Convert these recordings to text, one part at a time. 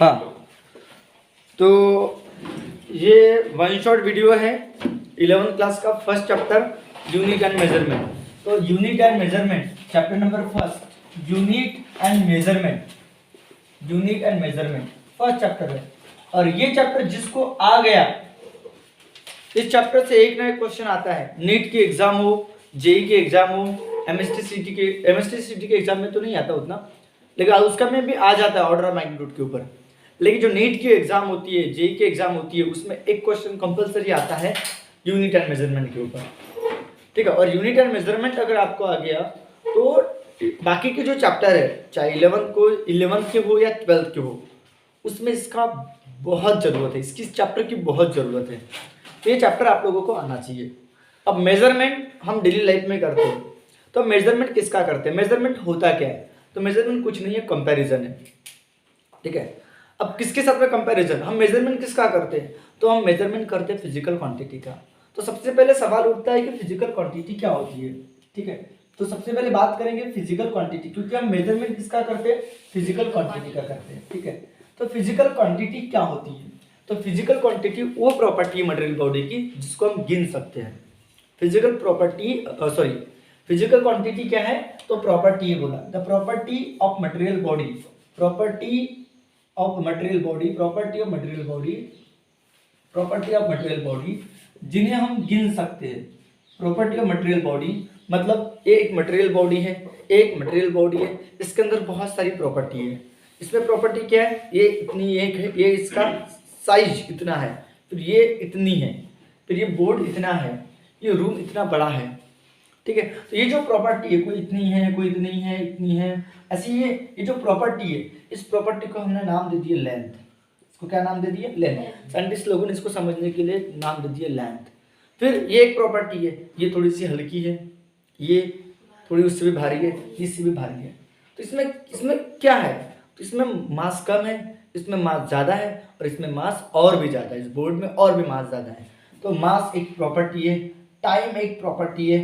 हाँ, तो ये वन शॉट वीडियो है 11th क्लास का first chapter unit and measurement. तो unit and measurement chapter number first, unit and measurement first chapter है। और ये चैप्टर जिसको आ गया, इस चैप्टर से एक ना एक क्वेश्चन आता है। नीट की एग्जाम हो, जेई की एग्जाम हो, एमएसटी सीटी के एग्जाम में तो नहीं आता उतना, लेकिन उसका में भी आ जाता है ऑर्डर ऑफ मैग्नीट्यूड के ऊपर। लेकिन जो नीट की एग्जाम होती है, जेई की एग्जाम होती है, उसमें एक क्वेश्चन कंपलसरी आता है यूनिट एंड मेजरमेंट के ऊपर, ठीक है। और यूनिट एंड मेजरमेंट अगर आपको आ गया तो बाकी के जो चैप्टर है, चाहे 11th के हो या 12th के हो, उसमें इसका बहुत ज़रूरत है, इसकी चैप्टर की बहुत ज़रूरत है। तो ये चैप्टर आप लोगों को आना चाहिए। अब मेजरमेंट हम डेली लाइफ में करते हैं, तो मेजरमेंट किसका करते हैं, मेजरमेंट होता क्या है? तो मेजरमेंट कुछ नहीं है, कंपैरिजन है, ठीक है। अब किसके साथ में कंपैरिजन? हम मेजरमेंट किसका करते हैं? तो हम मेजरमेंट करते हैं फिजिकल क्वांटिटी का। तो सबसे पहले सवाल उठता है कि फिजिकल क्वांटिटी क्या होती है, ठीक है। तो सबसे पहले बात करेंगे फिजिकल क्वांटिटी, क्योंकि हम मेजरमेंट किसका करते हैं? फिजिकल क्वांटिटी का करते हैं, ठीक है। तो फिजिकल क्वांटिटी क्या होती है? तो फिजिकल क्वांटिटी वो प्रॉपर्टी है मटेरियल बॉडी की जिसको हम गिन सकते हैं। फिजिकल क्वांटिटी क्या है? तो प्रॉपर्टी है, बोला the property of material body, property of material body जिन्हें हम गिन सकते हैं। प्रॉपर्टी ऑफ मटेरियल बॉडी मतलब ये एक मटेरियल बॉडी है, इसके अंदर बहुत सारी प्रॉपर्टी है। इसमें प्रॉपर्टी क्या है? ये इतनी एक है, ये इसका साइज इतना है, फिर ये इतनी है, फिर ये बोर्ड इतना है, ये रूम इतना बड़ा है, ठीक है। तो ये जो प्रॉपर्टी है, कोई इतनी है, कोई इतनी है, ऐसी ये जो प्रॉपर्टी है, इस प्रॉपर्टी को हमने नाम दे दिया लेंथ। इसको क्या नाम दे दिया? लेंथ। साइंटिस्ट लोगों ने इसको समझने के लिए नाम दे दिया लेंथ। फिर ये एक प्रॉपर्टी है, ये थोड़ी सी हल्की है, ये थोड़ी उससे भी भारी है, इससे भी भारी है। तो इसमें क्या है? तो इसमें मास कम है, इसमें मास ज़्यादा है, और इसमें मास और भी ज़्यादा है, इस बोर्ड में और भी मास ज़्यादा है। तो मास एक प्रॉपर्टी है, टाइम एक प्रॉपर्टी है,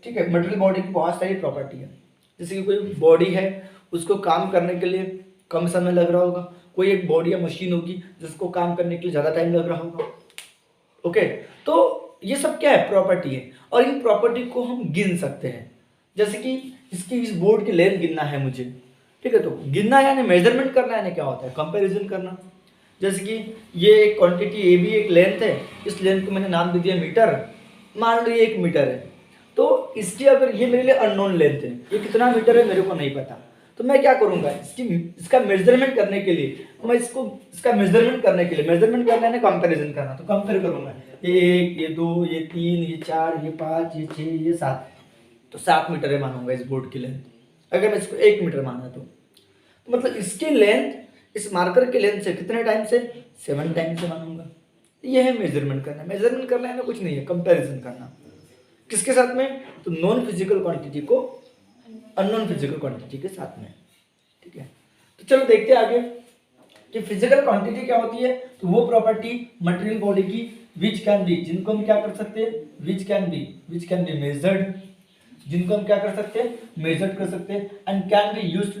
ठीक है। मटेरियल बॉडी की बहुत सारी प्रॉपर्टी है। जैसे कि कोई बॉडी है, उसको काम करने के लिए कम समय लग रहा होगा, कोई एक बॉडी या मशीन होगी जिसको काम करने के लिए ज़्यादा टाइम लग रहा होगा, ओके। तो ये सब क्या है? प्रॉपर्टी है, और इन प्रॉपर्टी को हम गिन सकते हैं। जैसे कि इस बोर्ड की लेंथ गिनना है मुझे, ठीक है। तो गिनना यानी मेजरमेंट करना यानी क्या होता है? कंपैरिजन करना। जैसे कि ये एक क्वांटिटी, ये भी एक लेंथ है, इस लेंथ को मैंने नाम दे दिया मीटर, मान लो ये 1 मीटर है। तो इसकी अगर ये मेरे लिए अननोन लेंथ है, ये कितना मीटर है मेरे को नहीं पता, तो मैं क्या करूंगा? इसका मेजरमेंट करने के लिए मैं मेजरमेंट करना है ना, कंपैरिजन करना। तो कंपेयर करूंगा, ये 1, ये 2, ये 3, ये 4, ये 5, ये 6, ये 7, तो 7 मीटर है मानूंगा इस बोर्ड की लेंथ। अगर मैं इसको 1 मीटर माना तो मतलब इसकी लेंथ इस मार्कर के लेंथ से कितने टाइम से? 7 टाइम से मानूंगा। ये है मेजरमेंट करना। मेजरमेंट करना है ना, कुछ नहीं है, कंपैरिजन करना। किसके साथ में? तो नॉन फिजिकल क्वांटिटी को अननोन फिजिकल क्वांटिटी के साथ में, ठीक है। तो चलो देखते हैं आगे कि फिजिकल क्वांटिटी क्या होती है। तो वो प्रॉपर्टी मटेरियल बॉडी की विच कैन बी, जिनको हम क्या कर सकते हैं? विच कैन बी मेजर्ड, जिनको हम क्या कर सकते हैं? मेजर कर सकते हैं। And can be used to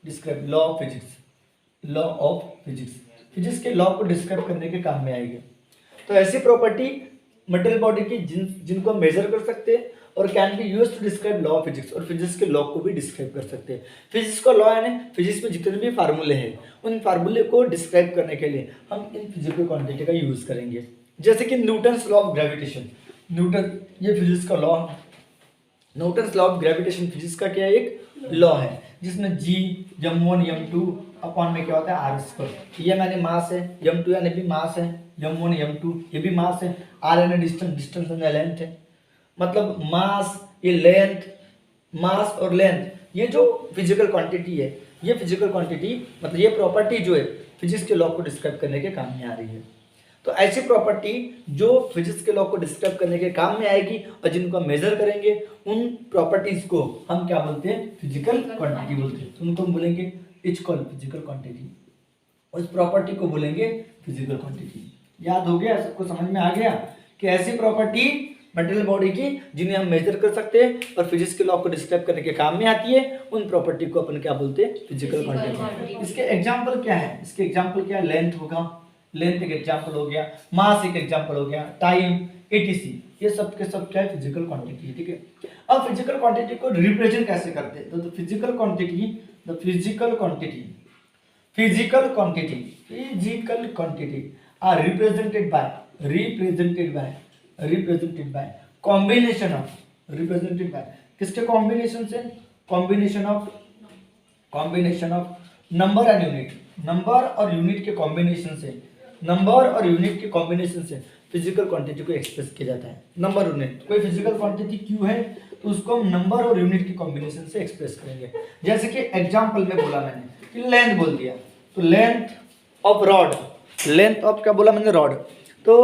describe law of physics के लॉ को डिस्क्राइब करने के काम में आएगी। तो ऐसी प्रॉपर्टी मटेरियल बॉडी की जिनको हम मेजर कर सकते हैं, और can be used to describe law of physics, और फिजिक्स के लॉ को भी डिस्क्राइब कर सकते हैं। फिजिक्स का लॉ यानी फिजिक्स में जितने भी फार्मूले हैं, उन फार्मूले को डिस्क्राइब करने के लिए हम इन फिजिकल क्वांटिटी का यूज करेंगे। जैसे कि न्यूटन्स लॉ ऑफ ग्रेविटेशन, ये फिजिक्स का law, Newton's law of gravitation physics का क्या एक लॉ है, जिसमें g m1 m2 अपॉन में क्या होता है? r²। ये मैंने मास है, m2 यानी भी मास है, m1 m2 ये भी मास है, r यानी डिस्टेंस यानी लेंथ है। मतलब मास, ये लेंथ, मास और लेंथ, ये जो फिजिकल क्वांटिटी है, ये फिजिकल क्वांटिटी मतलब ये प्रॉपर्टी जो है फिजिक्स के लॉ को डिस्क्राइब करने के काम में आ रही है। तो ऐसी प्रॉपर्टी जो फिजिक्स के लॉ को डिस्क्राइब करने के काम में आएगी और जिनको हम मेजर करेंगे, उन प्रॉपर्टीज को हम क्या बोलते हैं? फिजिकल क्वांटिटी बोलते हैं। तो उनको हम बोलेंगे इच कॉल्ड फिजिकल क्वांटिटी, उस प्रॉपर्टी को बोलेंगे फिजिकल क्वांटिटी। याद हो गया? सबको समझ में आ गया कि ऐसी प्रॉपर्टी मटेरियल बॉडी की जिन्हें हम मेजर कर सकते हैं और फिजिक्स के लॉ को डिस्क्राइब करने के काम में आती है, उन प्रॉपर्टी को अपन क्या बोलते हैं, फिजिकल क्वांटिटी। इसके एग्जांपल क्या है, इसके एग्जांपल क्या है, लेंथ होगा, लेंथ एक एग्जांपल हो गया, मास एक एग्जांपल हो गया, टाइम, एटीसी, ये सब के सब क्या है, फिजिकल क्वांटिटी है। ठीक है, अब फिजिकल क्वांटिटी को रिप्रेजेंट कैसे करते हैं, तो physical quantity are represented by combination of, represented by किसके कॉम्बिनेशन से, combination of number and unit, number और यूनिट के कॉम्बिनेशन से, नंबर और यूनिट के कॉम्बिनेशन से फिजिकल क्वांटिटी को एक्सप्रेस किया जाता है। नंबर यूनिट, कोई फिजिकल क्वांटिटी क्यू है तो उसको हम नंबर और यूनिट के कॉम्बिनेशन से एक्सप्रेस करेंगे। जैसे कि एग्जांपल में बोला मैंने कि लेंथ बोल दिया, तो length of rod, length of क्या बोला मैंने, रॉड, तो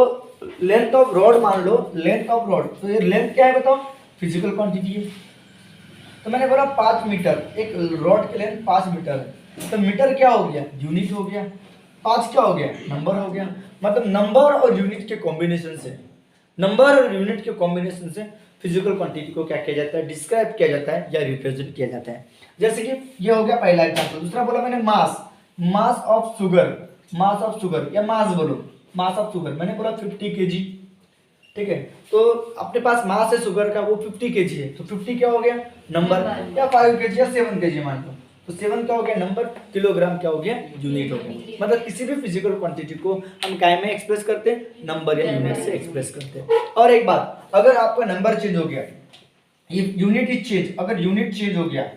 लेंथ ऑफ रॉड मान लो, लेंथ ऑफ रॉड, तो ये लेंथ क्या है बताओ, फिजिकल क्वांटिटी है। तो मैंने बोला 5 मीटर, एक रॉड की लेंथ 5 मीटर है, तो मीटर क्या हो गया, यूनिट हो गया, 5 क्या हो गया, नंबर हो गया। मतलब नंबर और यूनिट के कॉम्बिनेशन से, नंबर और यूनिट के कॉम्बिनेशन से फिजिकल क्वांटिटी को क्या किया जाता है, डिस्क्राइब किया जाता है या रिप्रेजेंट किया जाता है। जैसे कि ये हो गया पहला एग्जांपल। दूसरा बोला मैंने mass, mass of sugar, mass of sugar या मास बोलो, मास ऑफ शुगर मैंने बोला 50 केजी। ठीक है, तो अपने पास मास है शुगर का, वो 50 केजी है, तो 50 क्या हो गया, नंबर, या 5 केजी या 7 केजी मान लो, तो 7 क्या हो गया, नंबर, किलोग्राम क्या हो गया, यूनिट हो गया। मतलब किसी भी फिजिकल क्वांटिटी को हम काय में एक्सप्रेस करते हैं, नंबर या यूनिट से एक्सप्रेस करते हैं। और एक बात, अगर आपका नंबर चेंज हो गया, इफ यूनिट इज चेंज, अगर यूनिट चेंज हो गया,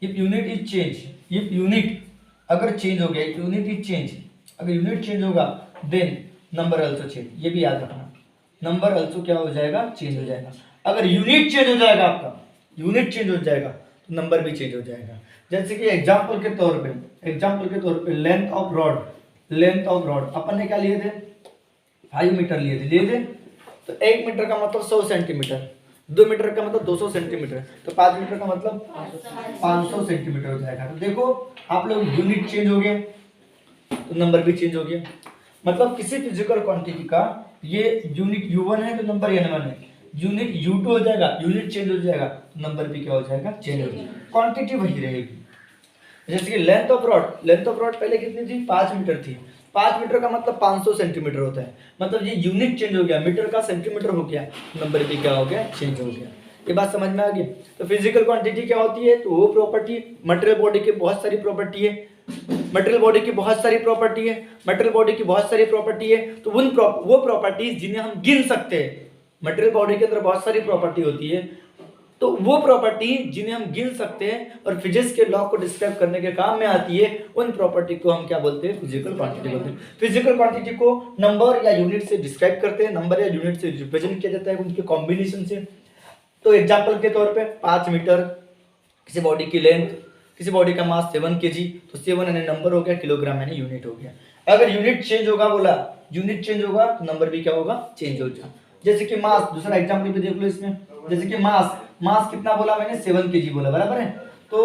if unit is change, if unit अगर चेंज हो गया, इफ यूनिट इज चेंज, अगर यूनिट चेंज होगा देन नंबर आल्सो चेंज, ये भी याद रखना, नंबर आल्सो क्या हो जाएगा, चेंज हो जाएगा। अगर यूनिट चेंज हो जाएगा, आपका यूनिट चेंज हो जाएगा तो नंबर भी चेंज हो जाएगा। जैसे कि एग्जांपल के तौर पे length of rod, length of rod अपन ने क्या लिए थे, 5 मीटर लिए थे, तो 1 मीटर का मतलब 100 सेंटीमीटर, 2 मीटर का मतलब 200 सेंटीमीटर, तो 5 मीटर का मतलब 500 सेंटीमीटर हो जाएगा। तो देखो आप लोग, यूनिट चेंज हो गया तो नंबर भी चेंज हो गया। मतलब किसी फिजिकल क्वांटिटी का ये यूनिट U1 है तो नंबर N1 है, यूनिट U2 हो जाएगा, यूनिट चेंज हो जाएगा तो नंबर भी क्या हो जाएगा, चेंज हो जाएगा, क्वांटिटी वही रहेगी। जैसे कि length of rod, length of rod पहले कितनी थी, 5 मीटर थी, 5 मीटर का मतलब 500 सेंटीमीटर होता है, मतलब ये यूनिट चेंज हो गया, मीटर का सेंटीमीटर हो गया, नंबर भी क्या हो गया, चेंज हो गया। ये बात समझ में आ गई। तो फिजिकल क्वांटिटी क्या होती है, तो वो प्रॉपर्टी, मटेरियल बॉडी की बहुत सारी प्रॉपर्टी है, मटेरियल बॉडी की बहुत सारी प्रॉपर्टी है, मटेरियल बॉडी की बहुत सारी प्रॉपर्टी है, तो वो प्रॉपर्टीज जिन्हें हम गिन सकते हैं, मटेरियल बॉडी के अंदर बहुत सारी प्रॉपर्टी होती है, तो वो प्रॉपर्टी जिन्हें हम गिन सकते हैं और फिजिक्स के लॉ को डिस्क्राइब करने के काम में आती है, उन प्रॉपर्टी को हम क्या बोलते हैं, फिजिकल क्वांटिटी बोलते हैं। फिजिकल क्वांटिटी को नंबर या यूनिट से डिस्क्राइब करते हैं, नंबर या यूनिट से रिप्रेजेंट किया जाता है उनके कॉम्बिनेशन से। तो एग्जाम्पल के तौर पे 5 मीटर किसी बॉडी की लेंथ, किसी बॉडी का मास 7 केजी, तो 7 यानी नंबर हो गया, किलोग्राम यानी यूनिट हो गया। अगर यूनिट चेंज होगा, बोला यूनिट चेंज होगा तो नंबर भी क्या होगा, चेंज हो जाएगा। जैसे कि मास, दूसरा एग्जांपल भी देख लो इसमें, जैसे कि मास, मास कितना बोला मैंने, 7 केजी बोला, बराबर है, तो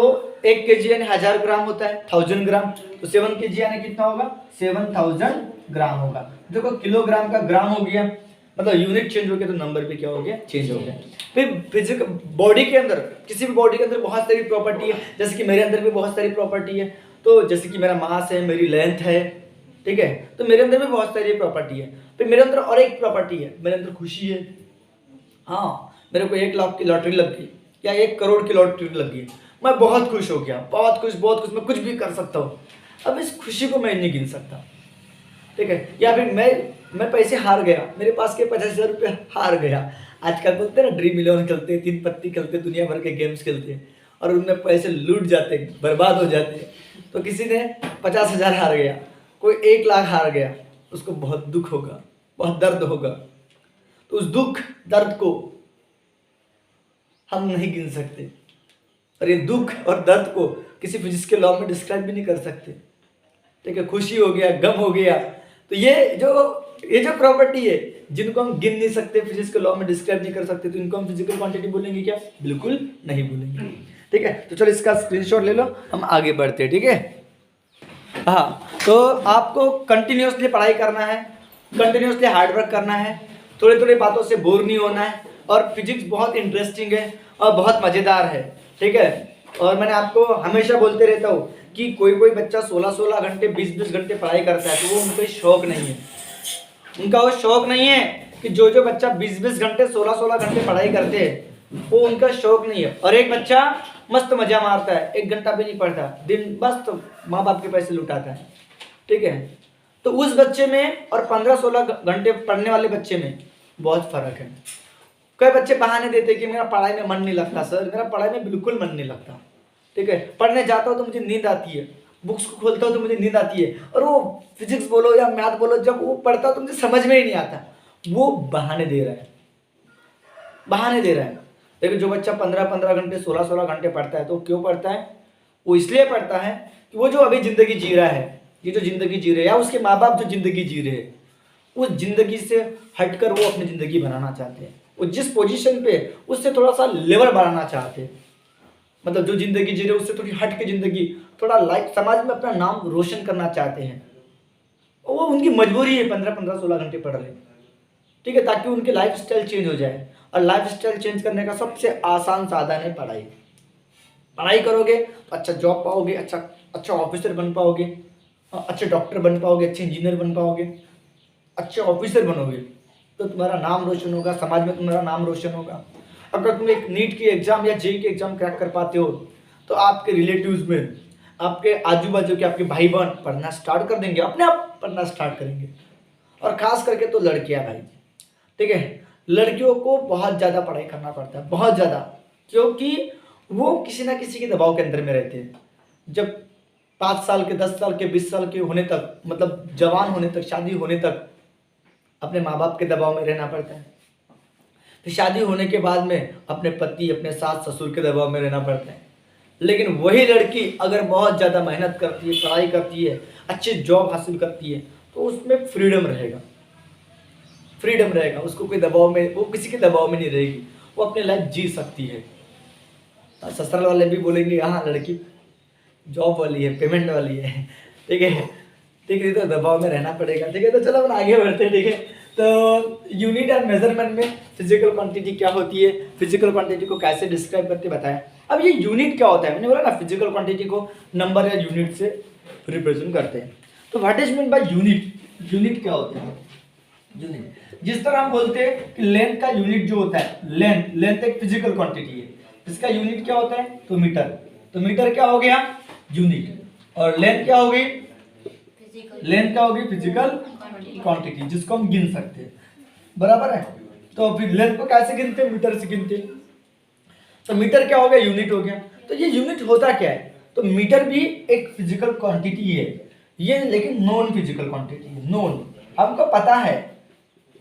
1 केजी यानी 1000 ग्राम होता है, 1000 ग्राम, तो 7 केजी यानी कितना होगा, 7000 ग्राम होगा। देखो किलोग्राम का ग्राम हो गया, मतलब यूनिट चेंज हो गया तो नंबर भी क्या हो गया, चेंज हो गया। फिर फिजिकल बॉडी के अंदर, किसी भी बॉडी के अंदर बहुत सारी प्रॉपर्टी है, जैसे कि मेरे अंदर भी बहुत सारी प्रॉपर्टी है, तो जैसे कि मेरा मास है, मेरी लेंथ है, ठीक है, तो मेरे अंदर भी बहुत सारी प्रॉपर्टी है। फिर मेरे अंदर और एक प्रॉपर्टी है, मेरे अंदर खुशी है। हाँ, मेरे को 1 लाख की लॉटरी लग गई या 1 करोड़ की लॉटरी लग गई, मैं बहुत खुश हो गया, बहुत खुश, मैं कुछ भी कर सकता हूँ। अब इस खुशी को मैं नहीं गिन सकता, ठीक है। या फिर मैं पैसे हार गया, मेरे पास के 50,000 रुपये हार गया। आजकल बोलते हैं ना, ड्रीम 11 खेलते हैं, 3 पत्ती खेलते हैं, दुनिया भर के गेम्स खेलते हैं और उनमें पैसे लूट जाते हैं, बर्बाद हो जाते हैं। तो किसी ने 50,000 हार गया, कोई 1 लाख हार गया, उसको बहुत दुख होगा, बहुत दर्द होगा। तो उस दुख दर्द को हम नहीं गिन सकते, और ये दुख और दर्द को किसी फिजिक्स के लॉ में डिस्क्राइब भी नहीं कर सकते, ठीक है। खुशी हो गया, गम हो गया, तो ये जो प्रॉपर्टी है जिनको हम गिन नहीं सकते, फिजिक्स के लॉ में डिस्क्राइब नहीं कर सकते, तो इनको हम फिजिकल क्वांटिटी बोलेंगे क्या, बिल्कुल नहीं बोलेंगे, ठीक है। तो चलो इसका स्क्रीनशॉट ले लो, हम आगे बढ़ते हैं, ठीक है। हाँ, तो आपको कंटिन्यूसली पढ़ाई करना है, कंटिन्यूसली हार्डवर्क करना है, थोड़ी थोड़ी बातों से बोर नहीं होना है, और फिजिक्स बहुत इंटरेस्टिंग है और बहुत मज़ेदार है, ठीक है। और मैंने आपको हमेशा बोलते रहता हूँ कि कोई कोई बच्चा 16-16 घंटे 20-20 घंटे पढ़ाई करता है तो वो उनको शौक नहीं है, उनका वो शौक नहीं है कि जो जो बच्चा 20-20 घंटे 16-16 घंटे पढ़ाई करते हैं वो उनका शौक नहीं है। और एक बच्चा मस्त मजा मारता है, 1 घंटा भी नहीं पढ़ता, दिन बस तो माँ बाप के पैसे लुटाता है, ठीक है। तो उस बच्चे में और 15-16 घंटे पढ़ने वाले बच्चे में बहुत फर्क है। कई बच्चे बहाने देते कि मेरा पढ़ाई में मन नहीं लगता सर, मेरा पढ़ाई में बिल्कुल मन नहीं लगता, ठीक है। पढ़ने जाता हूँ तो मुझे नींद आती है, बुक्स को खोलता हूँ तो मुझे नींद आती है, और वो फिजिक्स बोलो या मैथ बोलो जब वो पढ़ता हूँ तो मुझे समझ में ही नहीं आता। वो बहाने दे रहा है, बहाने दे रहा है। लेकिन जो बच्चा 15-15 घंटे 16-16 घंटे पढ़ता है तो क्यों पढ़ता है? वो इसलिए पढ़ता है कि वो जो अभी ज़िंदगी जी रहा है, ये जो ज़िंदगी जी रहे हैं या उसके माँ बाप जो ज़िंदगी जी रहे हैं, उस ज़िंदगी से हटकर वो अपनी ज़िंदगी बनाना चाहते हैं। वो जिस पोजीशन पे उससे थोड़ा सा लेवल बढ़ाना चाहते हैं, मतलब जो ज़िंदगी जी रहे उससे थोड़ी हट के ज़िंदगी, थोड़ा लाइफ समाज में अपना नाम रोशन करना चाहते हैं। और वो उनकी मजबूरी है 15-15-16 घंटे पढ़ ले, ठीक है, ताकि उनकी लाइफ स्टाइल चेंज हो जाए। और लाइफ स्टाइल चेंज करने का सबसे आसान साधन है पढ़ाई। पढ़ाई करोगे तो अच्छा जॉब पाओगे, अच्छा ऑफिसर बन पाओगे, अच्छे डॉक्टर बन पाओगे, अच्छे इंजीनियर बन पाओगे, अच्छे ऑफिसर बनोगे तो तुम्हारा नाम रोशन होगा, समाज में तुम्हारा नाम रोशन होगा। अगर तुम एक नीट की एग्जाम या जेईई की एग्जाम क्रैक कर पाते हो तो आपके रिलेटिव्स में, आपके आजू बाजू के आपके भाई बहन पढ़ना स्टार्ट कर देंगे, अपने आप पढ़ना स्टार्ट करेंगे। और खास करके तो लड़कियां भाई, ठीक है, लड़कियों को बहुत ज़्यादा पढ़ाई करना पड़ता है, बहुत ज़्यादा, क्योंकि वो किसी ना किसी के दबाव के अंदर में रहते हैं। जब 5 साल के, 10 साल के, 20 साल के होने तक, मतलब जवान होने तक, शादी होने तक अपने माँ बाप के दबाव में रहना पड़ता है। फिर शादी होने के बाद में अपने पति, अपने सास ससुर के दबाव में रहना पड़ता है। लेकिन वही लड़की अगर बहुत ज़्यादा मेहनत करती है, पढ़ाई करती है, अच्छी जॉब हासिल करती है तो उसमें फ्रीडम रहेगा, फ्रीडम रहेगा, उसको कोई दबाव में, वो किसी के दबाव में नहीं रहेगी, वो अपनी लाइफ जी सकती है। ससुराल वाले भी बोलेंगे हाँ लड़की जॉब वाली है, पेमेंट वाली है, ठीक है, ठीक है, तो दबाव में रहना पड़ेगा, ठीक है। तो चलो हम आगे बढ़ते हैं, ठीक है। तो यूनिट एंड मेजरमेंट में फिजिकल क्वांटिटी क्या होती है, फिजिकल क्वांटिटी को कैसे डिस्क्राइब करते बताएं। अब ये यूनिट क्या होता है, मैंने बोला ना फिजिकल क्वांटिटी को नंबर या यूनिट से रिप्रेजेंट करते हैं। तो what is mean by unit, unit क्या होता है? यूनिट जिस तरह हम बोलते हैं कि लेंथ का यूनिट जो होता है, लेंथ एक फिजिकल क्वांटिटी है, इसका यूनिट क्या होता है तो मीटर। तो मीटर क्या हो गया यूनिट, और लेंथ क्या हो गई, लेंथ क्या होगी फिजिकल क्वांटिटी जिसको हम गिन सकते हैं, बराबर है। तो फिर लेंथ को कैसे गिनते हैं, मीटर से गिनते हैं। तो मीटर क्या हो गया, यूनिट हो गया। तो ये यूनिट होता क्या है, तो मीटर भी एक फिजिकल क्वांटिटी है ये, लेकिन नॉन फिजिकल क्वांटिटी है। नॉन हमको पता है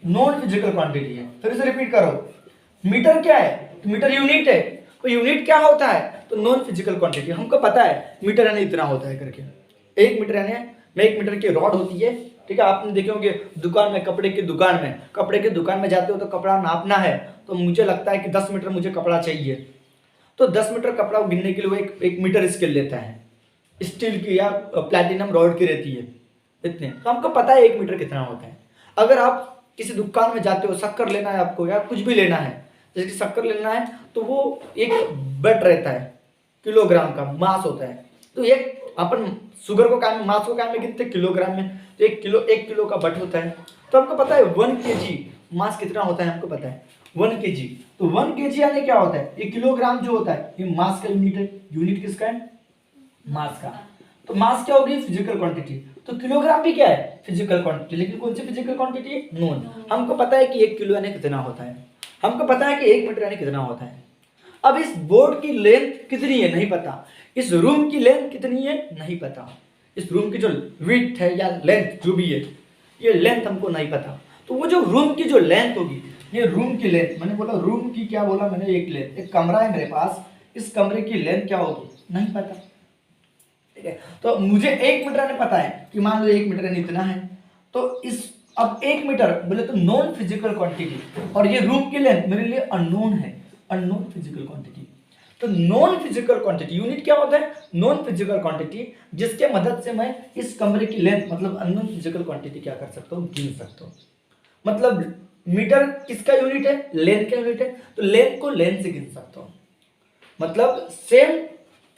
नॉन फिजिकल क्वांटिटी है। फिर से रिपीट करो, मीटर क्या है, तो मीटर यूनिट है। तो यूनिट क्या होता है, तो नॉन फिजिकल क्वांटिटी, हमको पता है मीटर यानी इतना होता है करके, 1 मीटर यानी में 1 मीटर की रॉड होती है, ठीक है। आपने देखे होंगे दुकान में, कपड़े की दुकान में जाते हो तो कपड़ा नापना है, तो मुझे लगता है कि 10 मीटर मुझे कपड़ा चाहिए, तो 10 मीटर कपड़ा गिनने के लिए वो एक मीटर स्केल लेता है, स्टील की या प्लैटिनम रॉड की रहती है इतने। तो हमको पता है 1 मीटर कितना होता है। अगर आप किसी दुकान में जाते हो, शक्कर लेना है आपको या कुछ भी लेना है, जैसे कि शक्कर लेना है तो वो एक बट रहता है, किलोग्राम का मास होता है। तो एक अपन शुगर को काम, मास को काम में गिनते किलोग्राम में, तो 1 किलो का बट होता है। तो हमको पता है 1 kg मास कितना होता है, हमको पता है 1 kg। तो 1 kg यानी क्या होता है, ये किलोग्राम जो होता है ये मास का यूनिट है। यूनिट किसका है, मास का। तो मास क्या होगी, फिजिकल क्वांटिटी। तो किलोग्राम भी क्या है, फिजिकल क्वांटिटी, लेकिन कौन सी फिजिकल क्वांटिटी, नॉन। हमको पता है कि 1 किलो यानी कितना होता है, हमको पता है कि 1 मीटर यानी कितना होता है। अब इस बोर्ड की लेंथ कितनी है नहीं पता, इस रूम की लेंथ कितनी है नहीं पता, इस रूम की जो विड्थ है या लेंथ जो भी है, ये लेंथ हमको नहीं पता। तो वो जो रूम की जो लेंथ होगी, ये रूम की लेंथ, मैंने बोला रूम की क्या बोला मैंने, एक लेंथ, एक कमरा है मेरे पास, इस कमरे की लेंथ क्या होगी नहीं पता, ठीक है। तो मुझे 1 मीटर यानी पता है कि मान लो 1 मीटर यानी इतना है। तो इस अब 1 मीटर बोले तो नॉन फिजिकल क्वांटिटी, और ये रूम की लेंथ मेरे लिए अननोन है, अननोन फिजिकल क्वांटिटी। तो नॉन फिजिकल क्वांटिटी, यूनिट क्या होता है, नॉन फिजिकल क्वांटिटी, जिसके मदद से मैं इस कमरे की लेंथ मतलब अननोन फिजिकल क्वांटिटी क्या कर सकता हूँ, गिन सकता हूँ। मतलब मीटर किसका यूनिट है? लेंथ का यूनिट है। तो लेंथ को लेंथ से गिन सकता हूँ, मतलब सेम,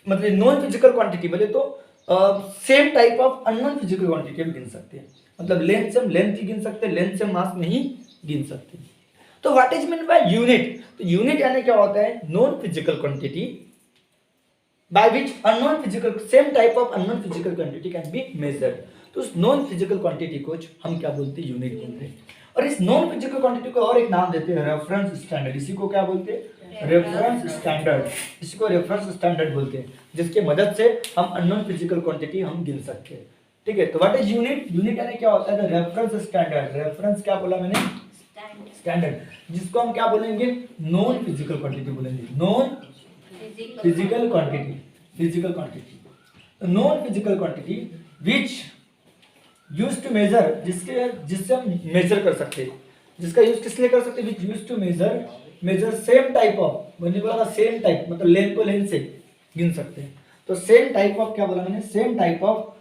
मतलब नॉन फिजिकल क्वांटिटी बोले तो same type of unknown physical quantity हम गिन सकते हैं। मतलब लेंथ से हम लेंथ ही गिन सकते हैं, लेंथ से मास नहीं गिन सकते। तो what is mean by unit? तो यूनिट यानी क्या होता है? Non physical quantity by which unknown physical same type of unknown physical quantity can be measured। तो उस नॉन फिजिकल क्वांटिटी को हम क्या बोलते हैं? यूनिट बोलते हैं। और इस नॉन फिजिकल क्वांटिटी को और एक नाम देते हैं रेफरेंस स्टैंडर्ड। इसी को क्या बोलते हैं? Reference standard. इसी को रेफरेंस स्टैंडर्ड बोलते हैं, जिसके मदद से हम अननोन फिजिकल क्वांटिटी हम गिन सकते हैं। ठीक है, तो व्हाट इज यूनिट? यूनिट यानी क्या होता है? Reference standard. रेफरेंस क्या बोला मैंने? स्टैंडर्ड, जिसको हम क्या बोलेंगे? नॉन फिजिकल क्वांटिटी बोलेंगे। Non physical quantity, physical quantity, non physical quantity which use to measure, जिससे हम मेजर कर सकते हैं। जिसका यूज किस लिए कर सकते हैं? Which use to measure same type of, मैंने बोला था सेम टाइप, मतलब लेंथ को लेंथ से गिन सकते हैं। तो सेम टाइप ऑफ क्या बोला मैंने? Same type of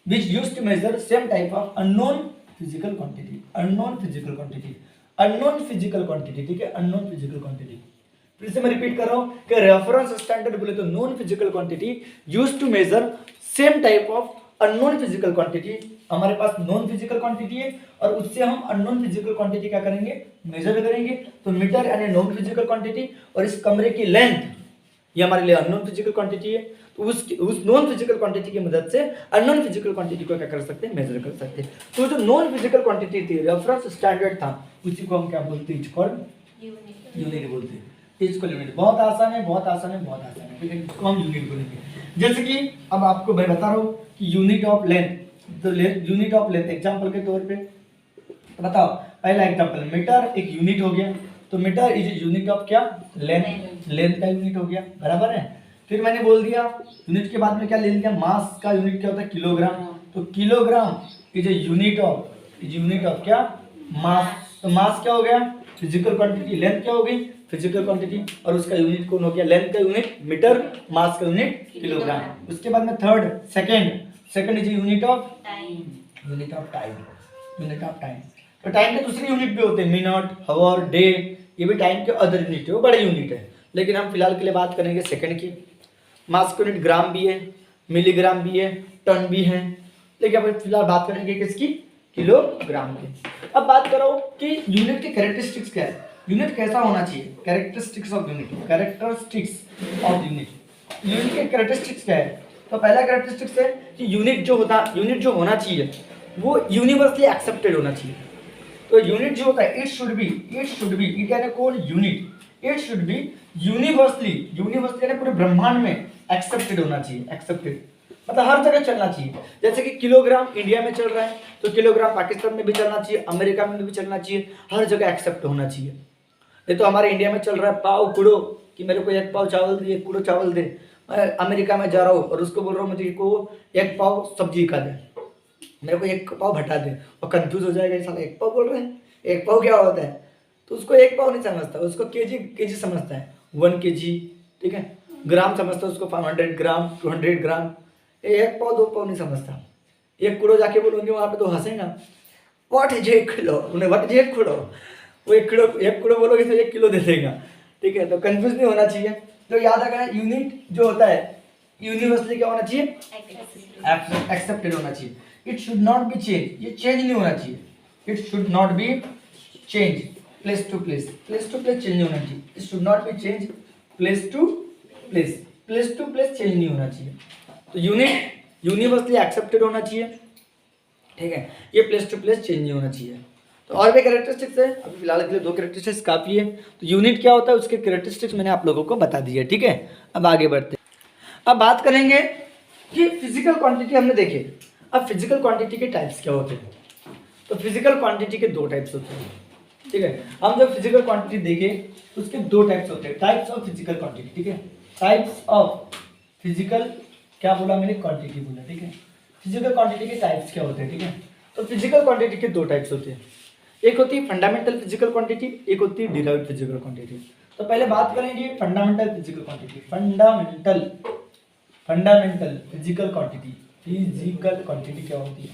which use to measure same type of unknown physical quantity. Unknown physical quantity, unknown physical quantity, ठीक है, अननोन फिजिकल क्वांटिटी। फिर से मैं रिपीट कर रहा हूं कि रेफरेंस स्टैंडर्ड बोले तो non physical quantity use to measure same type of unknown physical quantity. हमारे पास नॉन फिजिकल क्वांटिटी है और उससे हम अननोन फिजिकल क्वांटिटी क्या करेंगे? मेजर करेंगे। तो मीटर यानी नॉन फिजिकल क्वांटिटी, और इस कमरे की लेंथ ये हमारे लिए अननोन फिजिकल क्वांटिटी है। तो उस नॉन फिजिकल क्वांटिटी की मदद से अननोन फिजिकल क्वांटिटी को क्या कर सकते हैं? मेजर कर सकते हैं। तो जो नॉन फिजिकल क्वांटिटी थी, रेफरेंस स्टैंडर्ड था, उसी को हम क्या बोलते हैं? यूनिट बोलते हैं। इसको यूनिट, बहुत आसान है, बहुत आसान है, बहुत आसान है, ठीक है, इसको हम यूनिट बोलेंगे। जैसे कि अब आपको मैं बता रहा हूँ कि यूनिट ऑफ लेंथ, तो यूनिट ऑफ लेंथ एग्जांपल के तौर पे बताओ। पहला एग्जांपल, मीटर एक यूनिट हो गया। तो मीटर इज यूनिट ऑफ क्या? लेंथ। लेंथ का यूनिट हो गया, बराबर है। फिर मैंने बोल दिया यूनिट के बाद में क्या ले लिया? मास का यूनिट क्या होता है? किलोग्राम। तो किलोग्राम इज यूनिट ऑफ क्या? मास। तो मास क्या हो गया? Physical quantity. लेंथ क्या हो गई? Physical quantity. और उसका यूनिट कौन हो गया? लेंथ का यूनिट मीटर, मास का यूनिट किलोग्राम। उसके बाद में third, second is unit of time. Unit of time. तो टाइम के दूसरे यूनिट भी होते हैं, मिनट, हावर, डे, ये भी टाइम के अदर यूनिट है, वो बड़े यूनिट है। लेकिन हम फिलहाल के लिए बात करेंगे सेकंड की। मास का यूनिट ग्राम भी है, मिलीग्राम भी है, टन भी है, लेकिन अब फिलहाल बात करेंगे किसकी? किलोग्राम की। अब बात करो कि यूनिट की कैरेक्टरिस्टिक्स क्या है? यूनिट कैसा होना चाहिए? कैरेक्टरिस्टिक्स ऑफ यूनिट, यूनिट के कैरेक्टरिस्टिक्स क्या है? तो पहला कैरेक्टरिस्टिक्स है कि यूनिट जो होना चाहिए वो यूनिवर्सली एक्सेप्टेड होना चाहिए। तो यूनिट जो होता है, इट शुड बी, इट यानी कौन? Unit. It should be universally यानी पूरे ब्रह्मांड में एक्सेप्टेड होना चाहिए। एक्सेप्टेड मतलब हर जगह चलना चाहिए। जैसे कि किलोग्राम इंडिया में चल रहा है, तो किलोग्राम पाकिस्तान में भी चलना चाहिए, अमेरिका में भी चलना चाहिए, हर जगह एक्सेप्ट होना चाहिए। नहीं तो हमारे इंडिया में चल रहा है पाव कुड़ो, कि मेरे को एक पाव चावल दे, एक कुड़ो चावल दे। मैं अमेरिका में जा रहा हूँ और उसको बोल रहा हूँ मुझे को एक पाव सब्जी का दे, मेरे को एक पाव भटा दे, और कंफ्यूज हो जाएगा, साला एक पाव बोल रहे हैं, एक पाव क्या होता है? तो उसको एक पाव नहीं समझता, उसको केजी समझता है, 1 kg, ठीक है। ग्राम समझता है उसको, 500 ग्राम, 200 ग्राम। एक पाव 2 पाव नहीं समझता। एक किलो जाके बोलोगे वहाँ पे तो हंसेगा, व्हाट इज 1 किलो, उन्हें व्हाट इज 1 किलो, वो 1 किलो बोलोगे तो 1 किलो दे देगा, ठीक है। तो कंफ्यूज नहीं होना चाहिए। तो याद रखना, यूनिट जो होता है यूनिवर्सली क्या होना चाहिए? एक्सेप्टेड होना चाहिए। It should not be change, ये चेंज नहीं होना चाहिए। It should not be change place to place change नहीं होना चाहिए। It should not be change place to place change नहीं होना चाहिए। तो यूनिट यूनिवर्सली एक्सेप्टेड होना चाहिए, ठीक है। ये प्लेस टू प्लेस चेंज नहीं होना चाहिए। तो और भी कैरेक्टरिस्टिक्स है, अभी फिलहाल के लिए 2 कैरेक्टरिस्टिक्स काफ़ी है। तो यूनिट क्या होता है, उसके कैरेक्टरिस्टिक्स मैंने आप लोगों को बता दिया, ठीक है। अब आगे बढ़ते हैं। अब बात करेंगे कि फिजिकल क्वांटिटी हमने देखे। अब फिजिकल क्वांटिटी के टाइप्स क्या होते हैं? तो फिजिकल क्वांटिटी के 2 टाइप्स होते हैं, ठीक है। हम जब फिजिकल क्वांटिटी देखें उसके 2 टाइप्स होते हैं, टाइप्स ऑफ फिजिकल क्वांटिटी, ठीक है। टाइप्स ऑफ फिजिकल, क्या बोला मैंने? क्वांटिटी बोला, ठीक है। फिजिकल क्वांटिटी के टाइप्स क्या होते हैं, ठीक है। तो फिजिकल क्वांटिटी के 2 टाइप्स होते हैं, एक होती है फंडामेंटल फिजिकल क्वांटिटी, एक होती है डिराइव्ड फिजिकल क्वांटिटी। तो पहले बात करेंगे fundamental physical quantity. Fundamental physical quantity क्या होती है?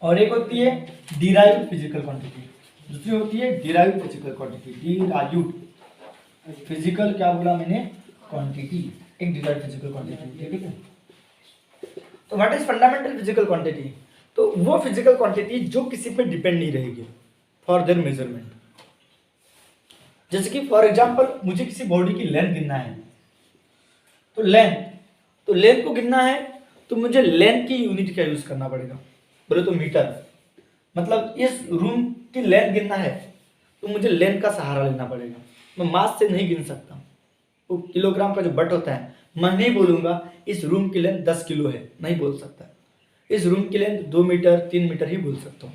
और एक होती है डिराइव्ड फिजिकल क्वांटिटी। दूसरी होती है derived physical quantity, derived physical क्या बोला मैंने, क्वांटिटी, एक डिराइव्ड फिजिकल क्वांटिटी, ठीक है। तो what is fundamental physical quantity, तो वो फिजिकल क्वांटिटी जो किसी पे डिपेंड नहीं रहेगी फॉर देयर मेजरमेंट। जैसे कि फॉर एग्जांपल मुझे किसी बॉडी की लेंथ गिनना है, तो लेंथ को गिनना है तो मुझे लेंथ की यूनिट क्या यूज करना पड़ेगा, बोले तो मीटर। मतलब इस रूम की लेंथ गिनना है तो मुझे लेंथ का सहारा लेना पड़ेगा, मैं मास से नहीं गिन सकता। वो किलोग्राम का जो बट होता है, मैं नहीं बोलूंगा इस रूम की लेंथ 10 किलो है, नहीं बोल सकता। इस रूम की लेंथ 2 मीटर 3 मीटर ही बोल सकता हूँ।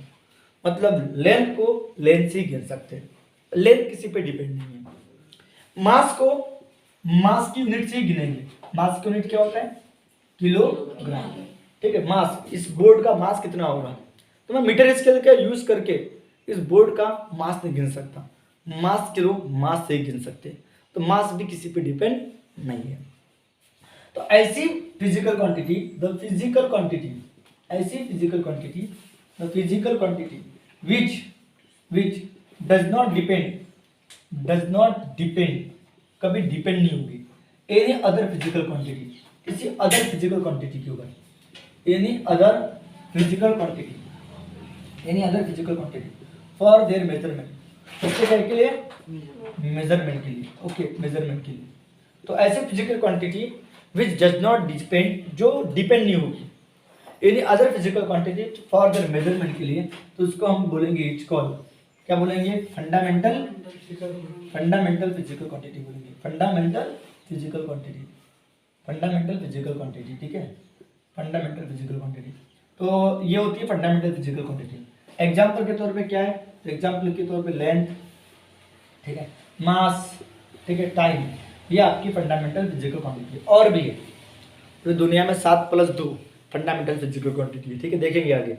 मतलब लेंथ को लेंथ से ही गिन सकते हैं, लेंथ किसी पे डिपेंड नहीं है। मास को मास की यूनिट से ही गिनेंगे, मास की यूनिट क्या होता है, किलोग्राम, ठीक है। मास, इस बोर्ड का मास कितना होगा, तो मैं मीटर स्केल का यूज करके इस बोर्ड का मास नहीं गिन सकता, मास किलो मास से ही गिन सकते हैं। तो मास भी किसी पे डिपेंड नहीं है। तो ऐसी physical quantity, the physical quantity, ऐसी physical quantity, the physical quantity which does not depend, कभी डिपेंड नहीं होगी एनी अदर फिजिकल क्वांटिटी, किसी अदर फिजिकल क्वांटिटी के ऊपर, any other physical quantity for their measurement, उसके क्या के लिए, मेजरमेंट के लिए, ओके, मेजरमेंट के लिए। तो ऐसे physical quantity which does not depend, जो डिपेंड नहीं होगी any other physical quantity for their measurement के लिए, तो उसको हम बोलेंगे इट्स कॉल्ड, क्या बोलेंगे, फंडामेंटल फिजिकल क्वांटिटी बोलेंगे, फंडामेंटल फिजिकल क्वांटिटी, ठीक है, फंडामेंटल फिजिकल क्वांटिटी। तो ये होती है फंडामेंटल फिजिकल क्वांटिटी। एग्जाम्पल के तौर पे क्या है, तो एग्जाम्पल के तौर पे लेंथ, ठीक है, मास, ठीक है, टाइम, ये आपकी फंडामेंटल फिजिकल क्वांटिटी। और भी है, तो दुनिया में 7+2 फंडामेंटल फिजिकल क्वांटिटी है, ठीक है, देखेंगे आगे,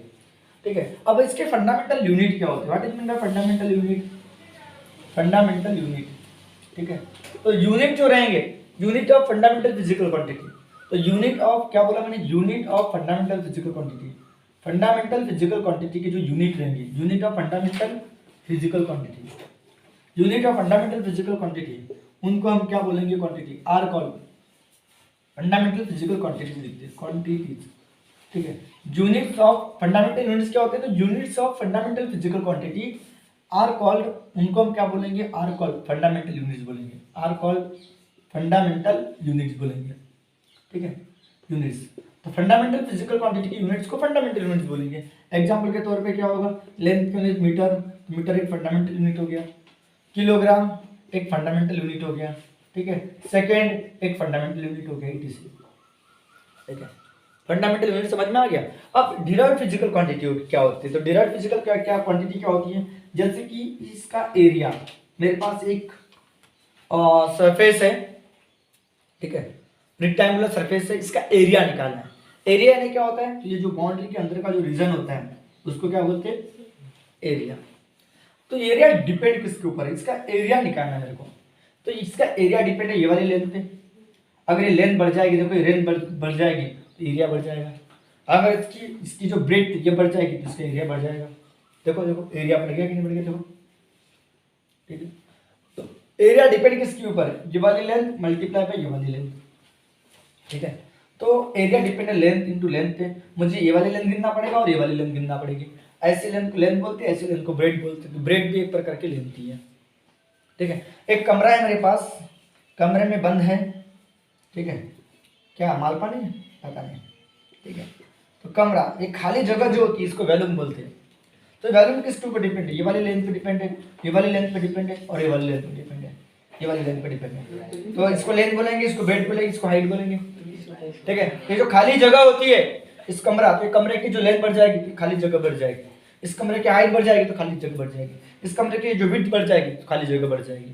ठीक है। अब इसके फंडामेंटल यूनिट क्या होते हैं, what is mean by fundamental unit, ठीक है। तो यूनिट जो रहेंगे, unit of fundamental physical quantity, तो यूनिट ऑफ क्या बोला मैंने, unit of fundamental physical quantity, fundamental physical quantity के जो यूनिट रहेंगे, unit of fundamental physical quantity, उनको हम क्या बोलेंगे, quantity, are called fundamental physical quantities लिखते हैं, क्वांटिटीज, ठीक है। यूनिट्स ऑफ फंडामेंटल यूनिट्स क्या होते हैं, तो units of fundamental physical quantity are called, उनको हम क्या बोलेंगे, आर कॉल्ड फंडामेंटल यूनिट्स बोलेंगे, आर कॉल्ड फंडामेंटल यूनिट्स बोलेंगे, ठीक है, यूनिट्स। तो फंडामेंटल फिजिकल क्वांटिटी की यूनिट्स को फंडामेंटल यूनिट्स बोलेंगे। एग्जांपल के तौर पे क्या होगा, लेंथ की यूनिट मीटर, मीटर एक फंडामेंटल यूनिट हो गया, किलोग्राम एक फंडामेंटल यूनिट हो गया, ठीक है, सेकेंड एक फंडामेंटल यूनिट हो गया, etc, ठीक है। फंडामेंटल यूनिट समझ में आ गया। अब डिराइव्ड फिजिकल क्वांटिटी क्या होती है, तो डिराइव्ड फिजिकल क्या क्वांटिटी क्या होती है, जैसे कि इसका एरिया, मेरे पास एक सरफेस है, ठीक है, रेक्टेंगुलर सरफेस है, इसका एरिया निकालना है। एरिया यानी क्या होता है, तो ये जो बाउंड्री के अंदर का जो रीजन होता है उसको क्या बोलते हैं, एरिया। तो एरिया डिपेंड किसके ऊपर है, इसका एरिया निकालना है मेरे को, तो इसका एरिया डिपेंड है ये वाली लेंथ पे। अगर ये लेंथ बढ़ जाएगी, देखो ये लेंथ बढ़ जाएगी तो एरिया बढ़ जाएगा। अगर इसकी जो ब्रेथ ये बढ़ जाएगी तो इसका एरिया बढ़ जाएगा। देखो एरिया बढ़ गया कि नहीं बढ़ गया, देखो, ठीक है। तो एरिया डिपेंड किसके ऊपर है, ये वाली लेंथ मल्टीप्लाई बाय ये वाली लेंथ, ठीक है। तो एरिया डिपेंड है लेंथ इनटू लेंथ है, मुझे ये वाली लेंथ गिनना पड़ेगा और ये वाली लेंथ गिनना पड़ेगी। ऐसी लेंथ को लेंथ बोलते हैं, ऐसी लेंथ को ब्रेड बोलते हैं। तो ब्रेड भी एक प्रकार की लेंथ ही है, ठीक है। एक कमरा है मेरे पास, कमरे में बंद है, ठीक है, क्या माल पानी है, पता नहीं, ठीक है। तो कमरा, एक खाली जगह जो होती है इसको वैल्यूम बोलते हैं। तो वैल्यूम किसके ऊपर डिपेंड है, ये वाली लेंथ पे डिपेंड है, ये वाली लेंथ पे डिपेंड है और ये वाली लेंथ पे डिपेंड है, ये वाली लेंथ पे डिपेंड है। तो इसको लेंथ बोलेंगे, इसको ब्रेड बोलेंगे, इसको हाइट बोलेंगे, ठीक है। ये जो खाली जगह होती है इस कमरा, तो कमरे की जो लेंथ बढ़ जाएगी तो खाली जगह बढ़ जाएगी, इस कमरे की हाइट बढ़ जाएगी तो खाली जगह बढ़ जाएगी, इस कमरे की जो विड्थ बढ़ जाएगी तो खाली जगह बढ़ जाएगी।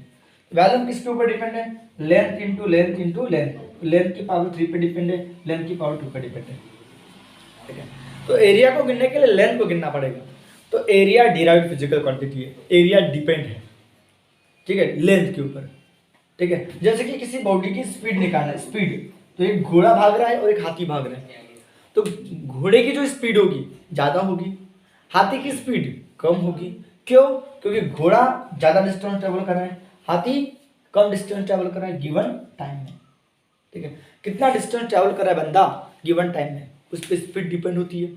वैल्यूम किसके ऊपर डिपेंड है, length into length into length, length की पावर 3 पे डिपेंड है, लेंथ की पावर 2 पे डिपेंड है, ठीक है। तो एरिया को गिनने के लिए लेंथ को गिनना पड़ेगा। तो एरिया डिराइव्ड फिजिकल क्वांटिटी है, एरिया डिपेंड है, ठीक है, लेंथ के ऊपर, ठीक है। जैसे कि किसी बॉडी की स्पीड निकालना है, स्पीड, तो एक घोड़ा भाग रहा है और एक हाथी भाग रहा है, तो घोड़े की जो स्पीड होगी ज़्यादा होगी, हाथी की स्पीड कम होगी, क्यों? क्योंकि घोड़ा ज़्यादा डिस्टेंस ट्रेवल कर रहा है, हाथी कम डिस्टेंस ट्रेवल कर रहा है गिवन टाइम में। ठीक है, कितना डिस्टेंस ट्रेवल कर रहा है बंदा गिवन टाइम में, उस पर स्पीड डिपेंड होती है।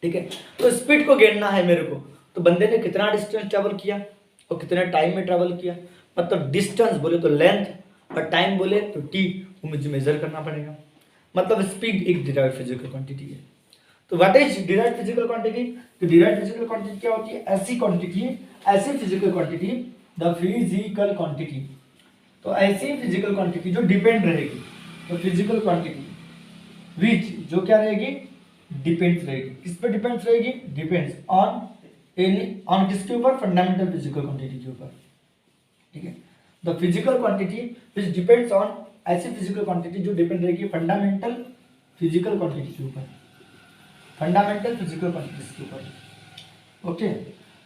ठीक है, तो स्पीड को गिनना है मेरे को, तो बंदे ने कितना डिस्टेंस ट्रेवल किया और कितने टाइम में ट्रेवल किया, मतलब डिस्टेंस बोले तो लेंथ और टाइम बोले तो टी, वो मुझे मेजर करना पड़ेगा। मतलब स्पीड एक डिराइव्ड फिजिकल क्वांटिटी है। तो what is derived physical quantity? तो डिराइव्ड फिजिकल क्वांटिटी क्या होती है? ऐसी क्वांटिटी, ऐसी physical quantity, the physical quantity, तो ऐसी फिजिकल क्वांटिटी जो डिपेंड रहेगी, तो फिजिकल क्वांटिटी विच जो क्या रहेगी? डिपेंड्स रहेगी। किस पे डिपेंड्स रहेगी? डिपेंड्स ऑन एनी, ऑन किसके ऊपर? फंडामेंटल फिजिकल क्वांटिटी के ऊपर। ठीक है, the physical quantity which depends on, ऐसी फिजिकल क्वांटिटी जो डिपेंड रहेगी फंडामेंटल फिजिकल क्वांटिटी के ऊपर, फंडामेंटल फिजिकल क्वांटिटीज के ऊपर। ओके,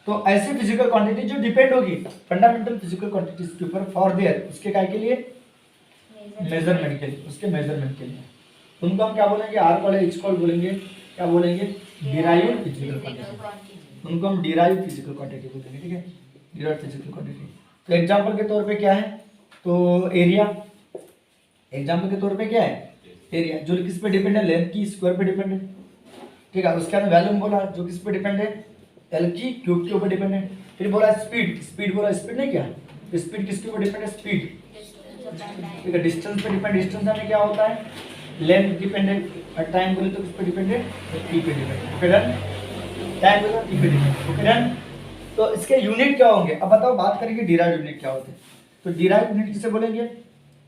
तो ऐसी फिजिकल क्वांटिटी जो डिपेंड होगी फंडामेंटल फिजिकल क्वांटिटीज के ऊपर फॉर देयर, उसके काय के लिए? मेजरमेंट के लिए, उसके मेजरमेंट के लिए। उनको हम क्या बोलेंगे? आर कॉल एच कॉल बोलेंगे, क्या बोलेंगे? Derived physical quantity. उनको हम डिराइव्ड फिजिकल क्वांटिटी बोलेंगे। ठीक है, डिराइव्ड फिजिकल क्वांटिटी। तो एग्जांपल के तौर पे क्या है? तो एरिया, एग्जांपल के तौर पे क्या है? एरिया, जो किस पे डिपेंड है? लेंथ की स्क्वायर पे डिपेंड है। ठीक है, उसके बाद वॉल्यूम बोला जो किस पे डिपेंड है? एल की क्यूब के ऊपर डिपेंड है। फिर बोला स्पीड, स्पीड बोला स्पीड नहीं क्या? स्पीड किसके ऊपर डिपेंड है? स्पीड। ठीक है, डिस्टेंस पे डिपेंड, डिस्टेंस हमें क्या होता है? लेंथ डिपेंड है। और टाइम बोले तो किस पे डिपेंड है? टी पे डिपेंड है। ओके डन, टाइम बोला टी पे डिपेंड। ओके डन, तो इसके यूनिट क्या होंगे? अब बताओ, बात करेंगे डिराइव्ड यूनिट क्या होते हैं। तो डिराइव्ड यूनिट किसे बोलेंगे?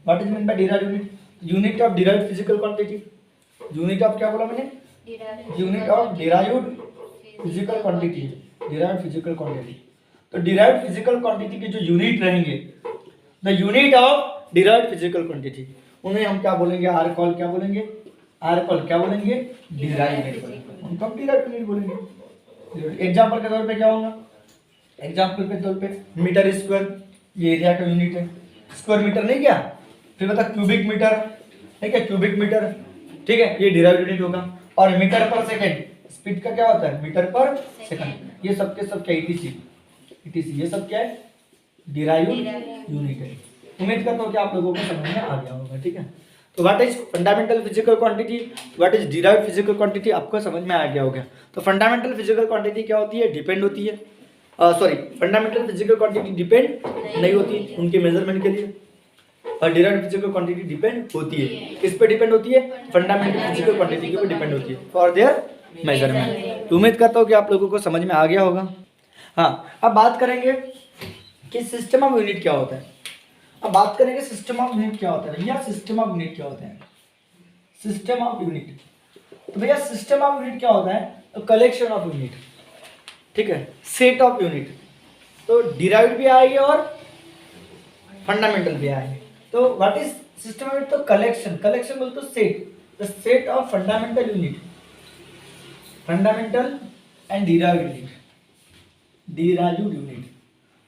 What is mean bye derived unit? Unit of derived physical quantity. Unit of क्या बोला मैंने? Unit of derived physical quantity, derived physical quantity. तो डिराइव्ड फिजिकल क्वांटिटी के जो यूनिट रहेंगे, the unit of derived physical quantity, उन्हें हम क्या बोलेंगे? आर कॉल क्या बोलेंगे? आर कॉल क्या बोलेंगे? Derived unit. उनको हम डिराइव्ड यूनिट बोलेंगे। एग्जांपल के तौर पे क्या होगा? एग्जांपल के तौर पे मीटर स्क्वायर, ये एरिया का यूनिट है। स्क्वायर मीटर नहीं क्या? फिर बता क्यूबिक मीटर, ठीक है, क्यूबिक मीटर। ठीक है, ये डिराइव्ड यूनिट होगा। और मीटर पर सेकंड, स्पीड का क्या होता है? Metre per second. ये सब के सब क्या? ईटीसी, ईटीसी, ये सब क्या है? डिराइव्ड यूनिट है। उम्मीद करता हूँ कि आप लोगों को समझ में आ गया होगा। ठीक है, तो what is fundamental physical quantity, what is derived physical quantity, आपको समझ में आ गया होगा। तो फंडामेंटल फिजिकल क्वांटिटी क्या होती है? डिपेंड होती है, sorry, fundamental physical quantity depend नहीं होती उनके मेजरमेंट के लिए, और डिराइव्ड फिजिकल क्वांटिटी डिपेंड होती है। किस पे डिपेंड होती है? फंडामेंटल फिजिकल क्वांटिटी के ऊपर डिपेंड होती है फॉर देयर मेजरमेंट। तो उम्मीद करता हूँ कि आप लोगों को समझ में आ गया होगा। हाँ, अब बात करेंगे कि सिस्टम ऑफ यूनिट क्या होता है। अब बात करेंगे सिस्टम ऑफ यूनिट क्या होता है। भैया सिस्टम ऑफ यूनिट क्या होता है? सिस्टम ऑफ यूनिट, तो भैया सिस्टम ऑफ यूनिट क्या होता है? तो कलेक्शन ऑफ यूनिट, ठीक है, सेट ऑफ यूनिट। तो डिराइव्ड भी आएगी और फंडामेंटल भी आएंगे। तो what is system of unit? तो कलेक्शन, कलेक्शन बोल तो set, the set of fundamental unit, fundamental and derived unit, derived unit,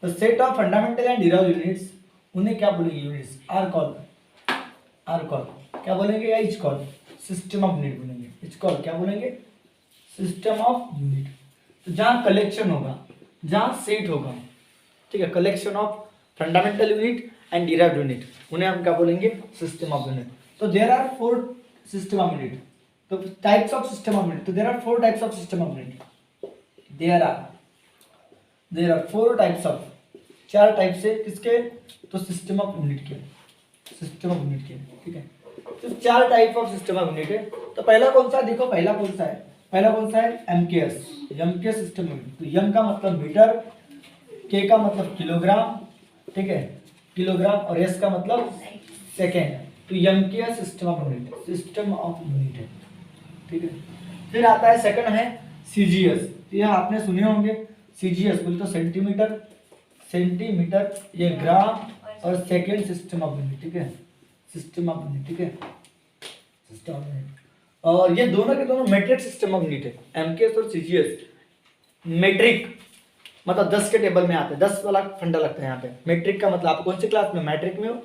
the set of fundamental and derived units, उन्हें क्या बोलेंगे? Units. Are call, are call क्या बोलेंगे? या each call system of unit बोलेंगे। Each call क्या बोलेंगे? System of unit. तो जहाँ कलेक्शन होगा, जहाँ सेट होगा, ठीक है, collection of fundamental unit and derived unit, उन्हें हम क्या बोलेंगे? System of unit. तो there are 4 system of unit. तो types of system of unit, तो there are 4 types of system of unit. There are 4 types of, 4 type से किसके? तो सिस्टम ऑफ यूनिट के, सिस्टम ऑफ यूनिट के, ठीक है। तो 4 type of system of unit है। तो पहला कौन सा है? देखो पहला कौन सा है? पहला कौन सा है? MKS, MKS system of unit. तो एम का मतलब मीटर, के का मतलब किलोग्राम, ठीक है, किलोग्राम, और एस का मतलब सेकेंड। तो MKS system of unit, system of unit है, ठीक है। फिर आता है सेकंड है सीजीएस। तो यह आपने सुने होंगे, सीजीएस बोल तो सेंटीमीटर, सेंटीमीटर, ये ग्राम, और सेकेंड सिस्टम ऑफ यूनिट, ठीक है, सिस्टम ऑफ यूनिट, ठीक है, सिस्टम ऑफ यूनिट। और ये दोनों के दोनों मेट्रिक सिस्टम ऑफ यूनिट है, एमकेएस और सीजीएस। मेट्रिक मतलब 10 के टेबल में आते हैं, 10 वाला फंडा लगता है यहाँ पे। मैट्रिक का मतलब आप कौन सी क्लास में? मैट्रिक में हो,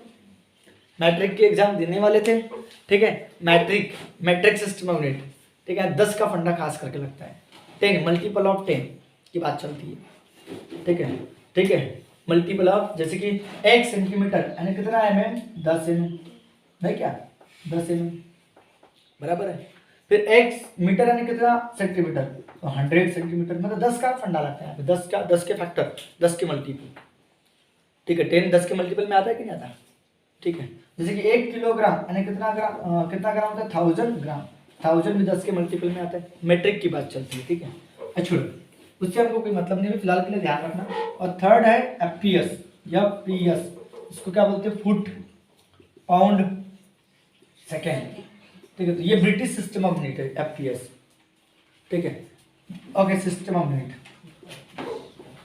मैट्रिक की एग्जाम देने वाले थे, ठीक है। Metric, metric system of unit, ठीक है, 10 का फंडा खास करके लगता है। 10 मल्टीपल ऑफ 10 की बात चलती है, ठीक है, ठीक है, मल्टीपल ऑफ जैसे कि 1 सेंटीमीटर यानी कितना mm, 10 mm है क्या, 10 mm बराबर है। फिर 1 मीटर यानी कितना सेंटीमीटर, तो 100 सेंटीमीटर, मतलब 10 का फंडा लगता है, 10 के फैक्टर, 10 के मल्टीपल, ठीक है। 10 10 के मल्टीपल में आता है कि नहीं आता, ठीक है। जैसे कि 1 किलोग्राम यानी कितना ग्राम, कितना ग्राम होता है, 1000 ग्राम, 1000 भी 10 के मल्टीपल में आता है, मेट्रिक की बात चलती है, ठीक है। अच्छा, उससे हमको कोई मतलब नहीं है, फिलहाल के लिए ध्यान रखना। और थर्ड है एफपीएस, एफपीएस इसको क्या बोलते हैं, फुट पाउंड सेकेंड, ठीक है। तो ये ब्रिटिश सिस्टम ऑफ यूनिट है एफपीएस, ठीक है। ओके, सिस्टम ऑफ यूनिट,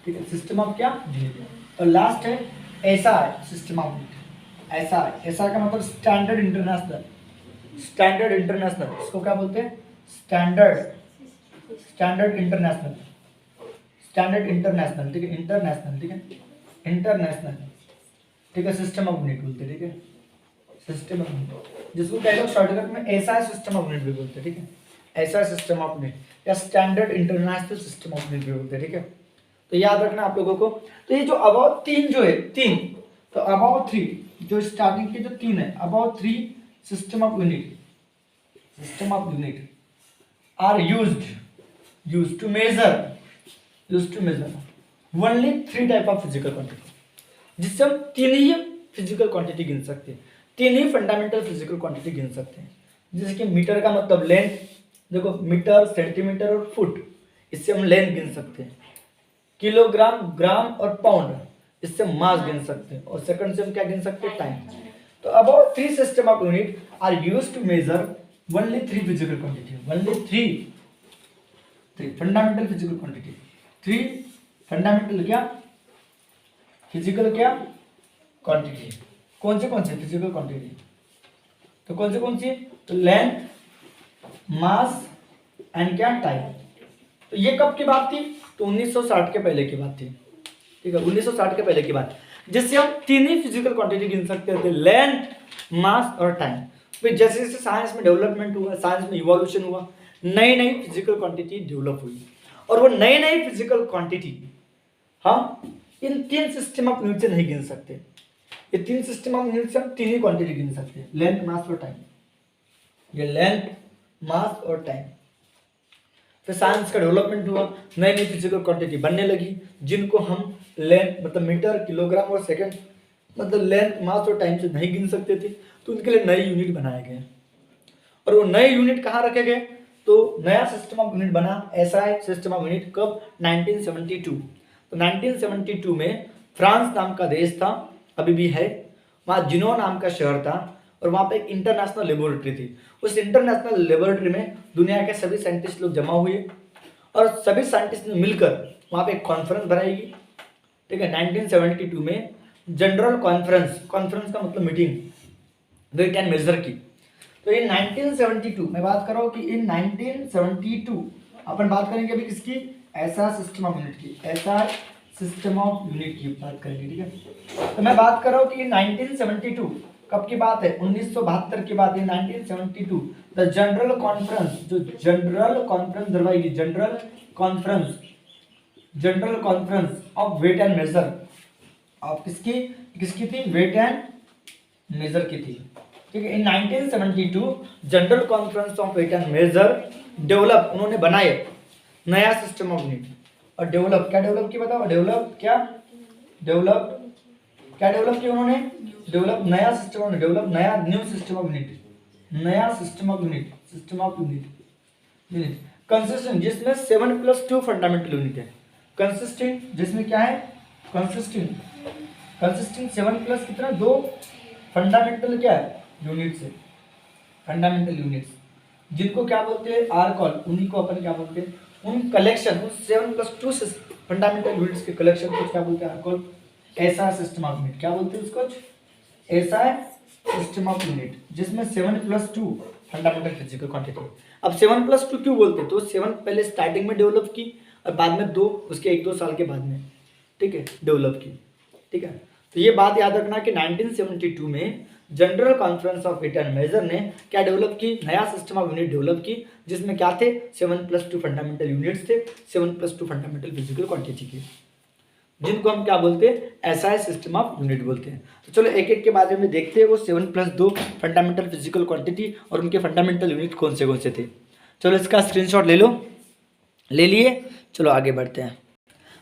ठीक है, सिस्टम ऑफ क्या यूनिट। और लास्ट है SI, system of unit, SI, SI का मतलब स्टैंडर्ड इंटरनेशनल, स्टैंडर्ड इंटरनेशनल, इसको क्या बोलते हैं, standard, standard international, standard international, ठीक है, इंटरनेशनल, ठीक है, इंटरनेशनल, ठीक है, सिस्टम ऑफ यूनिट बोलते हैं, ठीक है, सिस्टम ऑफ यूनिट, जिसको कह लो शॉर्टकट में एसआई सिस्टम ऑफ यूनिट भी बोलते हैं, ठीक है, एसआई सिस्टम ऑफ यूनिट या standard international system of unit भी बोलते हैं, ठीक है। तो याद रखना आप लोगों को। तो ये जो अबाउट 3 जो है 3, तो अबाउट 3 जो स्टार्टिंग के जो 3 है, about 3 system of unit, system of unit are used to measure, used to measure only 3 type of physical quantity, जिससे हम 3 ही फिजिकल क्वांटिटी गिन सकते हैं, 3 ही फंडामेंटल फिजिकल क्वांटिटी गिन सकते हैं। जैसे कि मीटर का मतलब लेंथ, देखो मीटर, सेंटीमीटर और फुट, इससे हम लेंथ गिन सकते हैं। किलोग्राम, ग्राम और पाउंड, इससे मास गिन सकते हैं। और सेकंड से हम क्या गिन सकते हैं, टाइम। तो about 3 system of unit are used to measure only 3 physical quantity, only 3 fundamental physical quantity, 3 fundamental क्या फिजिकल क्या क्वांटिटी। कौन से फिजिकल क्वांटिटी, तो कौन सी, तो लेंथ, मास एंड क्या, टाइम। तो ये कब की बात थी, तो 1960 के पहले की बात थी, ठीक है, 1960 के पहले की बात, जिससे हम 3 ही फिजिकल क्वांटिटी गिन सकते थे, लेंथ, मास और टाइम। फिर जैसे जैसे साइंस में डेवलपमेंट हुआ, साइंस में इवोल्यूशन हुआ, नई नई फिजिकल क्वांटिटी डेवलप हुई, और वो नई नई फिजिकल क्वांटिटी हम इन 3 सिस्टम ऑफ यूनिट से नहीं गिन सकते। ये 3 सिस्टम ऑफ यूनिट से हम 3 ही क्वांटिटी गिन सकते हैं, लेंथ, मास और टाइम। ये लेंथ, मास और टाइम। फिर साइंस का डेवलपमेंट हुआ, नई नई फिजिकल क्वांटिटी बनने लगी, जिनको हम लेंथ मतलब मीटर, किलोग्राम और सेकंड मतलब लेंथ, मास और टाइम से नहीं गिन सकते थे, तो उनके लिए नए यूनिट बनाए गए। और वो नए यूनिट कहाँ रखे गए, तो नया सिस्टम ऑफ यूनिट बना एसआई सिस्टम ऑफ यूनिट कब, 1972। तो 1972 में फ्रांस नाम का देश था, अभी भी है, वहाँ जिनो नाम का शहर था, और वहाँ पे एक इंटरनेशनल लेबोरेटरी थी। उस इंटरनेशनल लेबोरेटरी में दुनिया के सभी साइंटिस्ट लोग जमा हुए, और सभी साइंटिस्ट ने मिलकर वहाँ पे एक कॉन्फ्रेंस बनाएगी, ठीक है। 1972 में जनरल कॉन्फ्रेंस, कॉन्फ्रेंस का मतलब मीटिंग, वेट एंड मेजर की। तो ये 1972 मैं बात कर रहा हूँ कि इन 1972 अपन बात करेंगे अभी किसकी, ऐसा सिस्टम ऑफ यूनिट की, ऐसा सिस्टम ऑफ यूनिट की बात करेंगे, ठीक है। तो मैं बात कर रहा हूँ कि 1972 कब की बात है, 1972 की बात है, 1972 द जनरल कॉन्फ्रेंस, जो जनरल कॉन्फ्रेंस दरवाएगी, general conference, general conference of weight and measure, of किसकी किसकी थी, वेट एंड मेजर की थी, ठीक है। In 1972 general conference of weight and measure develop, उन्होंने बनाए नया सिस्टम ऑफ यूनिट। और डेवलप क्या, डेवलप की बताओ, डेवलप क्या, डेवलप क्या, डेवलप किया उन्होंने, डेवलप नया सिस्टम ऑफ, डेवलप नया न्यू सिस्टम ऑफ यूनिट, नया system of unit, system of unit consistent, जिसमें 7+2 फंडामेंटल यूनिट है, कंसिस्टेंट जिसमें क्या है, कंसिस्टेंट 7+ कितना 2 फंडामेंटल क्या है यूनिट से, फंडामेंटल यूनिट्स, जिनको क्या बोलते हैं, आर कॉल, उन्हीं को अपन क्या बोलते हैं, उन कलेक्शन, उन 7+2 फंडामेंटल यूनिट्स के कलेक्शन को क्या बोलते हैं, आर कॉल ऐसा सिस्टम ऑफ यूनिट। क्या बोलते हैं उसको, ऐसा सिस्टम ऑफ यूनिट जिसमें 7+2 फंडामेंटल फिजिकल क्वांटिटी। अब 7+2 क्यों बोलते हैं, तो 7 पहले स्टार्टिंग में डेवलप की, और बाद में 2 उसके 1-2 साल के बाद में, ठीक है, डेवलप की, ठीक है। तो ये बात याद रखना कि 1972 में general conference of weight and measure ने क्या डेवलप की, नया सिस्टम ऑफ यूनिट डेवलप की, जिसमें क्या थे, 7+2 फंडामेंटल यूनिट्स थे, 7+2 फंडामेंटल फिजिकल क्वांटिटी की। जिनको हम क्या बोलते हैं, एसआई सिस्टम ऑफ यूनिट बोलते हैं। तो चलो एक एक के बारे में देखते हैं, वो 7+2 फंडामेंटल फिजिकल क्वांटिटी और उनके फंडामेंटल यूनिट कौन से थे। चलो इसका स्क्रीनशॉट ले लो, ले लिए, चलो आगे बढ़ते हैं।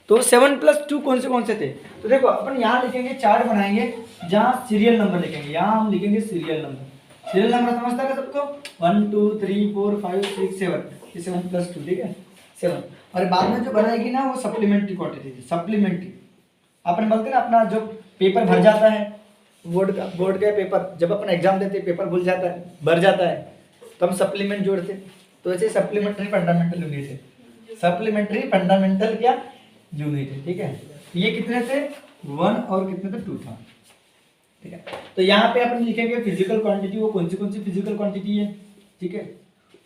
तो 7+2 कौन से थे, तो देखो अपन यहाँ लिखेंगे, चार्ट बनाएंगे जहाँ सीरियल नंबर लिखेंगे, यहाँ हम लिखेंगे सीरियल नंबर। सीरियल नंबर समझता है सबको, 1 2 3 4 5 6 7, ये 7+2, ठीक है 7। और बाद में जो बनाएगी ना वो सप्लीमेंट्री क्वांटिटी थी, सप्लीमेंट्री। अपन बोलते हैं ना अपना जो पेपर भर जाता है, बोर्ड का पेपर, जब अपन एग्जाम देते हैं पेपर भूल जाता है, भर जाता है, तो हम सप्लीमेंट जोड़ते, तो ऐसे सप्लीमेंट्री फंडामेंटल यूनिट है, सप्लीमेंट्री फंडामेंटल क्या यूनिट है, ठीक है। ये कितने थे, 1 और कितने थे, 2 था, ठीक है। तो यहाँ पे अपन लिखेंगे फिजिकल क्वांटिटी, वो कौन सी फिजिकल क्वांटिटी है, ठीक है।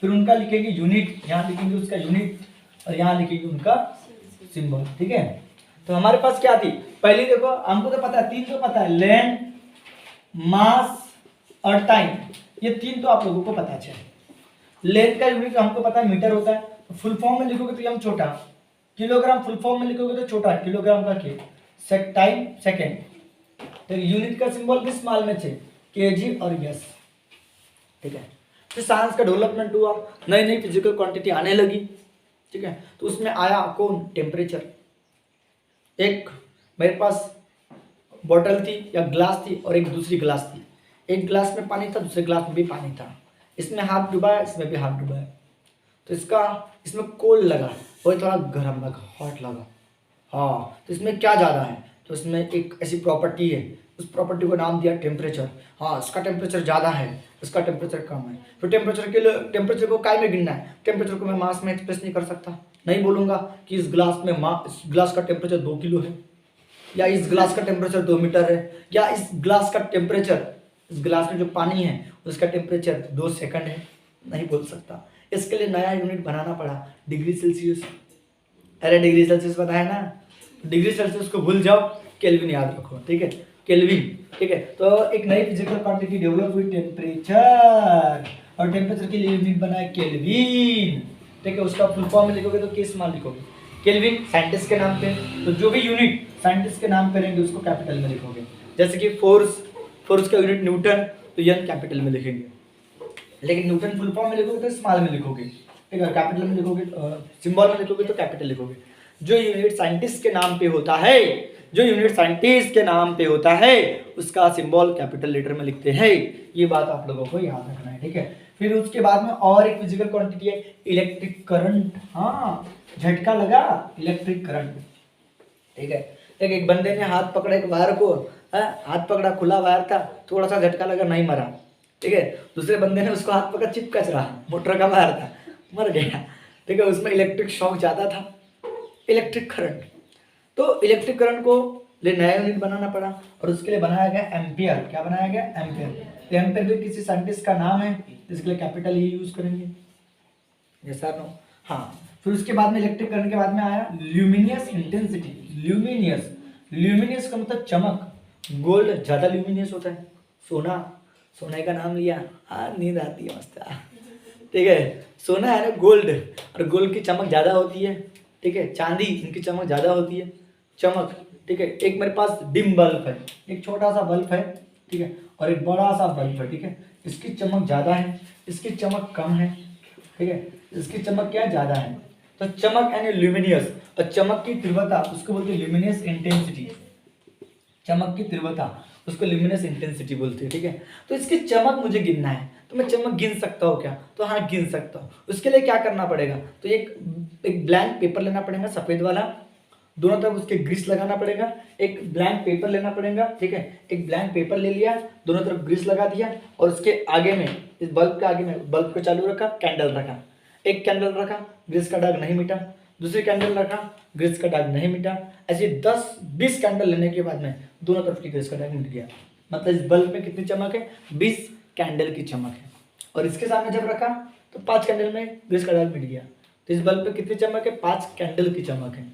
फिर उनका लिखेंगे यूनिट, यहाँ लिखेंगे उसका यूनिट, और यहाँ लिखेंगे उनका सिंबल, ठीक है। तो हमारे पास क्या थी, पहले देखो हमको तो पता है, 3 तो पता है, लेंथ, मास और टाइम, ये 3 तो आप लोगों को पता है। लेंथ का यूनिट हमको पता है मीटर होता है, फुल फॉर्म में लिखोगे तो हम छोटा, किलोग्राम फुल फॉर्म में लिखोगे तो छोटा, किलोग्राम का के, टाइम सेकेंड, तो यूनिट का सिंबल भी स्मॉल में थे, केजी और यस, ठीक है। फिर साइंस का डेवलपमेंट हुआ, नई नई फिजिकल क्वांटिटी आने लगी, ठीक है। तो उसमें आया कौन, टेम्परेचर। एक मेरे पास बोतल थी या ग्लास थी और एक दूसरी ग्लास थी, एक ग्लास में पानी था, दूसरे ग्लास में भी पानी था, इसमें हाथ डुबाया, इसमें भी हाथ डुबाया, तो इसमें कोल्ड लगा, वही थोड़ा गर्म लगा, हॉट लगा, हाँ। तो इसमें क्या ज़्यादा है, तो इसमें एक ऐसी प्रॉपर्टी है, उस प्रॉपर्टी को नाम दिया टेम्परेचर। हाँ, इसका टेम्परेचर ज़्यादा है, इसका टेम्परेचर कम है। फिर टेम्परेचर को काय में गिनना है, टेम्परेचर को मैं मास में एक्सप्रेस नहीं कर सकता, नहीं बोलूँगा कि इस ग्लास का टेम्परेचर 2 किलो है, या इस ग्लास का टेम्परेचर 2 मीटर है, या इस ग्लास का टेम्परेचर, इस ग्लास में जो पानी है उसका टेम्परेचर 2 सेकंड है, नहीं बोल सकता। इसके लिए नया यूनिट बनाना पड़ा, डिग्री सेल्सियस। अरे डिग्री सेल्सियस पता है ना, डिग्री सेल्सियस को भूल जाओ, केल्विन याद रखो, ठीक है, केल्विन, ठीक है। तो एक नई फिजिकल क्वांटिटी डेवलप हुई, टेम्परेचर, और टेम्परेचर के लिए यूनिट बना है केल्विन, ठीक है। उसका फुल फॉर्म में लिखोगे तो किस स्मॉल लिखोगे, केल्विन साइंटिस्ट के नाम पे, तो जो भी यूनिट साइंटिस्ट के नाम पे रहेंगे उसको कैपिटल में लिखोगे। जैसे कि फोर्स का यूनिट न्यूटन, तो एन कैपिटल में लिखेंगे, लेकिन न्यूटन फुल फॉर्म में लिखोगे तो स्मॉल में लिखोगे, ठीक है। कैपिटल में लिखोगे, सिंबल में लिखोगे तो कैपिटल लिखोगे। जो यूनिट साइंटिस्ट के नाम पे होता है, जो यूनिट साइंटिस्ट के नाम पे होता है, उसका सिंबल कैपिटल लेटर में लिखते हैं। ये बात आप लोगों को याद रखना है, ठीक है। फिर उसके बाद में और एक फिजिकल क्वांटिटी है इलेक्ट्रिक करंट। हाँ, झटका लगा, इलेक्ट्रिक करंट, ठीक है। एक बंदे ने हाथ पकड़ा एक वायर को, हाथ पकड़ा, खुला वायर था, थोड़ा सा झटका लगा, नहीं मरा, ठीक है। दूसरे बंदे ने उसको हाथ पकड़ा, चिपकच रहा, मोटर का वायर था, मर गया, ठीक है। उसमें इलेक्ट्रिक शॉक ज़्यादा था, इलेक्ट्रिक करंट। तो इलेक्ट्रिक करंट को लिए नया यूनिट बनाना पड़ा, और उसके लिए बनाया गया एम्पियर। क्या बनाया गया, एम्पियर। तो एम्पियर भी किसी साइंटिस्ट का नाम है, इसके लिए कैपिटल ही यूज करेंगे, यस और नो। हाँ, फिर उसके बाद में इलेक्ट्रिक करंट के बाद में आया ल्यूमिनियस इंटेंसिटी। ल्यूमिनियस का मतलब चमक, गोल्ड ज़्यादा ल्यूमिनियस होता है, सोने का नाम लिया, नींद आती है मस्त, ठीक है। सोना है ना गोल्ड, और गोल्ड की चमक ज़्यादा होती है, ठीक है। चांदी, इनकी चमक ज़्यादा होती है, चमक, ठीक है। एक मेरे पास डिम बल्ब है, एक छोटा सा बल्ब है, ठीक है, और एक बड़ा सा बल्ब है, ठीक है। इसकी चमक ज़्यादा है, इसकी चमक कम है, ठीक है। इसकी चमक क्या ज़्यादा है, तो चमक यानी ल्यूमिनियस, और चमक की तीव्रता उसको बोलते हैं ल्यूमिनियस इंटेंसिटी। चमक की तीव्रता उसको ल्यूमिनस इंटेंसिटी बोलते हैं, ठीक है। तो इसकी चमक मुझे गिनना है, तो मैं चमक गिन सकता हूँ क्या, तो हाँ गिन सकता हूँ। उसके लिए क्या करना पड़ेगा, तो एक ब्लैंक पेपर लेना पड़ेगा, सफ़ेद वाला, दोनों तरफ उसके ग्रीस लगाना पड़ेगा। एक ब्लैंक पेपर लेना पड़ेगा, ठीक है। एक ब्लैंक पेपर ले लिया, दोनों तरफ ग्रीस लगा दिया, और उसके आगे में, इस बल्ब के आगे में, बल्ब को चालू रखा, कैंडल रखा, एक कैंडल रखा, ग्रीस का दाग नहीं मिटा, दूसरी कैंडल रखा, ग्रीस का दाग नहीं मिटा। ऐसे 10-20 कैंडल लेने के बाद में दोनों तरफ की ग्रीस का दाग मिट गया। मतलब इस बल्ब में कितनी चमक है, 20 कैंडल की चमक है। और इसके सामने जब रखा तो 5 कैंडल में ग्रीस का दाग मिट गया। तो इस बल्ब पे कितनी चमक है, 5 कैंडल की चमक है,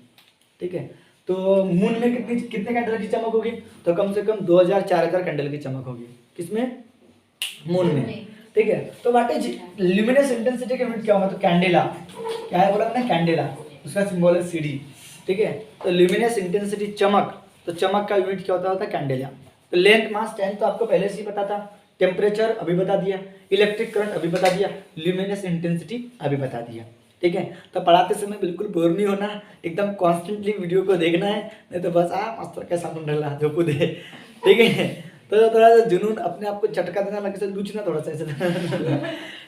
ठीक है। तो मून में कितने कैंडल की चमक होगी, तो कम से कम 2000-4000 कैंडल की चमक होगी। किसमें, मून में, ठीक है। तो व्हाट इज ल्यूमिनस इंटेंसिटी का यूनिट क्या होगा, तो कैंडेला, क्या है बोला मैंने, कैंडेला, उसका सिंबल है सीडी, ठीक है। तो ल्यूमिनस इंटेंसिटी चमक, तो चमक का यूनिट क्या होता है कैंडेला। तो लेंथ मास टाइम तो आपको पहले से ही पता था, टेम्परेचर अभी बता दिया, इलेक्ट्रिक करंट अभी बता दिया, ल्यूमिनस इंटेंसिटी अभी बता दिया, ठीक है। तो पढ़ाते समय बिल्कुल बोर नहीं होना, एकदम कॉन्स्टेंटली वीडियो को देखना है, नहीं तो बस मास्टर कैसा बन रहा जो खुद है, ठीक है। तो थोड़ा सा जुनून अपने आप को झटका देना, लगे लूचना थोड़ा सा ऐसे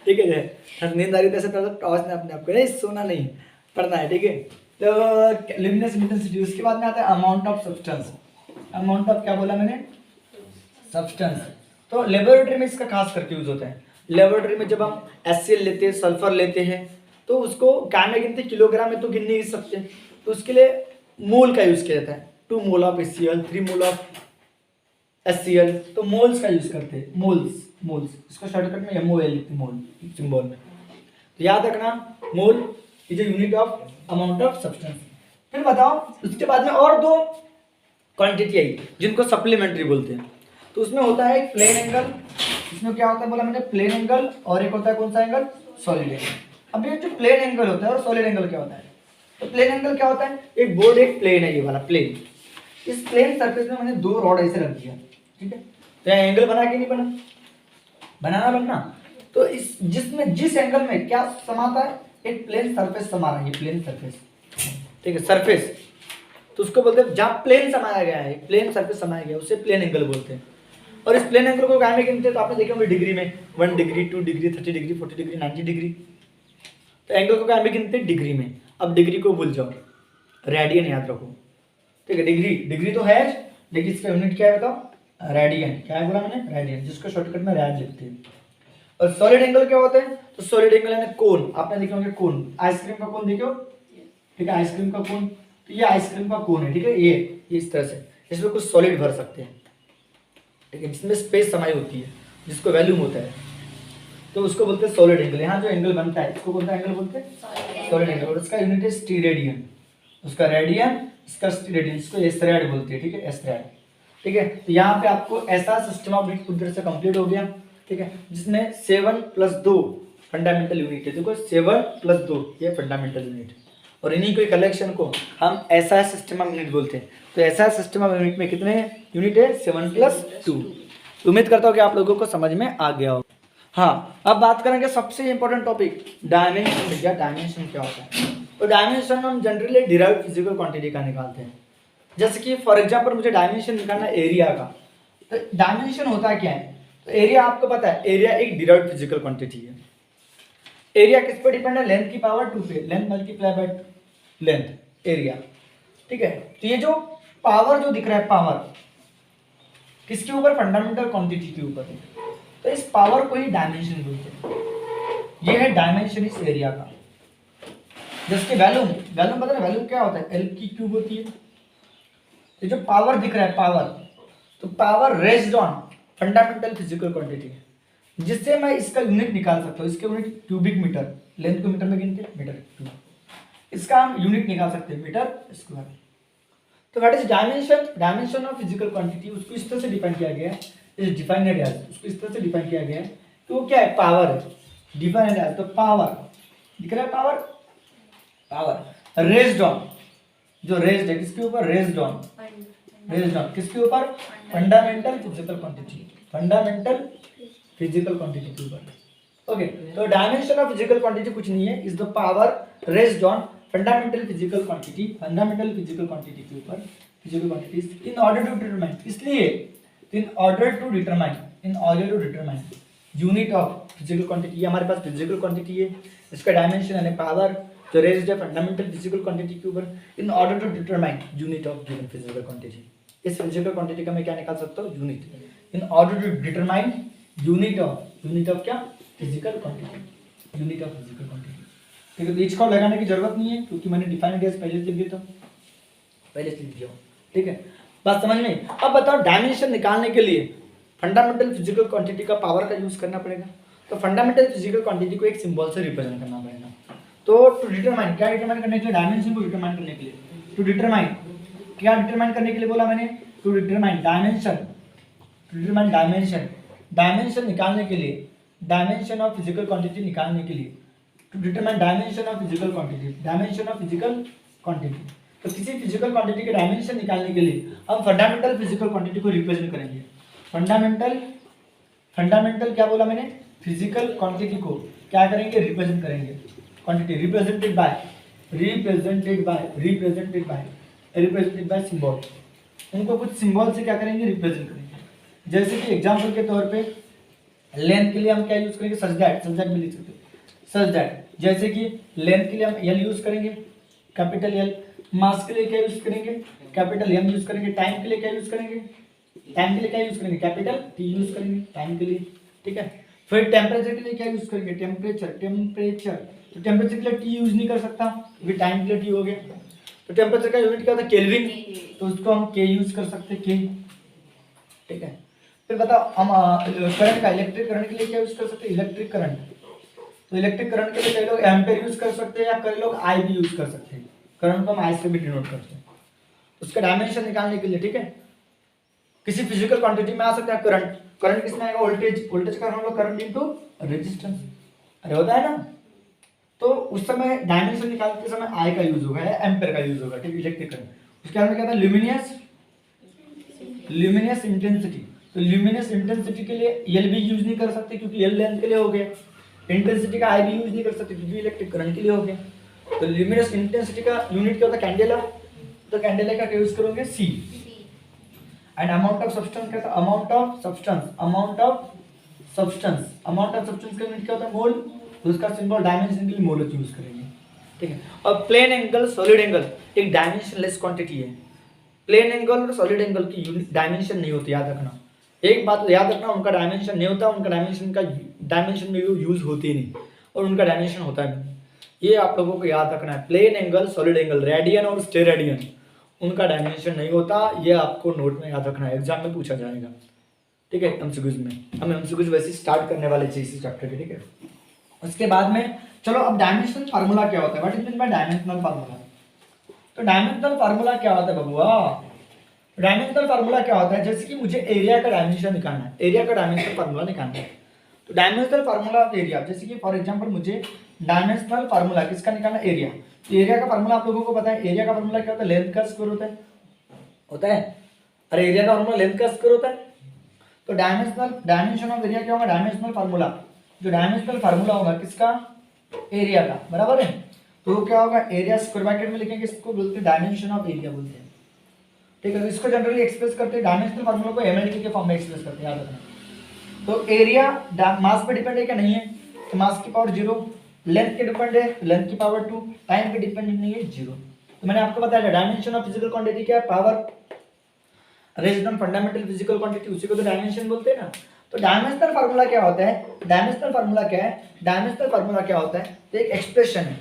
ठीक है। नींद आ रही तो थोड़ा सा टॉसना अपने आप को, नहीं सोना नहीं, पढ़ना है, ठीक है। तो ल्यूमिनस इंटेंसिटी, उसके बाद में आता है amount of substance. Amount of क्या बोला मैंने, सब्सटेंस। तो लेबोरेटरी में इसका खास करके यूज होता है। लेबोरेटरी में जब हम HCl लेते हैं, सल्फर लेते हैं, तो उसको क्या में गिनते, किलोग्राम में तो गिन नहीं सकते, तो उसके लिए मोल का यूज किया जाता है। 2 mole of HCl, 3 mole of HCl, तो मोल्स का यूज करते हैं, मोल्स, मोल्स, इसको शॉर्टकट में MOL लिखते हैं, मोल सिंबल में। तो याद रखना, mole is a unit of amount of substance. फिर बताओ, उसके बाद में और 2 क्वांटिटी आई जिनको सप्लीमेंट्री बोलते हैं। तो उसमें होता है एक प्लेन एंगल, इसमें क्या होता है बोला मैंने, प्लेन एंगल, और एक होता है कौन सा एंगल, सॉलिड एंगल। अब ये जो प्लेन एंगल होता है और सॉलिड एंगल क्या होता है, तो प्लेन एंगल क्या होता है, एक बोर्ड, एक प्लेन है, ये वाला प्लेन, इस प्लेन सरफेस में मैंने 2 रॉड ऐसे रख दिया, ठीक है। तो यहाँ एंगल बना कि नहीं बना, बनना। तो इस जिसमें जिस एंगल में क्या समाता है, एक प्लेन सरफेस समा रहा है, ये प्लेन सरफेस, ठीक है, सरफेस, तो उसको बोलते हैं जहाँ प्लेन समाया गया है, प्लेन सरफेस समाया गया, उसे प्लेन एंगल बोलते हैं। और इस प्लेन एंगल को क्या में गिनते हैं, तो आपने देखा होंगे डिग्री में, 1 degree, 2 degree, 30 degree, 40 degree, 90 degree. तो एंगल को क्या में गिनते हैं, डिग्री में। अब डिग्री को भूल जाओ, रेडियन याद रखो, ठीक है। डिग्री तो है, लेकिन इसका यूनिट क्या है बताओ, रेडियन। क्या है बोला मैंने, रेडियन, जिसको शॉर्टकट में रैड लिखते हैं। और सॉलिड एंगल क्या होता है, तो सॉलिड एंगल यानी कोन, आपने देखे होंगे कोन, आइसक्रीम का कोन देखो, ठीक है, आइसक्रीम का कोन, तो ये आइसक्रीम का कोन है, ठीक है, ये इस तरह से, इसमें कुछ सॉलिड भर सकते हैं, ठीक है, जिसमें स्पेस समाई होती है, जिसको वॉल्यूम होता है, तो उसको बोलते हैं सॉलिड एंगल। यहाँ जो एंगल बनता है इसको कौन सा एंगल बोलते हैं, सॉलिड एंगल। और उसका यूनिट है स्टीरेडियन, उसका रेडियन, इसका स्टीरेडियन, इसको एस्टेरॉयड बोलते हैं, ठीक है, एस्टेरॉयड, ठीक है। तो यहाँ पे आपको ऐसा सिस्टम ऑफ यूनिट पूरी तरह से कंप्लीट हो गया, ठीक है, जिसमें 7 + 2 फंडामेंटल यूनिट है। देखो 7 + 2 ये फंडामेंटल यूनिट, और इन्हीं को कलेक्शन को हम ऐसा सिस्टम ऑफ यूनिट बोलते हैं। तो ऐसा सिस्टम ऑफ यूनिट में कितने यूनिट है, 7 + 2। उम्मीद करता हूँ कि आप लोगों को समझ में आ गया हो। हाँ, अब बात करेंगे सबसे इंपॉर्टेंट टॉपिक, डायमेंशन। क्या डायमेंशन क्या होता है, तो डायमेंशन हम जनरली डिराइव्ड फिजिकल क्वांटिटी का निकालते हैं। जैसे कि फॉर एग्जांपल मुझे डायमेंशन निकालना है एरिया का, तो डायमेंशन होता क्या है, तो एरिया आपको पता है, एरिया एक डिराइव्ड फिजिकल क्वांटिटी है। एरिया किस पर डिपेंड है, लेंथ की पावर 2 पे, length multiply by length, area, ठीक है। तो ये जो पावर जो दिख रहा है, पावर किसके ऊपर, फंडामेंटल क्वांटिटी के ऊपर है, तो इस पावर को ही डायमेंशन बोलते हैं। ये है डायमेंशन इस एरिया का। जिसके वैल्यूम पता है, वैल्यूम क्या होता है, L³ होती है। ये जो पावर दिख रहा है, पावर, तो power raised on fundamental physical quantity, जिससे मैं इसका यूनिट निकाल सकता हूँ। इसके यूनिट क्यूबिक मीटर, लेंथ को मीटर में गिनते हैं, मीटर क्यूब, इसका हम यूनिट निकाल सकते हैं, मीटर स्क्वायर। तो what is dimension, dimension of physical quantity, उसको इस तरह से डिफाइन किया गया है, इज डिफाइंड एज, उसको इस तरह से डिफाइन किया गया है, तो वो क्या है, पावर है, डिफाइंड एज, तो पावर दिख रहा है, पावर रेज्ड ऑन, जो रेज्ड है किसके ऊपर, रेज्ड ऑन किसके ऊपर, fundamental physical quantity, fundamental physical quantity के ऊपर। ओके, तो डायमेंशन ऑफ फिजिकल क्वांटिटी कुछ नहीं है, is the power raised on fundamental physical quantity, fundamental physical quantity के ऊपर, physical quantities in order to determine, इसलिए in order to determine unit of physical quantity. ये हमारे पास फिजिकल क्वांटिटी है, इसका डायमेंशन यानी पावर जो रेज्ड है फंडामेंटल फिजिकल क्वांटिटी के ऊपर, in order to determine unit of given physical quantity. इस फिजिकल क्वांटिटी का मैं क्या निकाल सकता हूँ, unit, in order to determine unit of क्या, physical quantity, unit of physical quantity, ठीक है। तो इसको लगाने की जरूरत नहीं है, क्योंकि मैंने डिफाइंड एज पहले लिख दिया था, पहले से लिख दिया, ठीक है, बात समझ में। अब बताओ, डायमेंशन निकालने के लिए फंडामेंटल फिजिकल क्वांटिटी का पावर का यूज करना पड़ेगा, तो फंडामेंटल फिजिकल क्वांटिटी को एक सिंबल से रिप्रेजेंट करना पड़ेगा। तो टू डिटरमाइन, क्या डिटरमाइन करने के लिए, डायमेंशन को डिटरमाइन करने के लिए, टू डिटरमाइन, क्या डिटरमाइन करने के लिए बोला मैंने, टू डिटरमाइन डायमेंशन, डायमेंशन निकालने के लिए, डायमेंशन ऑफ फिजिकल क्वांटिटी निकालने के लिए, to determine dimension of physical quantity, तो किसी फिजिकल क्वांटिटी के डायमेंशन निकालने के लिए हम फंडामेंटल फिजिकल क्वांटिटी को रिप्रेजेंट करेंगे। फंडामेंटल क्या बोला मैंने, फिजिकल क्वांटिटी को क्या करेंगे, रिप्रेजेंट करेंगे। क्वांटिटी रिप्रेजेंटेड बाय सिंबल, उनको कुछ सिंबल से क्या करेंगे, रिप्रेजेंट करेंगे। जैसे कि एग्जांपल के तौर पे लेंथ के लिए हम क्या यूज करेंगे, सच दैट भी लिख सकते हैं, सच दैट। जैसे कि लेंथ के लिए हम एल यूज करेंगे, कैपिटल एल। मास के लिए क्या यूज करेंगे, कैपिटल एम यूज करेंगे। टाइम के लिए क्या यूज करेंगे, कैपिटल टी यूज करेंगे टाइम के लिए, ठीक है। फिर टेम्परेचर के लिए क्या यूज करेंगे, टेम्परेचर। तो टेम्परेचर के लिए टी यूज नहीं कर सकता क्योंकि टाइम के लिए टी हो गया। तो टेम्परेचर का यूनिट क्या होता है, केल्विन, तो उसको हम के यूज कर सकते हैं, के, ठीक है। फिर बताओ हम करंट का, इलेक्ट्रिक करंट के लिए क्या यूज कर सकते हैं, इलेक्ट्रिक करंट। तो इलेक्ट्रिक करंट के लिए कई लोग एम्पेयर यूज कर सकते हैं या कई लोग आई भी यूज कर सकते हैं। करंट को हम आई से भी डिनोट करते हैं उसका डायमेंशन निकालने के लिए, ठीक है। किसी फिजिकल क्वांटिटी में आ सकता है करंट। करंट किसमें आएगा, वोल्टेज का हम लोग करंट इनटू रेजिस्टेंस, अरे होता है ना। तो उस समय डायमेंशन निकालते समय आई का यूज होगा या एम्पेयर का यूज होगा, ठीक है। इलेक्ट्रिक करंट उसके अंदर क्या था, ल्यूमिनियस इंटेंसिटी। तो ल्यूमिनियस इंटेंसिटी के लिए एल भी यूज नहीं कर सकते क्योंकि एल लेंथ के लिए हो गया। इंटेंसिटी का आई भी यूज नहीं कर सकते क्योंकि इलेक्ट्रिक करंट के लिए हो गया। तो ल्यूमिनस इंटेंसिटी का यूनिट क्या होता है, कैंडेला। तो कैंडेला का यूज करोगे सी। एंड अमाउंट ऑफ सब्सटेंस क्या था, अमाउंट ऑफ सब्सटेंस का यूनिट क्या होता है, मोल। तो उसका सिंबल डायमेंशन के लिए मोल यूज करेंगे, ठीक है। और प्लेन एंगल, सॉलिड एंगल एक डायमेंशनलेस क्वांटिटी है। प्लेन एंगल और सॉलिड एंगल की डायमेंशन नहीं होती, याद रखना। एक बात याद रखना, उनका डायमेंशन नहीं होता, उनका डायमेंशन में यूज होती ही नहीं और उनका डायमेंशन होता है नहीं। ये आप लोगों को याद रखना है। Plane angle, solid angle, radian और स्टेरेडियन, उनका डायमेंशन नहीं होता। ये आपको नोट में याद रखना है, एग्जाम में पूछा जाएगा, ठीक है। एमसीक्यूज में हम एमसीक्यूज वैसे स्टार्ट करने वाले थे इसी चैप्टर के, ठीक है। उसके बाद में चलो अब डायमेंशनल फार्मूला क्या होता है, what is mean bye dimensional formula. तो डायमेंशनल फार्मूला क्या होता है बबुआ, डायमेंशनल फार्मूला क्या होता है, जैसे कि मुझे एरिया का डायमेंशन निकालना है, एरिया का डायमेंशनल फार्मूला निकालना है। तो डायमेंशनल फार्मूला ऑफ एरिया, जैसे कि फॉर एग्जांपल मुझे डायमेंशनल फार्मूला किसका निकालना है, एरिया। तो एरिया का फार्मूला आप लोगों को पता है, एरिया का फार्मूला क्या होता है, लेंथ का स्क्वायर होता है। अरे एरिया का फार्मूला लेंथ का स्क्वायर होता है। तो डायमेंशन ऑफ एरिया क्या होगा, डायमेंशनल फार्मूला। जो डायमेंशनल फार्मूला होगा किसका, एरिया का, बराबर है। तो क्या होगा, एरिया स्क्वायर ब्रैकेट में लिखेंगे, इसको बोलते हैं डायमेंशन ऑफ एरिया बोलते हैं, ठीक है। तो इसको जनरली एक्सप्रेस करते हैं, डायमेंशनल फार्मूला को एमएलटी के फॉर्म में एक्सप्रेस करते हैं, याद रखना। तो एरिया मास पे डिपेंड है क्या, नहीं है। तो मास की पावर 0, लेंथ के डिपेंड है, लेंथ की पावर 2, टाइम पे डिपेंड नहीं है, 0। तो मैंने आपको बताया डायमेंशन ऑफ फिजिकल क्वांटिटी क्या है, power raised on fundamental physical quantity, उसी को तो डायमेंशन बोलते हैं ना। तो डायमेंशनल फार्मूला क्या होता है, डायमेंशनल फार्मूला क्या होता है, तो एक एक्सप्रेशन है,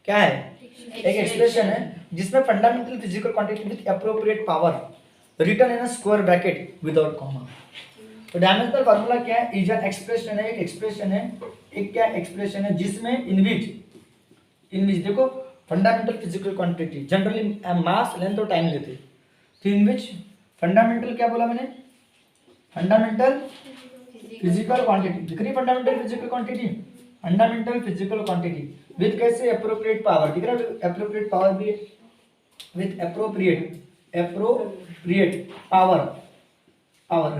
क्या है, एक एक्सप्रेशन है जिसमें fundamental physical quantity with appropriate power written in a square bracket without comma. तो डायमेंशनल फार्मूला क्या है, इज एन एक्सप्रेशन है, एक एक्सप्रेशन है, एक क्या एक्सप्रेशन है जिसमें इन विच देखो फंडामेंटल फिजिकल क्वांटिटी जनरली मास, लेंथ और टाइम लेते हैं। तो इन विच फंडामेंटल क्या बोला मैंने, फंडामेंटल फिजिकल क्वांटिटी, दिख रही फंडामेंटल फिजिकल क्वांटिटी विद कैसे एप्रोप्रिएट पावर, दिख रहा है एप्रोप्रिएट पावर भी है, विद एप्रोप्रिएट पावर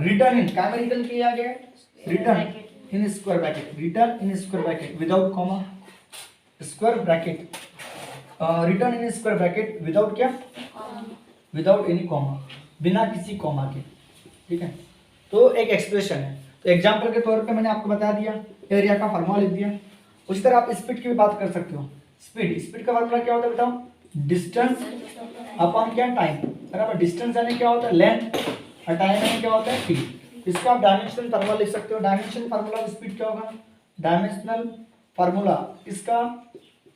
रिटर्न इन, क्या में रिटर्न किया गया है, return in square bracket without comma, square bracket return in square bracket without क्या, विदाउट एनी कॉमा, बिना किसी कॉमा के, ठीक है। तो एक एक्सप्रेशन है। तो एग्जांपल के तौर पे मैंने आपको बता दिया, एरिया का फार्मूला लिख दिया। उसी तरह आप स्पीड की भी बात कर सकते हो। स्पीड का फार्मूला क्या होता है बताओ, डिस्टेंस अपॉन क्या, टाइम, बराबर। डिस्टेंस यानी क्या होता है, लेंथ, और टाइम यानी क्या होता है, टी। इसको आप डायमेंशनल फार्मूला लिख सकते हो। डायमेंशनल फार्मूला ऑफ स्पीड क्या होगा, डायमेंशनल फार्मूला इसका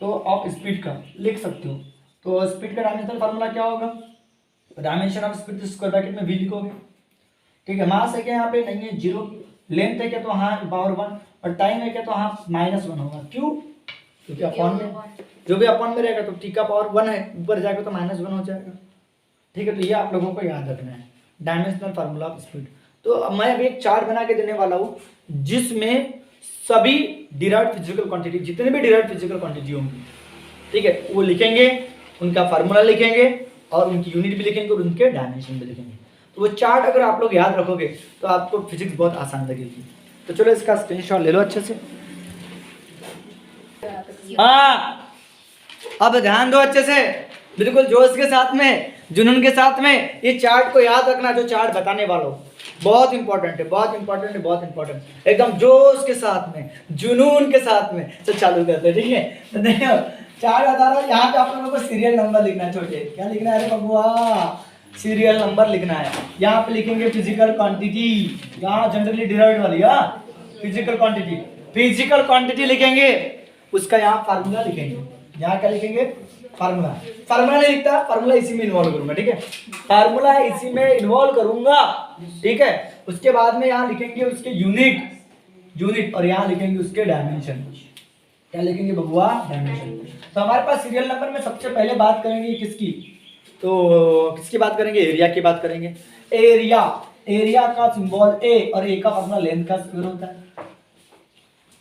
तो आप स्पीड का लिख सकते हो। तो स्पीड का डायमेंशनल फार्मूला क्या होगा, dimension of speed square bracket में v लिखोगे, ठीक है। मास है क्या यहाँ पे, नहीं है, 0। लेंथ है क्या, तो हाँ पावर 1, और टाइम है क्या, तो हाँ -1 होगा। क्यों, क्योंकि अपॉन में, जो भी अपॉन में रहेगा तो t का पावर 1 है, ऊपर जाएगा तो -1 हो जाएगा, ठीक है। तो ये आप लोगों को याद रखना है, डायमेंशनल फार्मूला ऑफ स्पीड। तो मैं अभी एक चार्ट बना के देने वाला हूँ जिसमें सभी डिराइव्ड फिजिकल क्वांटिटी, जितने भी डिराइव्ड फिजिकल क्वांटिटी होंगी, ठीक है, वो लिखेंगे उनका फार्मूला लिखेंगे और उनकी यूनिट भी लिखेंगे और उनके डायमेंशन भी लिखेंगे। तो वो चार्ट अगर आप लोग याद रखोगे तो आपको फिजिक्स बहुत आसान लगेगी। तो चलो इसका स्क्रीनशॉट ले लो अच्छे से। हाँ, अब ध्यान दो अच्छे से, बिल्कुल जोश के साथ में, जुनून के साथ में ये चार्ट को याद रखना, जो चार्ट बताने वाला हूँ। बहुत इंपॉर्टेंट है, बहुत इंपॉर्टेंट है, बहुत इंपॉर्टेंट, एकदम जोश के साथ में, जुनून के साथ में। तो चालू करते हैं, ठीक है। तो देखो चार्ट बता रहा हूँ, यहाँ पे आप लोगों को सीरियल नंबर लिखना है। छोटे क्या लिखना है? अरे बबुआ सीरियल नंबर लिखना है। यहाँ पे लिखेंगे फिजिकल क्वांटिटी, यहाँ जनरली डिराइव्ड वाली फिजिकल क्वांटिटी, फिजिकल क्वांटिटी लिखेंगे, उसका यहाँ फार्मूला लिखेंगे। यहाँ क्या लिखेंगे? फार्मूला। फार्मूला नहीं लिखता, फार्मूला इसी में इन्वॉल्व करूंगा, ठीक है। फार्मूला इसी में इन्वॉल्व करूंगा, ठीक है। उसके बाद में यहाँ लिखेंगे उसके यूनिट और यहाँ लिखेंगे उसके डायमेंशन। क्या लिखेंगे बबुआ? डायमेंशन। तो हमारे पास सीरियल नंबर में सबसे पहले बात करेंगे किसकी? तो किसकी बात करेंगे? एरिया की बात करेंगे। एरिया का सिंबल ए और ए का फार्मूला लेंथ का स्क्वायर होता है,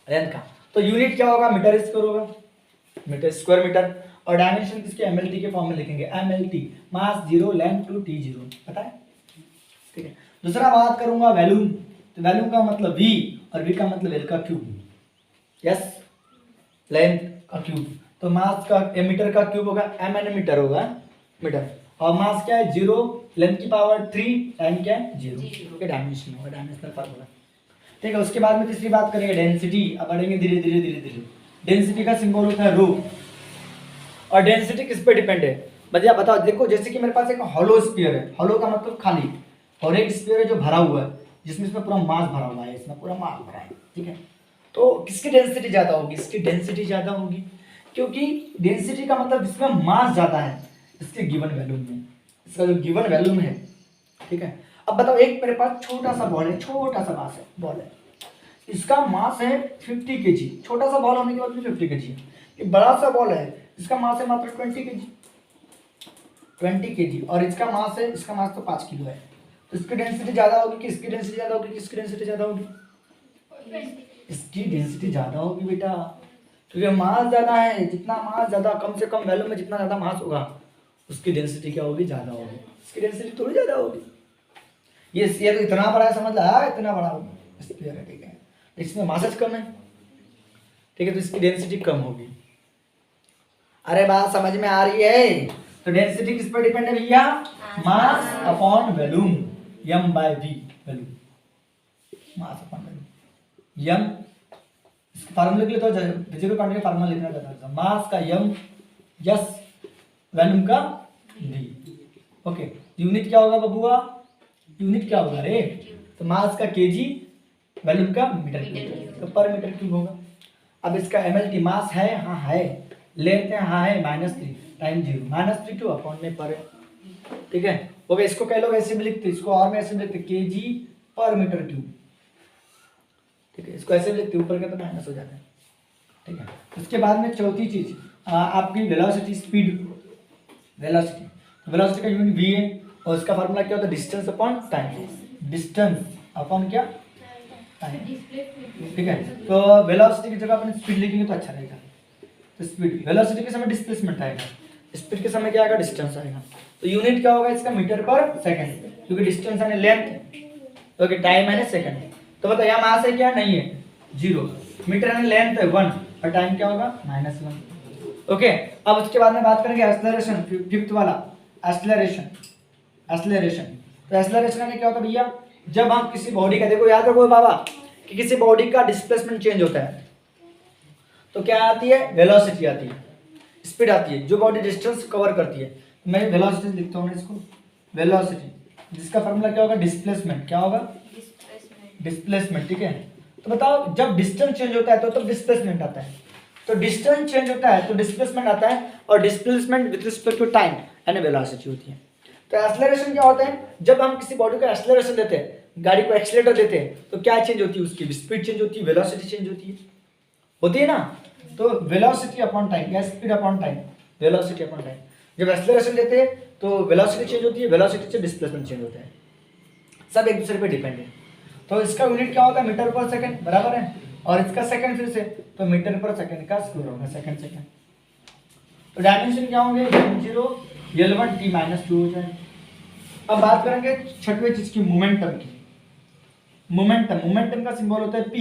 लेंथ का। तो यूनिट क्या होगा? मीटर स्क्वायर होगा, मीटर स्क्वायर मीटर। और डायमेंशन किसके? एमएलटी के फॉर्म में लिखेंगे, MLT mass 0 length two T 0, पता है, ठीक है। दूसरा बात करूंगा वॉल्यूम। तो वॉल्यूम का मतलब वी और वी का मतलब एल का क्यूब, यस, लेंथ का क्यूब। तो मास का मीटर का क्यूब होगा, एम एन मीटर होगा, मीटर। और मास क्या है? 0, लेंथ की पावर 3, टाइम क्या है? 0 के डायमेंशन होगा, डायमेंशनल फार्मूला, ठीक है। उसके बाद में तीसरी बात करेंगे डेंसिटी। अब बढ़ेंगे धीरे धीरे धीरे धीरे। डेंसिटी का सिंबल होता है रो। और डेंसिटी किस पे डिपेंड है? भैया बताओ। देखो जैसे कि मेरे पास एक हॉलो स्फीयर है, हॉलो का मतलब खाली, और एक स्फीयर है जो भरा हुआ है, जिसमें इसमें पूरा मास भरा हुआ है, इसमें पूरा मास भरा है, ठीक है। तो किसकी डेंसिटी ज्यादा होगी? इसकी डेंसिटी ज्यादा होगी, क्योंकि डेंसिटी का मतलब जिसमें मास ज्यादा है, इसके गिवन वैल्यूम में, इसका जो गिवन वैल्यूम है, ठीक है। अब बताओ, एक मेरे पास छोटा सा बॉल है, छोटा सा मास है, बॉल है, इसका मास है 50 केजी। छोटा सा बॉल होने के बाद में 50 केजी। ये बड़ा सा बॉल है, इसका मास है मात्र 20 केजी, 20 केजी। और इसका मास है, इसका मास तो 5 किलो है। तो इसकी डेंसिटी ज्यादा होगी कि इसकी डेंसिटी ज्यादा होगी? किसकी डेंसिटी ज्यादा होगी? इसकी डेंसिटी ज्यादा होगी बेटा, क्योंकि मास ज्यादा है। जितना मास ज्यादा, कम से कम वैल्यू में जितना ज्यादा मास होगा, उसकी डेंसिटी क्या होगी? ज्यादा होगी। इसकी डेंसिटी थोड़ी ज्यादा होगी। ये तो इतना बड़ा है, समझ ला, इतना बड़ा स्फीयर है, ठीक है, इसमें मासेज कम है, ठीक है, तो इसकी डेंसिटी कम होगी। अरे बात समझ में आ रही है? तो डेंसिटी किस पर डिपेंड है भैया? Mass upon volume, m by v, volume, mass upon volume. m formula के लिए तो फिजिकल क्वांटिटी का फार्मूला लिखना चाहता था, मास का m, यस, वॉल्यूम का v, ओके। यूनिट क्या होगा बबुआ? यूनिट क्या होगा रे? तो मास का केजी, वॉल्यूम का मीटर क्यूब, तो पर मीटर क्यूब होगा। अब इसका एमएलटी मास है, हाँ है, लेंथ है, हाँ है, -3 टाइम 0, -3 क्यों? अपॉन में पर है, ठीक है। ओके, इसको कह लो ऐसे भी लिखते, इसको और में ऐसे भी लिखते, केजी पर मीटर क्यूब, ठीक है। इसको ऐसे भी लिखते, ऊपर का तो माइनस हो जाता है, ठीक है। उसके बाद में चौथी चीज आपकी वेलोसिटी, स्पीड, वेलोसिटी। वेलोसिटी का यूनिट v है, और उसका फार्मूला क्या होता है? Distance upon time, distance upon क्या? टाइम, ठीक है। तो वेलोसिटी की जगह अपन स्पीड लिखेंगे तो अच्छा रहेगा। तो स्पीड, वेलोसिटी के समय डिस्प्लेसमेंट आएगा, स्पीड के समय क्या आएगा? डिस्टेंस आएगा। तो यूनिट क्या होगा इसका? मीटर पर सेकंड, क्योंकि डिस्टेंस है लेंथ, क्योंकि टाइम है सेकंड। तो बताओ यहाँ मास है क्या? नहीं है, 0, मीटर है लेंथ है 1, और टाइम क्या होगा? -1, ओके। अब उसके बाद में बात करेंगे एक्सेलरेशन, फिफ्थ वाला, एक्सेलरेशन। एक्सेलरेशन, तो एक्सेलरेशन में क्या होता है भैया? जब हम किसी बॉडी का, देखो याद रखो बाबा, कि किसी बॉडी का डिस्प्लेसमेंट चेंज होता है, तो क्या आती है? वेलोसिटी आती है, स्पीड आती है, जो बॉडी डिस्टेंस कवर करती है। मैं वेलोसिटी लिखता हूँ इसको, वेलोसिटी, जिसका फार्मूला क्या होगा? डिस्प्लेसमेंट, क्या होगा? डिस्प्लेसमेंट, ठीक है। तो बताओ, जब डिस्टेंस चेंज होता है तो तब डिस्प्लेसमेंट आता है, तो डिस्टेंस चेंज होता है तो डिस्प्लेसमेंट आता है, और displacement with respect to time यानी वेलोसिटी होती है। तो एक्सेलरेशन क्या होता है? जब हम किसी बॉडी को एक्सेलरेशन देते हैं, गाड़ी को एक्सीलरेटर देते हैं, तो क्या चेंज होती है? उसकी स्पीड चेंज होती है, वेलोसिटी चेंज होती है ना। तो वेलोसिटी अपॉन टाइम या speed upon time, velocity upon time. जब एक्सेलरेशन देते हैं तो वेलोसिटी चेंज होती है, वेलोसिटी से डिस्प्लेसमेंट चेंज होता है, सब एक दूसरे पे डिपेंड है। तो इसका यूनिट क्या होगा? मीटर पर सेकंड, बराबर है, और इसका सेकंड फिर से, तो मीटर पर सेकंड का स्क्वायर होगा, सेकंड। तो डायमेंशन क्या होंगे, m0 L1 t माइनस 2 हो जाए। अब बात करेंगे छठवें चीज की, मोमेंटम की। मोमेंटम का सिंबल होता है p।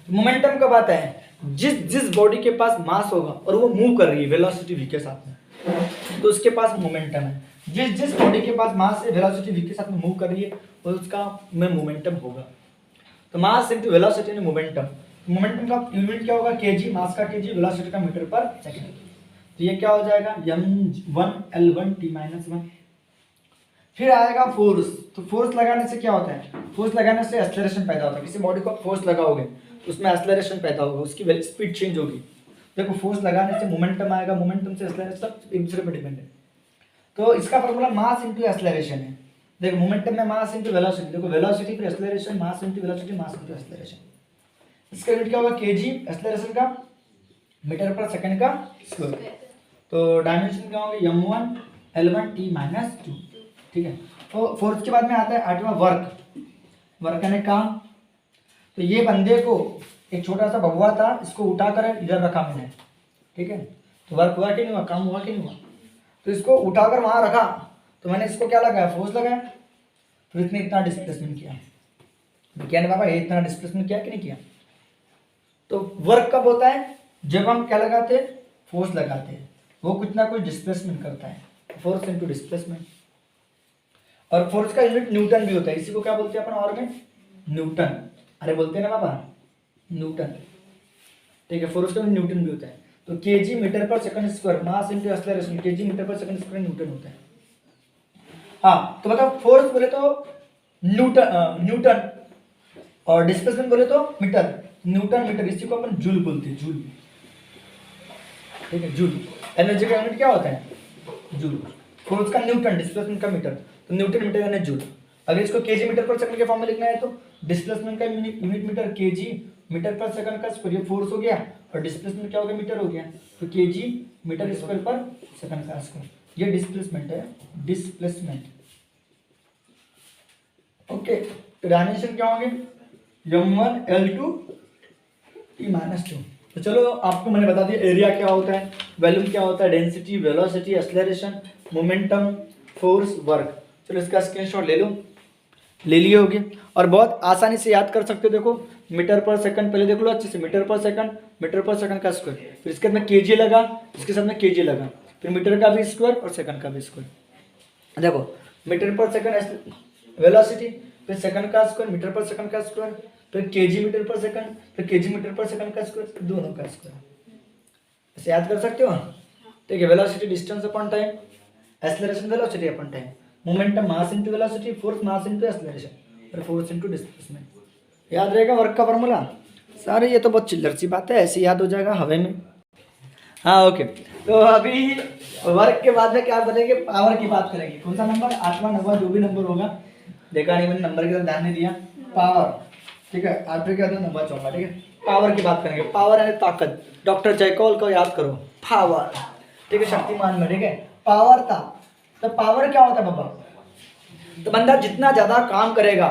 मोमेंटम कब आता है, जिस बॉडी के पास मास होगा और वो मूव कर रही है वेलोसिटी v के साथ में, तो उसके पास मोमेंटम है। जिस बॉडी के पास मास है वेलोसिटी v के साथ में मूव कर रही है, वो उसका में मोमेंटम होगा। तो मास इनटू वेलोसिटी ने मोमेंटम। मोमेंटम का यूनिट क्या होगा, केजी, मास का केजी, वेलोसिटी का मीटर पर सेकंड। तो ये क्या हो जाएगा, m1 L1 t माइनस 1। फिर आएगा फोर्स। तो फोर्स लगाने से क्या होता है, फोर्स लगाने से एक्सेलरेशन पैदा होता है। किसी बॉडी को फोर्स लगाओगे तो उसमें एक्सेलरेशन पैदा होगा, उसकी स्पीड चेंज होगी। देखो फोर्स लगाने से मोमेंटम आएगा, मोमेंटम से एक्सेलरेशन एक दूसरे पर डिपेंड है। तो इसका फॉर्मूला मास इनटू एक्सेलरेशन है। देखो मोमेंटम में मास इनटू वेलोसिटी, देखो वेलोसिटी फिर एक्सेलरेशन, मास इनटू वेलोसिटी, मास इनटू एक्सेलरेशन। इसका यूनिट क्या होगा, केजी एक्सेलरेशन का, मीटर पर सेकंड का स्क्वायर। तो डायमेंशन क्या होंगे, m1 L1 t माइनस 2। ठीक है। तो फोर्थ के बाद में आता है आठवां वर्क यानी काम। तो ये बंदे को एक छोटा सा बबुआ था, इसको उठाकर इधर रखा मैंने। ठीक है। तो वर्क हुआ कि नहीं हुआ, काम हुआ कि नहीं हुआ। तो इसको उठाकर वहां रखा, तो मैंने इसको क्या लगाया, फोर्स लगाया। फिर इसने इतना डिस्प्लेसमेंट किया, क्या नहीं बाबा, ये इतना डिस्प्लेसमेंट किया कि नहीं किया। तो वर्क कब होता है, जब हम क्या लगाते हैं, फोर्स लगाते हैं, वो कुछ ना कुछ डिस्प्लेसमेंट करता है, फोर्स इनटू डिस्प्लेसमेंट। और फोर्स का यूनिट न्यूटन भी होता है, इसी को क्या बोलते हैं अपन और में, न्यूटन। अरे बोलते हैं ना बाबा, न्यूटन। ठीक है, फोर्स का न्यूटन भी होता है। तो KG metre per second square, mass into acceleration, KG metre per second square newton होता है। हाँ, तो बताओ फोर्स बोले तो न्यूटन और डिस्प्लेसमेंट बोले तो मीटर, न्यूटन मीटर, इसी को अपन जूल बोलते हैं, जूल। ठीक है, जूल। एनर्जी का यूनिट क्या होता है, जूल। फोर्स का न्यूटन, डिस्प्लेसमेंट का मीटर, तो न्यूटन मीटर यानी जूल। अगर इसको केजी मीटर पर सेकंड के फॉर्म में लिखना है तो डिस्प्लेसमेंट का unit metre, KG metre per second का स्क्वायर, ये फोर्स हो गया, और डिस्प्लेसमेंट क्या हो गया, मीटर हो गया। तो केजी मीटर स्क्वायर पर सेकंड का स्क्वायर, ये डिस्प्लेसमेंट है, डिस्प्लेसमेंट। ओके। तो डायमेंशन क्या होंगे, m1 L2 t माइनस 2। तो चलो आपको मैंने बता दिया एरिया क्या होता है, वॉल्यूम क्या होता है, density, velocity, acceleration, momentum, force, work. चलो इसका स्क्रीनशॉट ले लो, ले लिए होगे। और बहुत आसानी से याद कर सकते हो। देखो मीटर पर सेकंड पहले देख लो अच्छे से, मीटर पर सेकंड का स्क्वायर, फिर इसके साथ में केजी लगा, इसके साथ में केजी लगा, फिर मीटर का भी स्क्वायर और सेकंड का भी स्क्वायर। देखो मीटर पर सेकंड वेलोसिटी, फिर सेकंड का स्क्वायर, मीटर पर सेकंड का स्क्वायर, फिर केजी मीटर पर सेकंड, फिर केजी मीटर पर सेकंड का स्क्वायर, फिर दोनों का स्क्वायर। ऐसे याद कर सकते हो। ठीक है, velocity distance upon time, acceleration velocity upon time, momentum mass into velocity, force mass into acceleration, और फोर्स इनटू डिस्प्लेसमेंट। याद रहेगा वर्क का फॉर्मूला सारे। ये तो बहुत चिल्लर सी बात है, ऐसे याद हो जाएगा हवे में। हाँ ओके। तो अभी वर्क के बाद में क्या बोलेंगे, पावर की बात करेंगे। कौन सा नंबर, 8वां 9वां जो भी नंबर होगा, देखा नहीं मैंने, नंबर की तरफ ध्यान नहीं दिया। पावर, ठीक है, 8वें के बाद 9वां 4वां। ठीक है, पावर की बात करेंगे। पावर यानी ताकत, डॉक्टर जयकौल को याद करो, पावर। ठीक है, शक्तिमान में। ठीक है, पावर था। तो पावर क्या होता है बाबा, तो बंदा जितना ज्यादा काम करेगा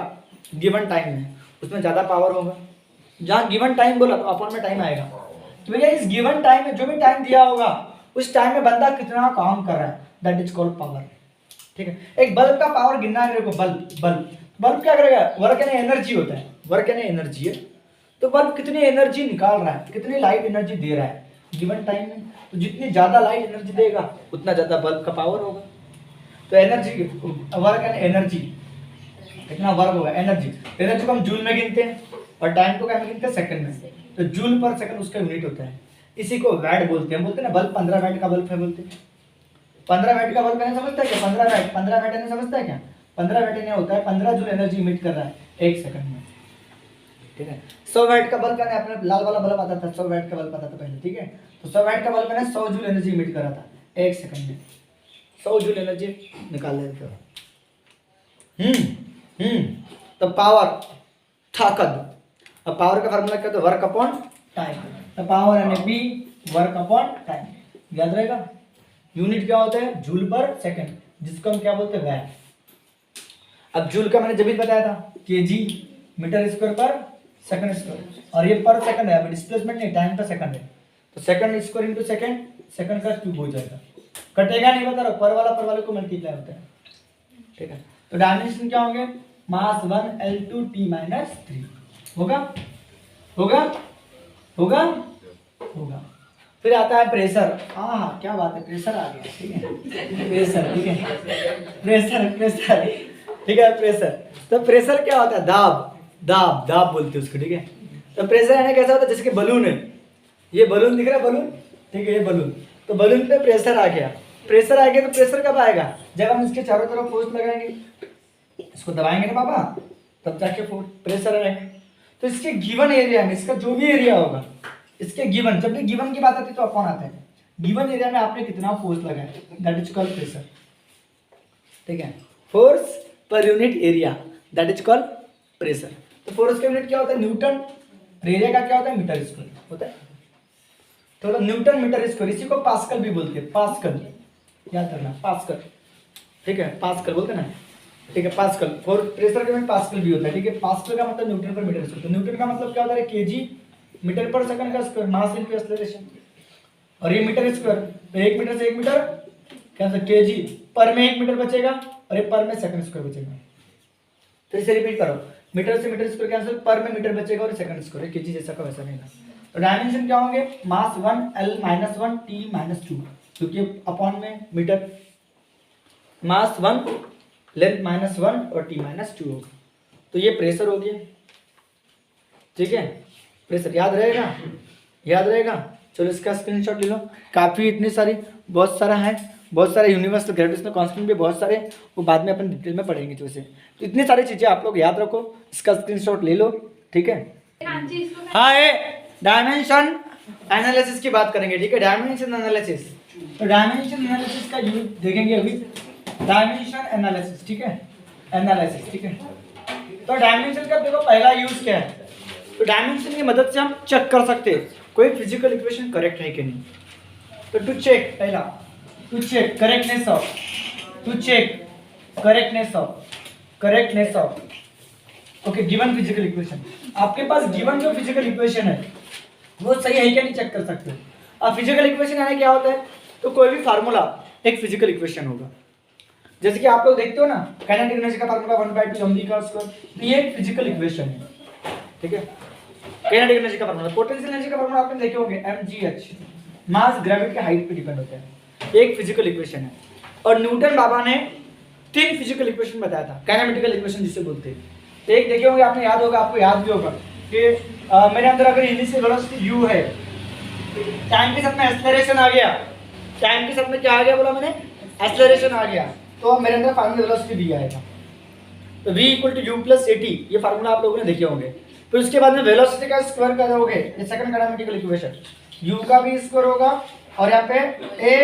गिवन टाइम में, उसमें ज्यादा पावर होगा। जहाँ गिवन टाइम बोला तो अपन में टाइम आएगा कि भैया इस गिवन टाइम में जो भी टाइम दिया होगा उस टाइम में बंदा कितना काम कर रहा है, दैट इज कॉल्ड पावर। ठीक है, एक बल्ब का पावर गिनना है मेरे को। बल्ब क्या करेगा, वर्क यानी एनर्जी होता है, वर्क यानी एनर्जी है। तो बल्ब कितनी एनर्जी निकाल रहा है, कितनी लाइट एनर्जी दे रहा है गिवन टाइम में। तो जितनी ज्यादा लाइट एनर्जी देगा उतना ज्यादा बल्ब का पावर होगा। तो एनर्जी, वर्क यानी एनर्जी, कितना वर्क होगा, एनर्जी। एनर्जी को हम जूल में गिनते हैं और टाइम को क्या में गिनते हैं, सेकंड में। तो जूल पर सेकंड उसका यूनिट होता है, इसी को वैट बोलते हैं। बोलते हैं ना बल्ब 15 वैट का बल्ब है, बोलते हैं 15 वैट का बल्ब है, समझता है क्या, 15 वैट है, समझता है क्या। 15 वैट यानी होता है 15 जूल एनर्जी इमिट कर रहा है 1 सेकंड में। ठीक है, 100 वैट का बल्ब यानी अपने लाल वाला बल्ब आता था, 100 वैट का बल्ब आता था पहले। ठीक है, तो 100 वैट का बल्ब यानी 100 जूल एनर्जी इमिट कर रहा था 1 सेकंड में, 100 जूल एनर्जी निकाल लेते हो। तो पावर, ताकत। अब पावर का फार्मूला क्या होता है, वर्क अपॉन टाइम। तो पावर यानी पी, वर्क अपॉन टाइम, याद रहेगा। यूनिट क्या होता है, जूल पर सेकंड, जिसको हम क्या बोलते हैं, वैट। अब जूल का मैंने जब भी बताया था, केजी मीटर स्क्वायर पर सेकंड स्क्वायर, और ये पर सेकंड है, अभी डिस्प्लेसमेंट नहीं, टाइम पर सेकंड है। तो second square into second second का क्यूब हो जाएगा, कटेगा नहीं, बता रहा, पर वाले को मल्टीप्लाई होता है, ठीक है। तो डायमेंशन क्या होंगे, मास 1 L2 T माइनस 3 होगा होगा होगा होगा। फिर आता है प्रेशर, हाँ क्या बात है, प्रेशर आ गया, ठीक है, प्रेशर, ठीक है, प्रेशर प्रेशर, ठीक है, प्रेशर। तो प्रेशर क्या होता है, दाब दाब दाब बोलते हैं उसको, ठीक है। तो प्रेशर यानी कैसा होता है, जैसे कि बलून है, ये बलून दिख रहा है, बलून, ठीक है, ये बलून, तो बलून पे प्रेशर आ गया, प्रेशर आ गया, तो प्रेशर कब आएगा, जब हम इसके चारों तरफ फोर्स लगाएंगे, इसको दबाएंगे ना पापा, तब जाके प्रेशर आएगा। तो इसके गिवन एरिया में, इसका जो भी एरिया होगा, इसके गिवन, जब भी गिवन की बात आती है तो अपॉन आता है, गिवन एरिया में आपने कितना फोर्स लगाया, दैट इज कॉल्ड प्रेशर, ठीक है, force per unit area, that is called pressure. तो फोर्स का यूनिट क्या होता है, न्यूटन, एरिया का क्या होता है, मीटर स्क्वायर होता है, तो न्यूटन मीटर स्क्वायर, इसी को पास्कल भी बोलते हैं, पास्कल याद रखना, पास्कल, ठीक है, पास्कल बोलते हैं ना, ठीक है, पास्कल। फॉर प्रेशर का यूनिट पास्कल भी होता है, ठीक है, पास्कल का मतलब न्यूटन पर मीटर स्क्वायर, तो न्यूटन का मतलब क्या होता है, केजी मीटर पर सेकंड का स्क्वायर, मास इनटू एक्सेलरेशन, और ये मीटर स्क्वायर, तो 1 मीटर से 1 मीटर कैंसिल, केजी पर में 1 मीटर बचेगा, और ये पर में सेकंड स्क्वायर बचेगा, तो इसे रिपीट करो, मीटर से मीटर स्क्वायर कैंसिल, पर में मीटर बचेगा, और सेकंड स्क्वायर, केजी जैसा का वैसा रहेगा। तो डायमेंशन क्या होंगे, मास 1 L-1 T-2, क्योंकि अपॉन में मीटर, मास 1 लेंथ -1 और T-2 होगा, तो ये प्रेशर हो गया, ठीक है, प्रेशर याद रहेगा, याद रहेगा। चलो इसका स्क्रीनशॉट ले लो, काफ़ी इतनी सारी, बहुत सारा है, बहुत सारे यूनिवर्सल ग्रेविटेशनल कांस्टेंट भी बहुत सारे, वो बाद में अपन डिटेल में पढ़ेंगे तो इसे, तो इतनी सारी चीज़ें आप लोग याद रखो, इसका स्क्रीनशॉट ले लो, ठीक है। हाँ, ये डायमेंशन एनालिसिस की बात करेंगे, ठीक है, डायमेंशन एनालिसिस, तो डायमेंशन एनालिसिस का यूज देखेंगे अभी, डायमेंशन एनालिसिस, ठीक है, एनालिसिस, ठीक है। तो डायमेंशन का देखो पहला यूज क्या है, तो डायमेंशन की मदद से हम चेक कर सकते हैं कोई फिजिकल इक्वेशन करेक्ट है कि नहीं, तो टू चेक, पहला to check correctness of, to check correctness of okay given physical equation, आपके पास गिवन जो फिजिकल इक्वेशन है वो सही है क्या नहीं चेक कर सकते हो। अब फिजिकल इक्वेशन यानी क्या होता है, तो कोई भी फार्मूला एक फिजिकल इक्वेशन होगा, जैसे कि आप लोग देखते हो ना, काइनेटिक एनर्जी का फार्मूला 1/2 mv का स्क्वायर, ये एक फिजिकल इक्वेशन है, ठीक है, काइनेटिक एनर्जी का फार्मूला। पोटेंशियल एनर्जी का फार्मूला आपने देखे होंगे, mgh, मास ग्रेविटी के हाइट पे डिपेंड होता है, एक फिजिकल इक्वेशन है। और न्यूटन बाबा ने 3 फिजिकल इक्वेशन बताया था, काइनेमेटिकल इक्वेशन जिसे बोलते हैं, तो एक देखे होंगे, आपने याद होगा, आपको याद भी होगा कि मेरे अंदर अगर इनिशियल वेलोसिटी u है, टाइम के साथ में एक्सेलरेशन आ गया, टाइम के साथ में क्या आ गया बोला मैंने, एक्सेलरेशन आ गया, तो अब मेरे अंदर फाइनल वेलोसिटी भी आएगा, तो v = u + at, ये फार्मूला आप लोगों ने देखे होंगे। फिर उसके बाद में वेलोसिटी का स्क्वायर करोगे, ये सेकंड काइनेमेटिकल इक्वेशन, u का भी स्क्वायर होगा, और यहाँ पे a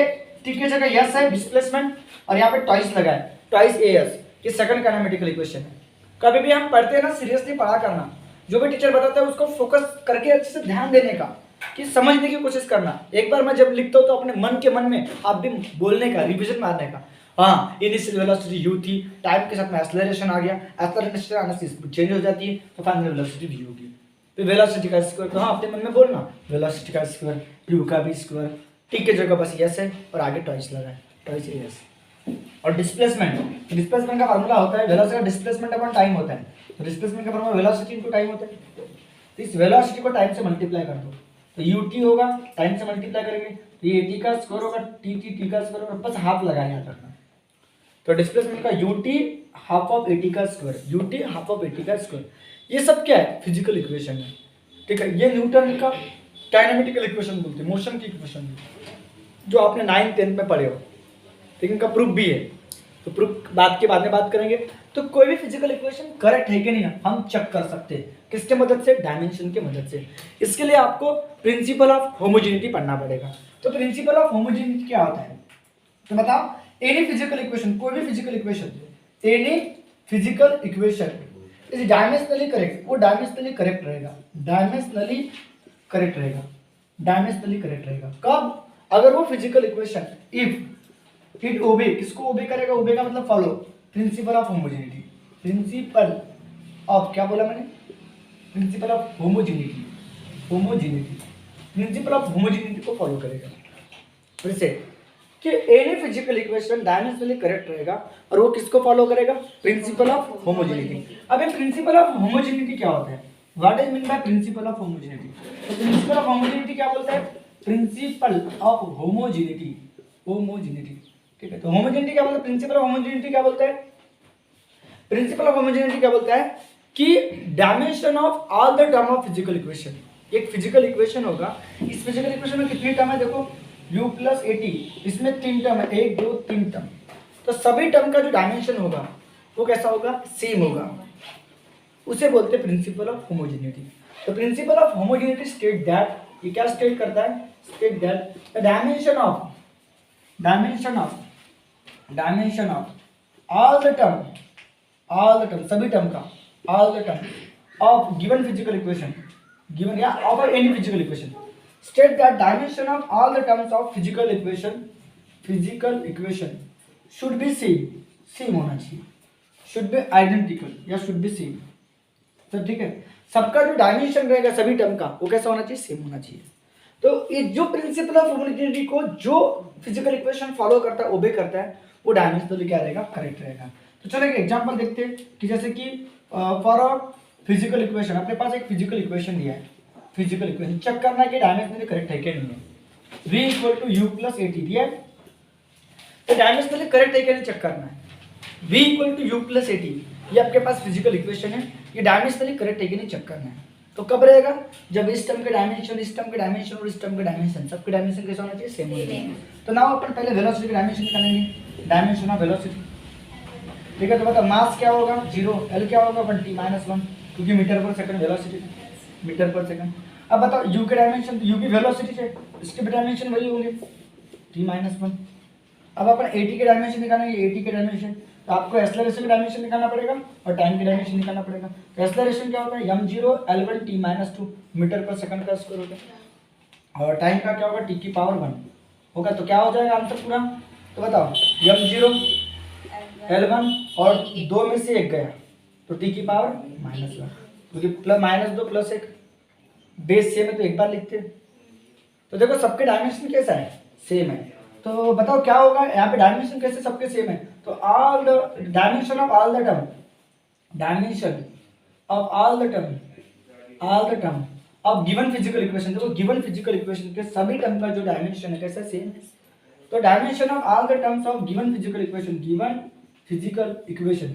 t की जगह s है डिस्प्लेसमेंट, और यहाँ पे ट्वाइस लगा है, ट्वाइस as, ये सेकंड काइनेमेटिकल इक्वेशन है। कभी भी हम पढ़ते हैं ना, सीरियसली पढ़ा करना, जो भी टीचर बताता है उसको फोकस करके अच्छे से ध्यान देने का, कि समझने की कोशिश करना। एक बार मैं जब लिखता हूँ तो अपने मन के मन में आप भी बोलने का, रिवीजन मारने का, हाँ इनिशियल वेलोसिटी u थी, टाइम के साथ में एक्सेलरेशन आ गया, एक्सेलरेशन आने से स्पीड चेंज हो जाती है, तो फाइनल वेलोसिटी v होगी। फिर वेलोसिटी का स्क्वायर, तो हाँ अपने मन में बोलना, वेलोसिटी का स्क्वायर, u का भी स्क्वायर, t की जगह बस s है, और आगे ट्वाइस लगा है, ट्वाइस as। और डिस्प्लेसमेंट, डिस्प्लेसमेंट का फार्मूला होता है, वेलोसिटी का डिस्प्लेसमेंट अपॉन टाइम होता है, तो डिस्प्लेसमेंट का फार्मूला वेलोसिटी इनटू टाइम होता है, तो इस वेलोसिटी को टाइम से मल्टीप्लाई कर दो, तो ut होगा, टाइम से मल्टीप्लाई करेंगे तो ये t का स्क्वायर होगा, t का स्क्वायर होगा, बस हाफ लगाया याद रखना। तो डिस्प्लेसमेंट का ut हाफ ऑफ at का square, ut half of at का स्क्वायर, ये सब क्या है, फिजिकल इक्वेशन है, ठीक है। ये न्यूटन का काइनेमेटिकल इक्वेशन बोलते हैं, मोशन की इक्वेशन, जो आपने 9th 10th में पढ़े हो, ठीक है, इनका प्रूफ भी है, तो प्रूफ बाद में बात करेंगे। तो कोई भी फिजिकल इक्वेशन करेक्ट है कि नहीं हम चेक कर सकते हैं, किसके मदद से, डायमेंशन के मदद से। इसके लिए आपको प्रिंसिपल ऑफ होमोजेनिटी पढ़ना पड़ेगा। तो प्रिंसिपल ऑफ होमोजेनिटी क्या होता है, तो बताओ, एनी फिजिकल इक्वेशन, कोई भी physical equation, any physical equation is dimensionally correct, वो डायमेंशनली करेक्ट रहेगा, डायमेंशनली करेक्ट रहेगा, डायमेंशनली करेक्ट रहेगा कब, अगर वो फिजिकल इक्वेशन इफ इट ओबे, किसको ओबे करेगा, ओबे का मतलब follow principal of homogeneity, principle of, क्या बोला मैंने, principal of homogeneity, homogeneity, principal of homogeneity को फॉलो करेगा, फिर से कि any physical equation dimensionally correct रहेगा और वो किसको फॉलो करेगा, प्रिंसिपल ऑफ होमोजेनिटी। अब ये प्रिंसिपल ऑफ होमोजेनिटी क्या होता है, what is mean by principle of homogeneity? तो प्रिंसिपल ऑफ होमोजेनिटी क्या बोलता है, प्रिंसिपल ऑफ होमोजेनिटी, होमोजेनिटी, ठीक है। तो होमोजेनिटी क्या बोलता है, प्रिंसिपल ऑफ होमोजेनिटी क्या बोलता है, प्रिंसिपल ऑफ होमोजेनिटी क्या बोलता है कि dimension of all the term of physical equation. एक फिजिकल इक्वेशन होगा, इस फिजिकल इक्वेशन में कितनी टर्म है, देखो u प्लस ए टी, इसमें 3 टर्म है, 1 2 3 टर्म, तो सभी टर्म का जो डायमेंशन होगा वो कैसा होगा, सेम होगा, उसे बोलते हैं प्रिंसिपल ऑफ होमोजेनिटी। तो principle of homogeneity state that, ये क्या स्टेट करता है, state that the dimension of all the term सभी टर्म का, all the term of given physical equation, given या of any physical equation, state that dimension of all the terms of physical equation should be same होना चाहिए, should be identical या should be same। तो ठीक है, सबका जो dimension रहेगा सभी टर्म का वो कैसा होना चाहिए, सेम होना चाहिए। तो ये जो प्रिंसिपल ऑफ होमोजेनिटी को जो फिजिकल इक्वेशन फॉलो करता है, ओबे करता है, वो डायमेंशनली क्या रहेगा, करेक्ट रहेगा। तो चलो एक एग्जांपल देखते हैं कि जैसे कि फॉर अ फिजिकल इक्वेशन, अपने पास एक फिजिकल इक्वेशन दिया है, फिजिकल इक्वेशन चेक करना है कि डायमेंशनली करेक्ट है क्या नहीं है। v equal to U plus A T दिया है, तो डायमेंशनली करेक्ट है क्या नहीं चेक करना है। v equal to U plus A T, ये आपके पास फिजिकल इक्वेशन है, ये डायमेंशनली करेक्ट है कि नहीं चेक करना है। तो कब रहेगा, जब इस टर्म के डायमेंशन, इस टर्म के डायमेंशन और इस टर्म के डायमेंशन, सबके डायमेंशन कैसा होना चाहिए, सेम होना चाहिए। तो नाउ अपन पहले वेलोसिटी के डायमेंशन निकालेंगे, डायमेंशन ऑफ वेलोसिटी, ठीक है। तो बताओ मास क्या होगा 0, एल क्या होगा 1t-1, क्योंकि metre per second velocity, metre per second. अब बताओ u के डायमेंशन, u की वेलोसिटी है, इसके भी डायमेंशन वही होंगे t-1। अब अपन at के डायमेंशन निकालेंगे, at के डायमेंशन, तो आपको एक्सेलरेशन का डायमेंशन निकालना पड़ेगा और टाइम के डायमेंशन निकालना पड़ेगा। तो एक्सेलरेशन क्या होता है, m0 l1t-2 metre per second का स्क्वायर होता है, और टाइम का क्या होगा, t की पावर 1 होगा। तो क्या हो जाएगा आंसर पूरा, तो बताओ m0 l1 और 2 में से 1 गया, तो t की पावर -1, क्योंकि -2 + 1 बेस सेम है तो एक बार लिखते हैं। तो देखो सबके डायमेंशन कैसा है, सेम है। तो बताओ क्या होगा, यहाँ पे डायमेंशन कैसे सबके सेम है, तो all the dimension of all the term, dimension of all the term of given physical equation, देखो गिवन फिजिकल इक्वेशन के सभी टर्म का जो डायमेंशन है कैसा, सेम है। तो dimension of all the terms of given physical equation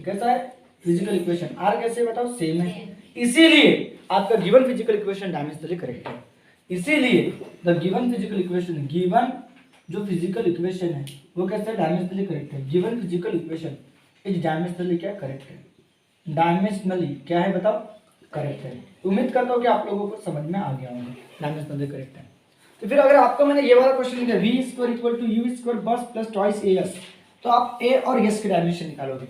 कैसा है, फिजिकल इक्वेशन आर कैसे बताओ, सेम है। इसीलिए आपका given physical equation dimensionally correct है। इसीलिए the given physical equation, given जो फिजिकल इक्वेशन है वो कैसे डायमेंशनली करेक्ट है, given physical equation is dimensionally क्या करेक्ट है, डायमेंशनली क्या है बताओ, करेक्ट है। उम्मीद करता हूँ कि आप लोगों को समझ में आ गया होगा, डायमेंशनली करेक्ट है। तो फिर अगर आपको मैंने ये वाला क्वेश्चन दिया v² = u² बस प्लस ट्वाइस as, तो आप a और s के डायमेंशन निकालोगे,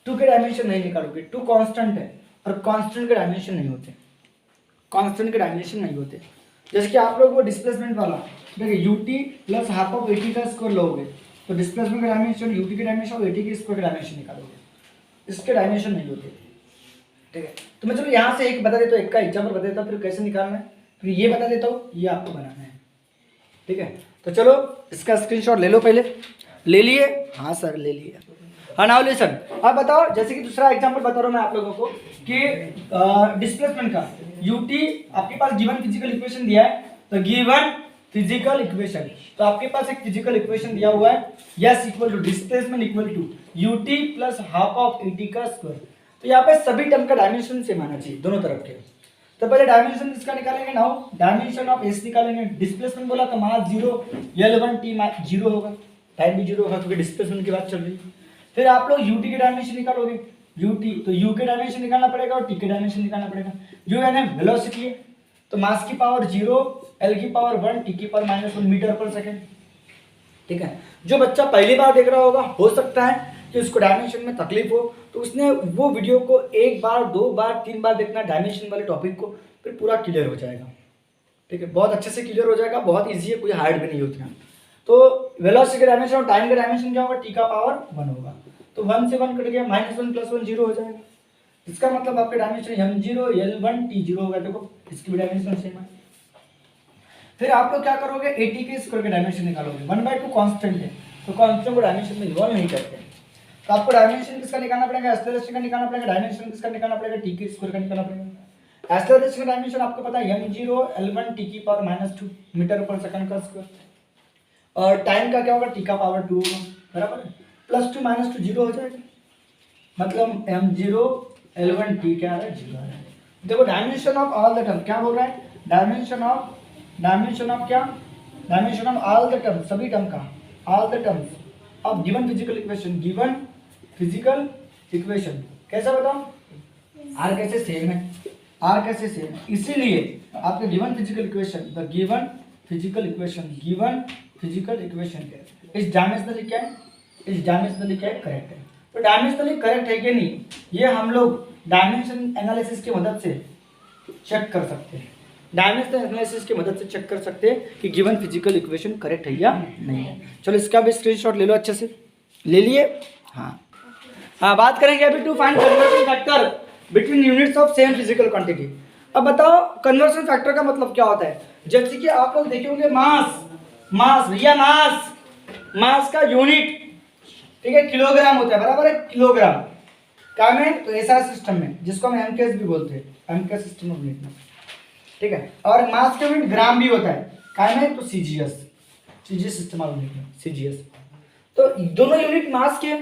2 के डायमेंशन नहीं निकालोगे, 2 कांस्टेंट है और कांस्टेंट के डायमेंशन नहीं होते, कांस्टेंट के डायमेंशन नहीं होते। जैसे कि आप लोग वो डिस्प्लेसमेंट वाला देखिए ut प्लस हाफ ऑफ 80 का स्क्वायर लोगे, तो डिस्प्लेसमेंट का डायमेंशन ut के डायमेंशन और 80 के स्क्वायर का डायमेंशन निकालोगे, इसके डायमेंशन नहीं होते, ठीक है। तो मैं चलो यहाँ से एक बता देता हूँ, एक का एग्जाम्पल बता देता हूँ, फिर कैसे निकालना है, फिर ये बता देता हूँ, ये आपको बनाना है, ठीक है। तो चलो इसका स्क्रीनशॉट ले लो, पहले ले लिए, हाँ सर ले लिए, हाँ नाउ लिसन। अब बताओ जैसे कि दूसरा एग्जांपल बता रहा हूँ मैं आप लोगों को कि डिस्प्लेसमेंट का ut आपके पास गिवन फिजिकल इक्वेशन दिया है, तो गिवन फिजिकल इक्वेशन, तो आपके पास एक फिजिकल इक्वेशन दिया हुआ है s equal to displacement equal to ut plus half of 80 का स्क्वायर। तो यहाँ पे सभी टर्म का डायमेंशन सेम आना चाहिए दोनों तरफ के। तो पहले डायमेंशन इसका निकालेंगे, नाउ डायमेंशन ऑफ s निकालेंगे। डिस्प्लेसमेंट बोला तो मास 0 l1t 0 होगा, टाइम भी 0 होगा क्योंकि डिस्प्लेसमेंट की बात चल रही है। फिर आप लोग ut के डायमेंशन निकालोगे, ut तो u के डायमेंशन निकालना पड़ेगा और t के डायमेंशन निकालना पड़ेगा। u यानी वेलोसिटी है, तो मास की पावर 0, l की पावर 1, t की पावर -1 मीटर पर सेकंड, ठीक है। जो बच्चा पहली बार देख रहा होगा, हो सकता है कि उसको डायमेंशन में तकलीफ हो, तो उसने वो वीडियो को 1 बार 2 बार 3 बार देखना, डायमेंशन वाले टॉपिक को, फिर पूरा क्लियर हो जाएगा, ठीक है। बहुत अच्छे से क्लियर हो जाएगा, बहुत ईजी है, कोई हार्ड भी नहीं होता। तो वेलोसिटी का डायमेंशन और टाइम का डायमेंशन क्या होगा, t का पावर 1 होगा, तो 1 से 1 कट गया, -1 + 1 0 हो जाएगा। इसका मतलब आपके डायमेंशन m0 l1 t 0 होगा, देखो इसकी भी डायमेंशन सेम है। फिर आप लोग क्या करोगे, 80 के स्क्वायर के डायमेंशन निकालोगे। 1/2 कांस्टेंट है तो कांस्टेंट को डायमेंशन में इन्वॉल्व नहीं करते, तो आपको डायमेंशन किसका निकालना पड़ेगा, एक्सेलरेशन का निकालना पड़ेगा, डायमेंशन किसका निकालना पड़ेगा, टी के स्क्वायर का निकालना पड़ेगा। एक्सेलरेशन का डायमेंशन आपको पता है m0 L1 t की पावर -2 मीटर पर सेकंड का स्क्वायर, और टाइम का क्या होगा, t का पावर 2 होगा, बराबर है। +2 -2 0 हो जाएगा, मतलब m0 L1 t क्या है, 0 है। देखो dimension of all the term क्या बोल रहा है, डायमेंशन ऑफ क्या, dimension of all the term, सभी टर्म का, all the terms of given physical equation, given physical equation. कैसा बताओ, आर कैसे सेम है, आर कैसे सेम है, इसीलिए आपके given physical equation, the given physical equation, given physical equation इस डायमेंशनली क्या है, इस डायमेंशनली क्या है, करेक्ट है। तो डायमेंशनली करेक्ट है कि नहीं, ये हम लोग डायमेंशन एनालिसिस की मदद से चेक कर सकते हैं, डायमेंशन एनालिसिस की मदद से चेक कर सकते हैं कि गिवन फिजिकल इक्वेशन करेक्ट है या नहीं है। चलो इसका भी स्क्रीनशॉट ले लो, अच्छे से ले लिए। हाँ, बात करेंगे अभी to find conversion factor between units of same physical quantity. अब बताओ कन्वर्जन फैक्टर का मतलब क्या होता है, जैसे कि आप लोग देखे होंगे मास भैया, मास का यूनिट, ठीक है, किलोग्राम होता है, बराबर है, किलोग्राम क्या में, तो ऐसा सिस्टम में जिसको हम एमकेएस भी बोलते हैं, एमकेएस सिस्टम ऑफ यूनिट में, ठीक है। और मास का यूनिट ग्राम भी होता है, क्या में, तो सीजीएस सिस्टम ऑफ यूनिट में, सीजीएस। तो दोनों यूनिट मास के,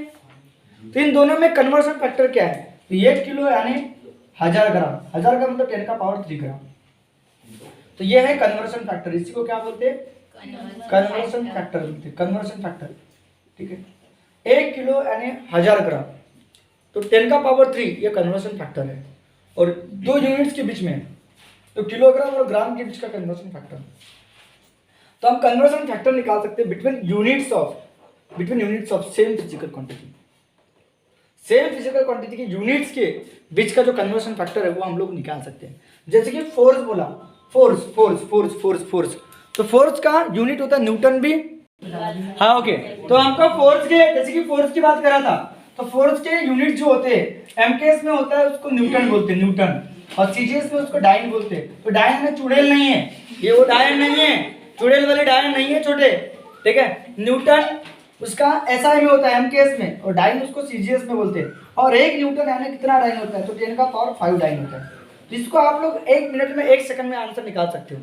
तो इन दोनों में कन्वर्जन फैक्टर क्या है, तो 1 किलो यानी 1000 ग्राम, 1000 का मतलब 10 का पावर 3 ग्राम, तो ये है कन्वर्जन फैक्टर। इसी को क्या बोलते हैं, कन्वर्जन फैक्टर बोलते हैं, कन्वर्जन फैक्टर, ठीक है। 1 किलो यानी 1000 ग्राम, तो 10 का पावर 3 ये कन्वर्जन फैक्टर है, और दो यूनिट्स के बीच में, तो किलोग्राम और ग्राम के बीच का कन्वर्जन फैक्टर। तो हम कन्वर्जन फैक्टर निकाल सकते हैं between units of same physical quantity, same physical quantity के यूनिट्स के बीच का जो कन्वर्जन फैक्टर है वो हम लोग निकाल सकते हैं। जैसे कि फोर्स बोला, फोर्स, तो फोर्स का यूनिट होता है न्यूटन भी, हाँ ओके। तो हमको फोर्स के, जैसे कि फोर्स की बात करा था, तो फोर्स के यूनिट जो होते हैं एमकेएस में होता है उसको न्यूटन बोलते हैं, न्यूटन, और सीजीएस में उसको डाइन बोलते हैं। तो डाइन में चुड़ैल नहीं है, ये वो डायन नहीं है, चुड़ैल वाले डायन नहीं है छोटे, ठीक है। न्यूटन उसका एसआई में होता है, एमकेएस में, और डाइन उसको सीजीएस में बोलते हैं। और 1 न्यूटन यानी कितना डाइन होता है, तो 10 का पावर 5 डाइन होता है, जिसको आप लोग 1 मिनट में 1 सेकंड में आंसर निकाल सकते हो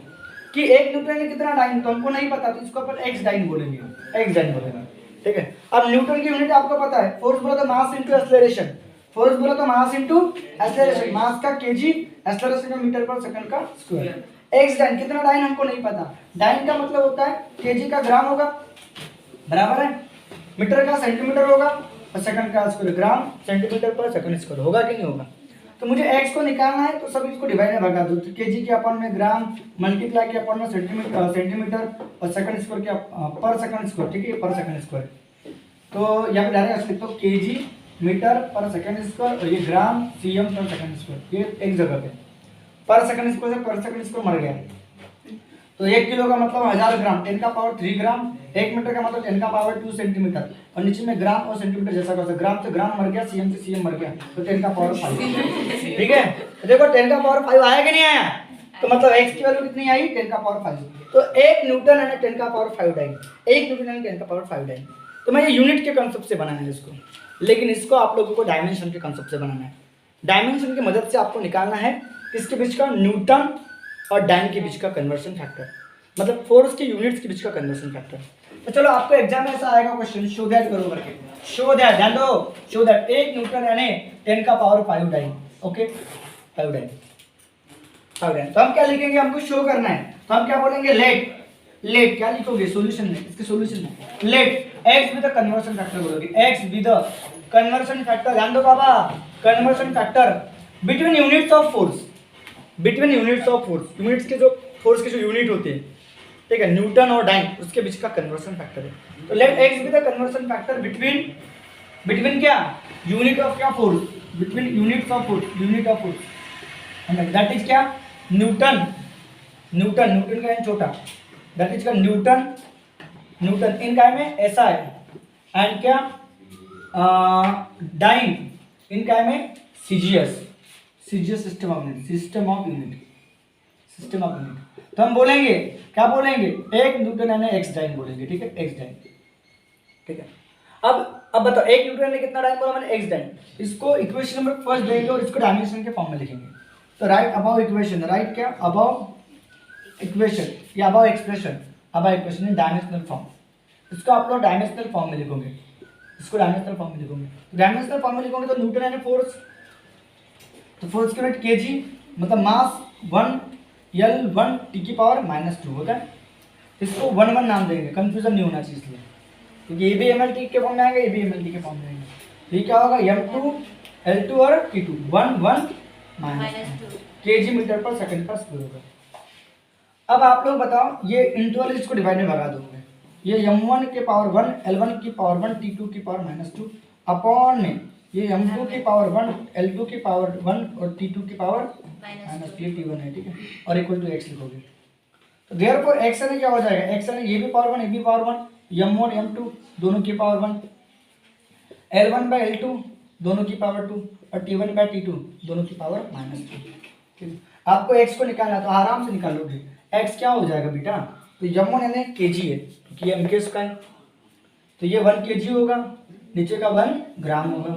कि 1 न्यूटन में कितना डाइन, तो हमको नहीं पता, तो इसको अपन एक्स डाइन बोलेंगे, ठीक है। अब न्यूटन की यूनिट आपको पता है, फोर्स बोला तो मास इंटू एक्सेलरेशन, फोर्स बोला तो मास इंटू एक्सेलरेशन, मास का केजी, एक्सेलरेशन का मीटर पर सेकंड का स्क्वायर। एक्स डाइन, कितना डाइन हमको नहीं पता, डाइन का मतलब होता है केजी का ग्राम होगा, बराबर है, मीटर का सेंटीमीटर होगा, और सेकंड का स्क्वायर, ग्राम सेंटीमीटर पर सेकंड स्क्वायर, होगा कि नहीं होगा। तो मुझे x को निकालना है, तो सब इसको डिवाइड में भगा दो, तो केजी के अपन में ग्राम, मल्टीप्लाई के अपन में सेंटीमीटर और सेकंड स्क्वायर के पर सेकंड स्क्वायर, ठीक है, पर सेकंड स्क्वायर। तो यहाँ पे डायरेक्ट लिख दो KG metre per second square, और ये ग्राम सीएम पर सेकंड स्क्वायर, ये एक जगह पे पर सेकंड स्क्वायर से पर सेकंड स्क्वायर मर गया। तो 1 किलो का मतलब 1000 ग्राम, 10 का पावर 3 ग्राम, 1 मीटर का मतलब 10 का पावर 2 सेंटीमीटर, और नीचे में ग्राम और सेंटीमीटर जैसा कैसा, ग्राम से ग्राम मर गया, सीएम से सीएम मर गया, तो 10 का पावर 5, ठीक है। तो देखो 10 का पावर 5 आया कि नहीं आया, तो मतलब x की वैल्यू कितनी आई, 10 का पावर 5। तो 1 न्यूटन यानी 10 का पावर 5 डाइन, 1 न्यूटन यानी 10 का पावर 5 डाइन। तो मैं ये यूनिट के कंसेप्ट से बनाना है इसको, लेकिन इसको आप लोगों को डायमेंशन के कंसेप्ट से बनाना है। डायमेंशन की मदद से आपको निकालना है किसके बीच का, न्यूटन और डाइन के बीच का कन्वर्जन फैक्टर, मतलब फोर्स के यूनिट्स के बीच का कन्वर्जन फैक्टर। तो चलो आपको एग्जाम में ऐसा आएगा क्वेश्चन, शो दैट करो करके, शो दैट, ध्यान दो, शो दैट 1 न्यूटन यानी 10 का पावर 5 डाइन, ओके, 5 डाइन। तो हम क्या लिखेंगे, हमको शो करना है, तो हम क्या बोलेंगे, लेट क्या लिखोगे सॉल्यूशन में, इसके सॉल्यूशन में let x with the conversion factor बोलोगे, x with the conversion factor, ध्यान दो बाबा, conversion factor between units of force, between units of force, units के जो फोर्स के जो यूनिट होते हैं, ठीक है, न्यूटन और डाइन, उसके बीच का कन्वर्जन फैक्टर है। तो let x with the conversion factor between क्या, यूनिट ऑफ क्या, force, between units of force, unit of force, that is क्या, न्यूटन का n छोटा, दैट इज का न्यूटन इनका में ऐसा है, एंड क्या डाइन इनका में सीजीएस सिस्टम ऑफ यूनिट। तो हम बोलेंगे क्या बोलेंगे, 1 न्यूटन यानी एक्स डाइन बोलेंगे, ठीक है, एक्स डाइन, ठीक है। अब बताओ 1 न्यूटन ने कितना डाइन बोला मैंने, एक्स डाइन। इसको इक्वेशन नंबर फर्स्ट देंगे और इसको डायमेंशन के फॉर्म में लिखेंगे। तो राइट अबाउ इक्वेशन, राइट क्या अबाउ इक्वेशन या above expression, above equation in dimensional form. इसको आप लोग डायमेंशनल फॉर्म में लिखोगे, इसको डायमेंशनल फॉर्म में लिखोगे। डायमेंशनल फॉर्म में लिखोगे तो न्यूटन यानी फोर्स, तो फोर्स की यूनिट केजी, मतलब मास 1 L1 T की पावर -2 होता है। इसको 1 नाम देंगे, कंफ्यूजन नहीं होना चाहिए इसलिए, क्योंकि ये भी mlt के फॉर्म में आएगा, ये भी mlt के फॉर्म में आएगा। तो ये क्या होगा, m2 L2 और T2 1 -2 kg metre per second का स्क्वायर होगा। अब आप लोग बताओ, ये इंटरवल इसको डिवाइड में भगा दोगे, ये m1 के पावर 1 L1 की पावर 1 T2 की पावर -2 अपॉन में ये m2 की पावर 1 L2 की पावर 1 और T2 की पावर -T1 है, ठीक है, और इक्वल टू x लिखोगे। तो देयरफॉर x है क्या हो जाएगा, x है ये भी पावर 1 ये भी पावर 1, m1 m2 दोनों की पावर 1, L1 by L2 दोनों की पावर 2 और T1 by T2 दोनों की पावर -2, ठीक है। आपको x को निकालना तो आराम से निकालोगे। x क्या हो जाएगा बेटा, तो m1 यानी kg है क्योंकि ये m का है, तो ये 1 kg होगा, नीचे का 1 ग्राम होगा,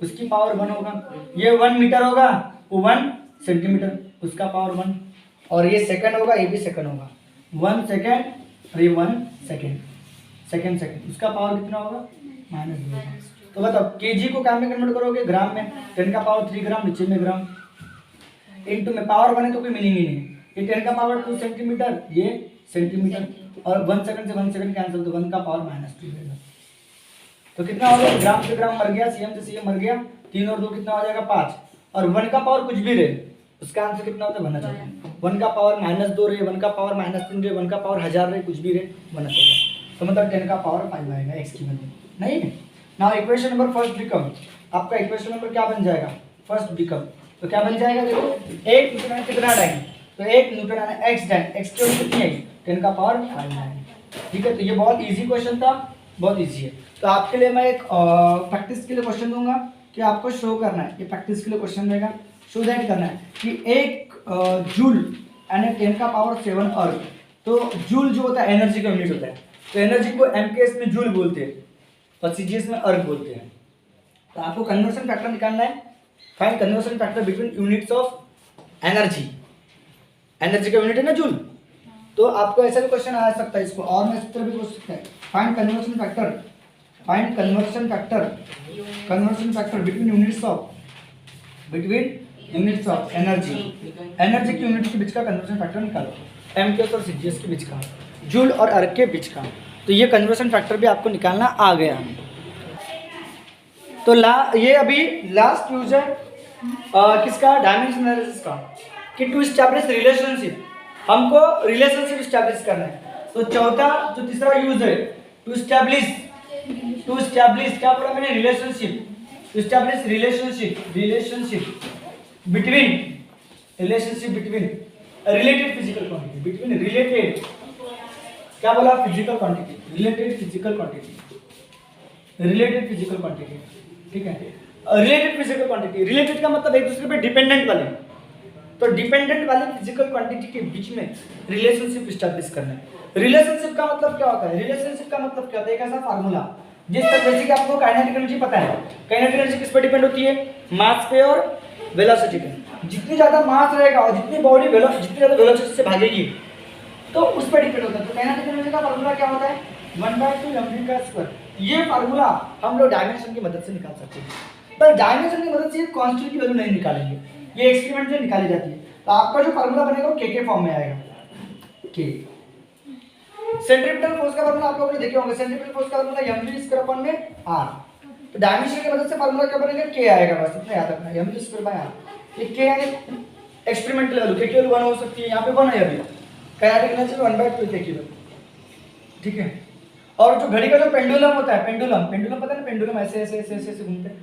उसकी पावर 1 होगा। ये 1 मीटर होगा, वो 1 सेंटीमीटर, उसका पावर 1, और ये सेकंड होगा, ये भी सेकंड होगा, 1 सेकंड और ये 1 सेकंड, सेकंड उसका पावर कितना होगा, -2 होगा। तो बताओ केजी को क्या में कन्वर्ट करोगे, ग्राम में, 10 का पावर 3 ग्राम, नीचे में ग्राम, इनटू में पावर 1 है तो कोई मीनिंग ही नहीं, ये 10 का पावर 2 सेंटीमीटर, ये सेंटीमीटर, और 1 सेकंड से 1 सेकंड कैंसिल, तो 1 का पावर -2 रहेगा। तो कितना हो गया, ग्राम से ग्राम मर गया, सीएम से सीएम मर गया, 3 और 2 कितना हो जाएगा 5, और 1 का पावर कुछ भी रहे उसका आंसर कितना होता है, 1 होता है। 1 का पावर -2 रहे, 1 का पावर -3 रहे, 1 का पावर 1000 रहे, कुछ भी रहे 1 होगा। तो मतलब 10 का पावर 5 आएगा x की वैल्यू, नहीं। Now equation number first become, आपका इक्वेशन नंबर क्या बन जाएगा, फर्स्ट बिकम, तो क्या बन जाएगा, देखो 1 न्यूटन कितना डाइन, तो 1 न्यूटन यानी x डाइन, x की वैल्यू कितनी आई, 10 का पावर 5 आएगा, ठीक है। तो ये बहुत इजी क्वेश्चन था, बहुत इजी है। तो आपके लिए मैं एक प्रैक्टिस के लिए क्वेश्चन दूंगा कि आपको शो करना है, ये प्रैक्टिस के लिए क्वेश्चन रहेगा, शो दैट करना है कि 1 जूल यानी 10 का पावर 7 अर्ग, तो जूल जो होता है एनर्जी का यूनिट होता है, तो एनर्जी को एमकेएस में जूल बोलते हैं और सीजीएस में अर्ग बोलते हैं। तो आपको कन्वर्शन फैक्टर निकालना है, find conversion factor between units of energy, energy का यूनिट है ना जूल, तो आपको ऐसा भी क्वेश्चन आ सकता है इसको, और मैं इस तरह भी पूछ सकता है, find conversion factor, find conversion factor between units of energy, energy की यूनिट के बीच का कन्वर्शन फैक्टर निकालो, एमकेएस और सीजीएस के बीच का, जूल और अर्ग के बीच का। तो ये कन्वर्शन फैक्टर भी आपको निकालना आ गया। तो ये अभी लास्ट यूज है किसका, डायमेंशन एनालिसिस का, कि टू एस्टैब्लिश रिलेशनशिप, हमको रिलेशनशिप स्टैब्लिश करना है। तो चौथा जो तीसरा यूज है टू एस्टैब्लिश क्या बोला मैंने, relationship, to establish relationship between related physical quantity, between related क्या बोला, physical quantity, related physical quantity, ठीक है। रिलेटेड फिजिकल क्वांटिटी, रिलेटेड का मतलब एक दूसरे पे डिपेंडेंट वाले, तो डिपेंडेंट वाले फिजिकल क्वांटिटी के बीच में रिलेशनशिप स्टैब्लिश करना है। रिलेशनशिप का मतलब क्या होता है, रिलेशनशिप का मतलब क्या होता है, एक ऐसा फार्मूला जिस तरह जैसे कि आपको काइनेटिक एनर्जी पता है, काइनेटिक एनर्जी किस पर डिपेंड होती है, मास पे और वेलोसिटी पे। जितनी ज्यादा मास रहेगा और जितनी बॉडी जितनी ज्यादा वेलोसिटी से भागेगी तो उस पर डिपेंड होता है। तो काइनेटिक एनर्जी का फार्मूला क्या होता है, 1/2 mv का स्क्वायर। ये फार्मूला हम लोग डायमेंशन की मदद से निकाल सकते हैं, पर डायमेंशन की मदद से कांस्टेंट की वैल्यू नहीं निकालेंगे, ये एक्सपेरिमेंट में निकाली जाती है। तो आपका जो फार्मूला बनेगा वो के फॉर्म में आएगा, के। सेंट्रीपिटल फोर्स का फार्मूला आप लोगों ने देखे होंगे, सेंट्रीपिटल फोर्स का फार्मूला mv² में r, तो डायमेंशन की मदद से फार्मूला क्या बनेगा, के आएगा, बस इतना याद रखना, mv²/r। ये के यानी एक्सपेरिमेंटल वैल्यू, के की वैल्यू 1 हो सकती है, यहाँ पे 1 है अभी, काइनेटिक एनर्जी 1/2 के की वैल्यू, ठीक है। और जो घड़ी का जो पेंडुलम होता है, पेंडुलम पता है ना, पेंडुलम ऐसे ऐसे ऐसे ऐसे घूमते हैं,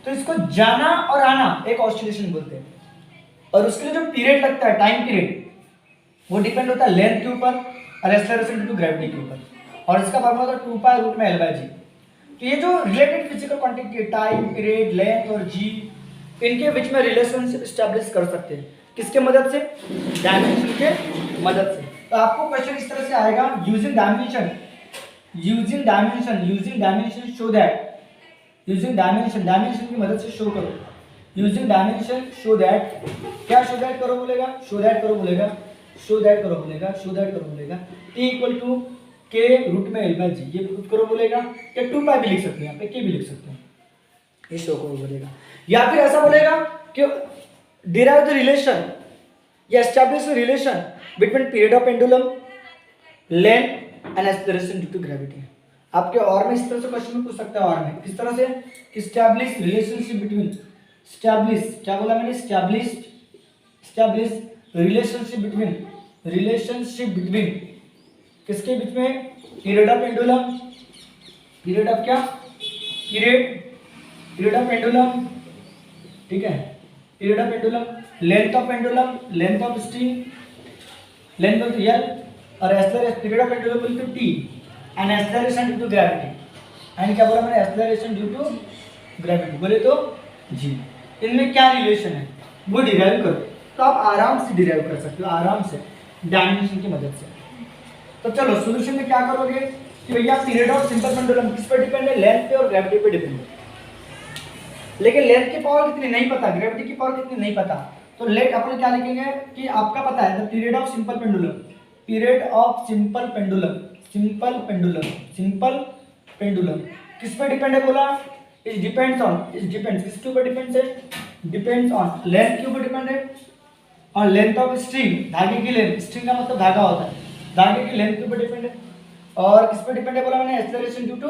तो इसको जाना और आना एक ऑस्सिलेशन बोलते हैं, और उसके लिए जो पीरियड लगता है, टाइम पीरियड, वो डिपेंड होता है लेंथ के ऊपर और एक्सेलरेशन ड्यू टू ग्रेविटी के ऊपर, और इसका फार्मूला होता है 2π√L/g। तो ये जो related physical quantity, time period, length और जी, इनके बीच में रिलेशनशिप स्टैब्लिश कर सकते हैं। किसके मदद से? डायमेंशन के मदद से। तो आपको क्वेश्चन इस तरह से आएगा, using dimension show that, using dimension की मदद से शो करो, यूजिंग डायमेंशन शो दैट, क्या शो दैट करो बोलेगा? शो दैट करो बोलेगा t इक्वल टू के रूट में एल बाई जी, ये प्रूफ करो बोलेगा, या 2 पाई भी लिख सकते हैं, यहाँ पे के भी लिख सकते हैं, ये शो करो बोलेगा। या फिर ऐसा बोलेगा कि डिराइव द रिलेशन या establish the relation between period of pendulum, length and acceleration due to gravity. आपके और में इस तरह से क्वेश्चन में पूछ सकता है, और में किस तरह से? एस्टैब्लिश रिलेशनशिप बिटवीन, एस्टैब्लिश क्या बोला मैंने? एस्टैब्लिश रिलेशनशिप बिटवीन किसके बीच में? Period of pendulum, period of क्या? पीरियड ऑफ पेंडुलम, ठीक है, period of pendulum, length of pendulum, length of string, length of L, और acceleration, period of pendulum equal to T and acceleration due to gravity, and क्या बोला मैंने? Acceleration due to gravity बोले तो जी। इनमें क्या रिलेशन है वो डिराइव करो, तो आप आराम से डिराइव कर सकते हो, आराम से डायमेंशन की मदद से। तो चलो सॉल्यूशन में क्या करोगे कि भैया पीरियड ऑफ सिंपल पेंडुलम किस पे डिपेंड है? लेंथ पे और ग्रेविटी पे डिपेंड है। लेकिन लेंथ की पावर कितनी नहीं पता, ग्रेविटी की पावर कितनी नहीं पता, तो लेट अपन क्या लिखेंगे कि आपका पता है the period of simple pendulum, period of simple pendulum किस पे डिपेंड है बोला? इट डिपेंड्स ऑन, किसके ऊपर डिपेंड्स है? डिपेंड्स ऑन लेंथ के ऊपर डिपेंड है, और लेंथ ऑफ स्ट्रिंग, धागे की लेंथ, स्ट्रिंग का मतलब धागा होता है, धागे की लेंथ के ऊपर डिपेंड है, और किस पे डिपेंड है बोला मैंने? एक्सेलरेशन ड्यू टू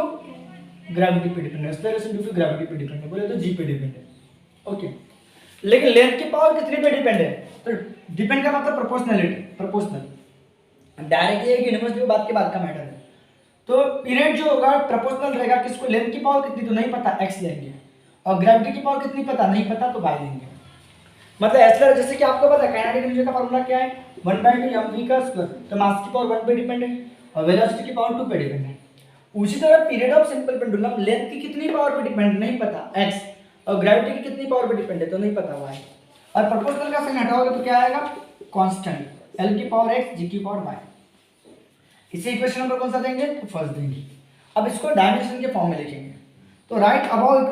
ग्रेविटी पे डिपेंड है, एक्सेलरेशन ड्यू टू ग्रेविटी पे डिपेंड है बोले तो जी पे डिपेंड है। ओके, लेकिन लेंथ की पावर कितनी पे डिपेंड है? तो डिपेंड का मतलब प्रोपोर्शनल, डायरेक्ट ये यूनिवर्सल बात के बाद का मैटर है। तो पीरियड जो होगा प्रोपोर्शनल रहेगा किसको? लेंथ की पावर कितनी तो नहीं पता, x लेंगे, और ग्रेविटी की पावर कितनी पता नहीं पता तो y लेंगे। मतलब एक्सेलरेशन, जैसे कि आपको पता है काइनेटिक एनर्जी का फार्मूला क्या है? 1/2 mv का स्क्वायर, तो मास की पावर 1 पे डिपेंड है और वेलोसिटी की पावर 2 पे डिपेंड है। उसी तरह period of simple pendulum length की कितनी पावर पे डिपेंड नहीं पता x, और ग्रेविटी की कितनी पावर पे डिपेंड है तो नहीं पता y, और प्रोपोर्शनल का साइन हटाओगे तो क्या आएगा? कांस्टेंट, l की पावर x, g की पावर y। इसे इक्वेशन नंबर कौन सा देंगे? तो फर्स्ट देंगे। अब इसको डायमेंशन के फॉर्म में लिखेंगे, तो राइट अबव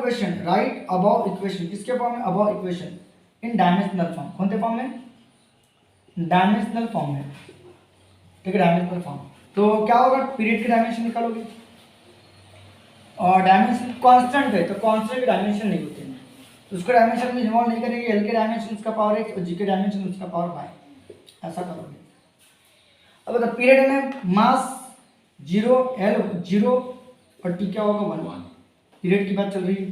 इक्वेशन किसके फॉर्म में? Above equation in dimensional form, कौन से फॉर्म में? डायमेंशनल फॉर्म में, ठीक है, डायमेंशनल फॉर्म। तो क्या होगा? पीरियड की डायमेंशन निकालोगे, और डायमेंशन कांस्टेंट है तो कांस्टेंट की डायमेंशन नहीं होती है, तो उसको डायमेंशन में इन्वॉल्व नहीं करेंगे। एल के डायमेंशन उसका पावर x और जी के डायमेंशन उसका पावर y, ऐसा करोगे। अब बता पीरियड में मास 0, एल 0 और टी क्या होगा? 1। पीरियड की बात चल रही है,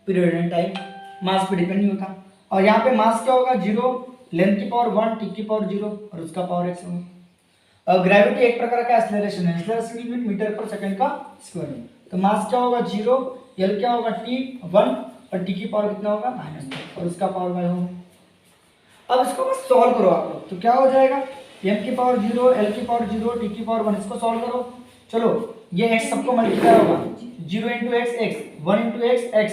पीरियड एंड टाइम मास पे डिपेंड नहीं होता, और यहाँ पे मास क्या होगा? 0, लेंथ की पावर 1, टी की पावर 0 और उसका पावर x होगा। और ग्रेविटी एक प्रकार का एक्सेलरेशन है, acceleration unit metre per second का स्क्वायर है, तो मास क्या होगा? 0, एल क्या होगा? t 1 और टी की पावर कितना होगा? -2 और उसका पावर y होगा। अब इसको बस सॉल्व करो आप लोग, तो क्या हो जाएगा? m की पावर 0, l की पावर 0, t की पावर 1, इसको सॉल्व करो। चलो ये x सबको मल्टीप्लाई होगा, 0 × x x, 1 × x x,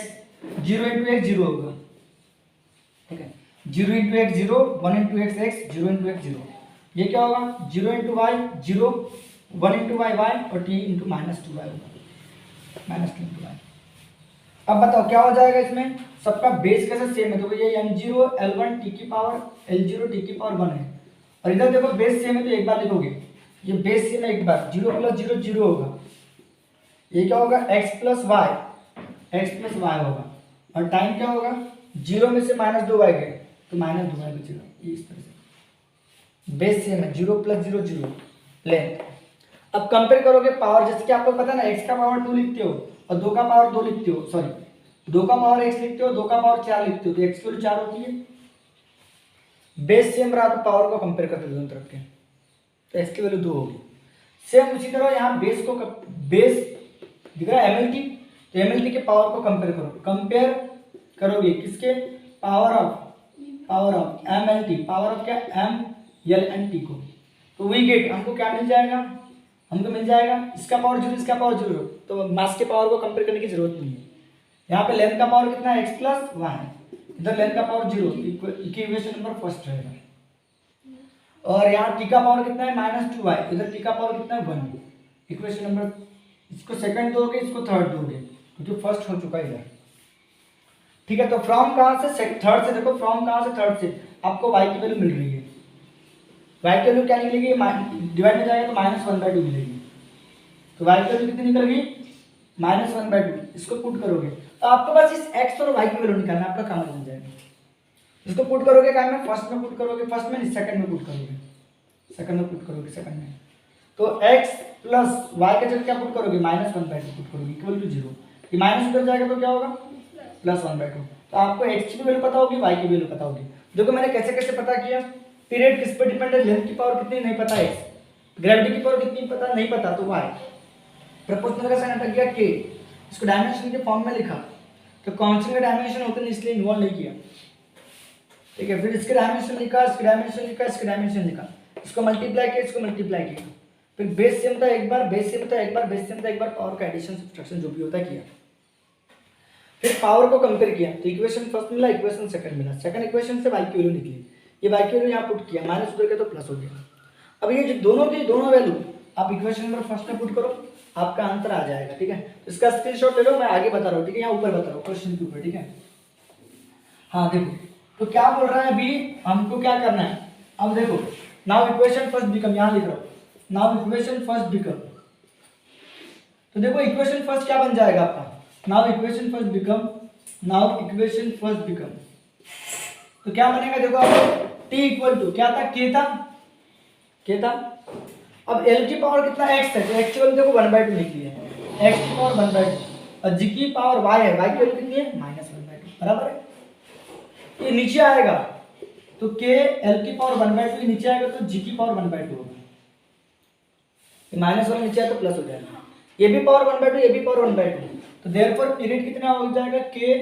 0 × x 0 होगा, ठीक है, 0 × x 0, 1 × x x, 0 × x 0, ये क्या होगा? 0 × y 0, 1 × y y और t × -2y होगा, -2y। अब बताओ क्या हो जाएगा इसमें? सबका बेस कैसे सेम है? तो ये m0 l1 t की पावर l0 t की पावर 1 है, और इधर देखो बेस सेम है तो एक बार लिखोगे, ये बेस सेम है एक बार, 0 + 0 0 होगा, ये क्या होगा? x + y होगा, और टाइम क्या होगा? 0 में से -2y गए तो -2y बचेगा, ये इस तरह से बेस सेम है, 0 + 0 0 लेंथ। अब कंपेयर करोगे पावर, जैसे कि आपको पता है ना x का पावर 2 लिखते हो और 2 का पावर 2 लिखते हो, सॉरी 2 का पावर x लिखते हो, 2 का पावर 4 लिखते हो, तो x की वैल्यू 4 होती है। बेस सेम रहा तो पावर को कंपेयर करते दोनों तरफ के, तो x की वैल्यू 2 होगी। सेम उसी तरह यहाँ बेस दिख रहा है MLT, तो MLT के पावर को कंपेयर करोगे किसके? Power of MLT, power of क्या? MLNT को, तो वी गेट, हमको क्या मिल जाएगा? हमको मिल जाएगा इसका पावर 0, इसका पावर 0, तो मास के पावर को कंपेयर करने की जरूरत नहीं है। यहाँ पे लेंथ का पावर कितना है? x + y, इधर लेंथ का पावर 0, इक्वेशन नंबर फर्स्ट रहेगा, और यहाँ टी का पावर कितना है -2y, इधर टी का पावर कितना है 1। इक्वेशन नंबर, इसको सेकंड दोगे इसको थर्ड दोगे क्योंकि फर्स्ट हो चुका है इधर। ठीक है, तो फ्रॉम कहाँ से थर्ड से, देखो फ्रॉम कहाँ से थर्ड से आपको y की वैल्यू मिल रही है। y की वैल्यू क्या निकलेगी, डिवाइड में जाएगा तो -1/2 मिलेगी। तो y की वैल्यू कितनी निकल गई -1/2। इसको पुट करोगे तो आपको बस इस x और y की वैल्यू निकालना, आपका काम बन जाएगा। इसको पुट करोगे क्या में, फर्स्ट में पुट करोगे, फर्स्ट में सेकंड में पुट करोगे, सेकंड में पुट करोगे, सेकंड में। तो x प्लस y का जब क्या पुट करोगे -1/2 पुट करोगे इक्वल टू 0। ये माइनस उधर जाएगा तो क्या होगा +1/2। तो आपको x की वैल्यू पता होगी, y की वैल्यू पता होगी। देखो मैंने कैसे कैसे पता किया, पीरियड किस पर डिपेंड है, लेंथ की पावर कितनी नहीं पता x, ग्रेविटी की पावर कितनी पता नहीं पता तो y, प्रोपोर्शनल का साइन हटा गया k, इसको डायमेंशन के फॉर्म में लिखा, तो कांस्टेंट का डायमेंशन होता है इसलिए इन्वॉल्व नहीं किया। ठीक है, फिर इसके डायमेंशन लिखा, इसके डायमेंशन लिखा, इसके डायमेंशन लिखा, इसको मल्टीप्लाई किया, इसको मल्टीप्लाई किया, फिर बेस सेम था एक बार, बेस सेम था एक बार, बेस सेम था एक बार, पावर का एडिशन सब्ट्रैक्शन जो भी होता है किया। फिर पावर को कंपेयर किया तो इक्वेशन फर्स्ट मिला, इक्वेशन सेकंड मिला, सेकंड इक्वेशन से y की वैल्यू निकली, ये y की वैल्यू यहाँ पुट किया, माइनस उधर के तो प्लस हो गया। अब ये जो दोनों की दोनों वैल्यू आप इक्वेशन नंबर फर्स्ट में पुट करो, आपका आंसर आ जाएगा। ठीक है, तो इसका स्क्रीनशॉट ले लो, मैं आगे बता रहा हूँ। ठीक है, यहाँ ऊपर बता रहा हूँ क्वेश्चन के ऊपर। ठीक है, हाँ देखो तो क्या बोल रहा है अभी, हमको क्या करना है। अब देखो नाउ इक्वेशन फर्स्ट बिकम, यहाँ लिख रहा हूँ नाउ इक्वेशन फर्स्ट बिकम, तो देखो इक्वेशन फर्स्ट क्या बन जाएगा आपका, now equation first become, now equation first become, तो क्या बनेगा देखो आपको t इक्वल टू क्या था, k था। अब l की पावर कितना x है, तो x की वैल्यू देखो 1/2 निकली है, x की पावर 1/2 और g की पावर y है, y की वैल्यू कितनी है -1/2, बराबर है। ये नीचे आएगा तो k l की पावर 1/2 नीचे आएगा तो g की पावर 1/2 होगा, -1 नीचे आया तो प्लस हो जाएगा, ये भी पावर 1/2 ये भी पावर 1/2, तो देयरफॉर पीरियड कितना हो जाएगा k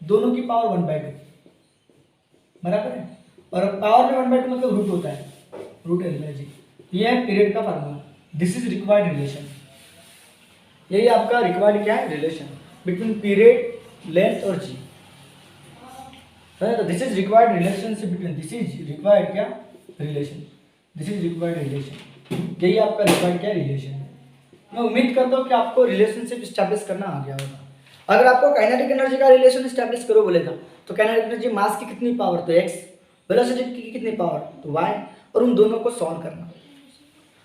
दोनों की पावर 1/2, बराबर है। और पावर में 1/2 मतलब रूट होता है, रूट है जी। ये है पीरियड का formula, this is required relation, यही आपका रिक्वायर्ड क्या है रिलेशन बिटवीन पीरियड लेंथ और जी। तो this is required relationship between, this is required क्या relation, this is required relation, यही आपका रिक्वायर्ड क्या रिलेशन है। मैं उम्मीद करता हूँ कि आपको रिलेशनशिप स्टैब्लिश करना आ गया होगा। अगर आपको काइनेटिक एनर्जी का रिलेशन स्टैब्लिश करो बोलेगा तो काइनेटिक एनर्जी मास की कितनी पावर तो x, वेलोसिटी की कितनी पावर तो y, और उन दोनों को सॉल्व करना।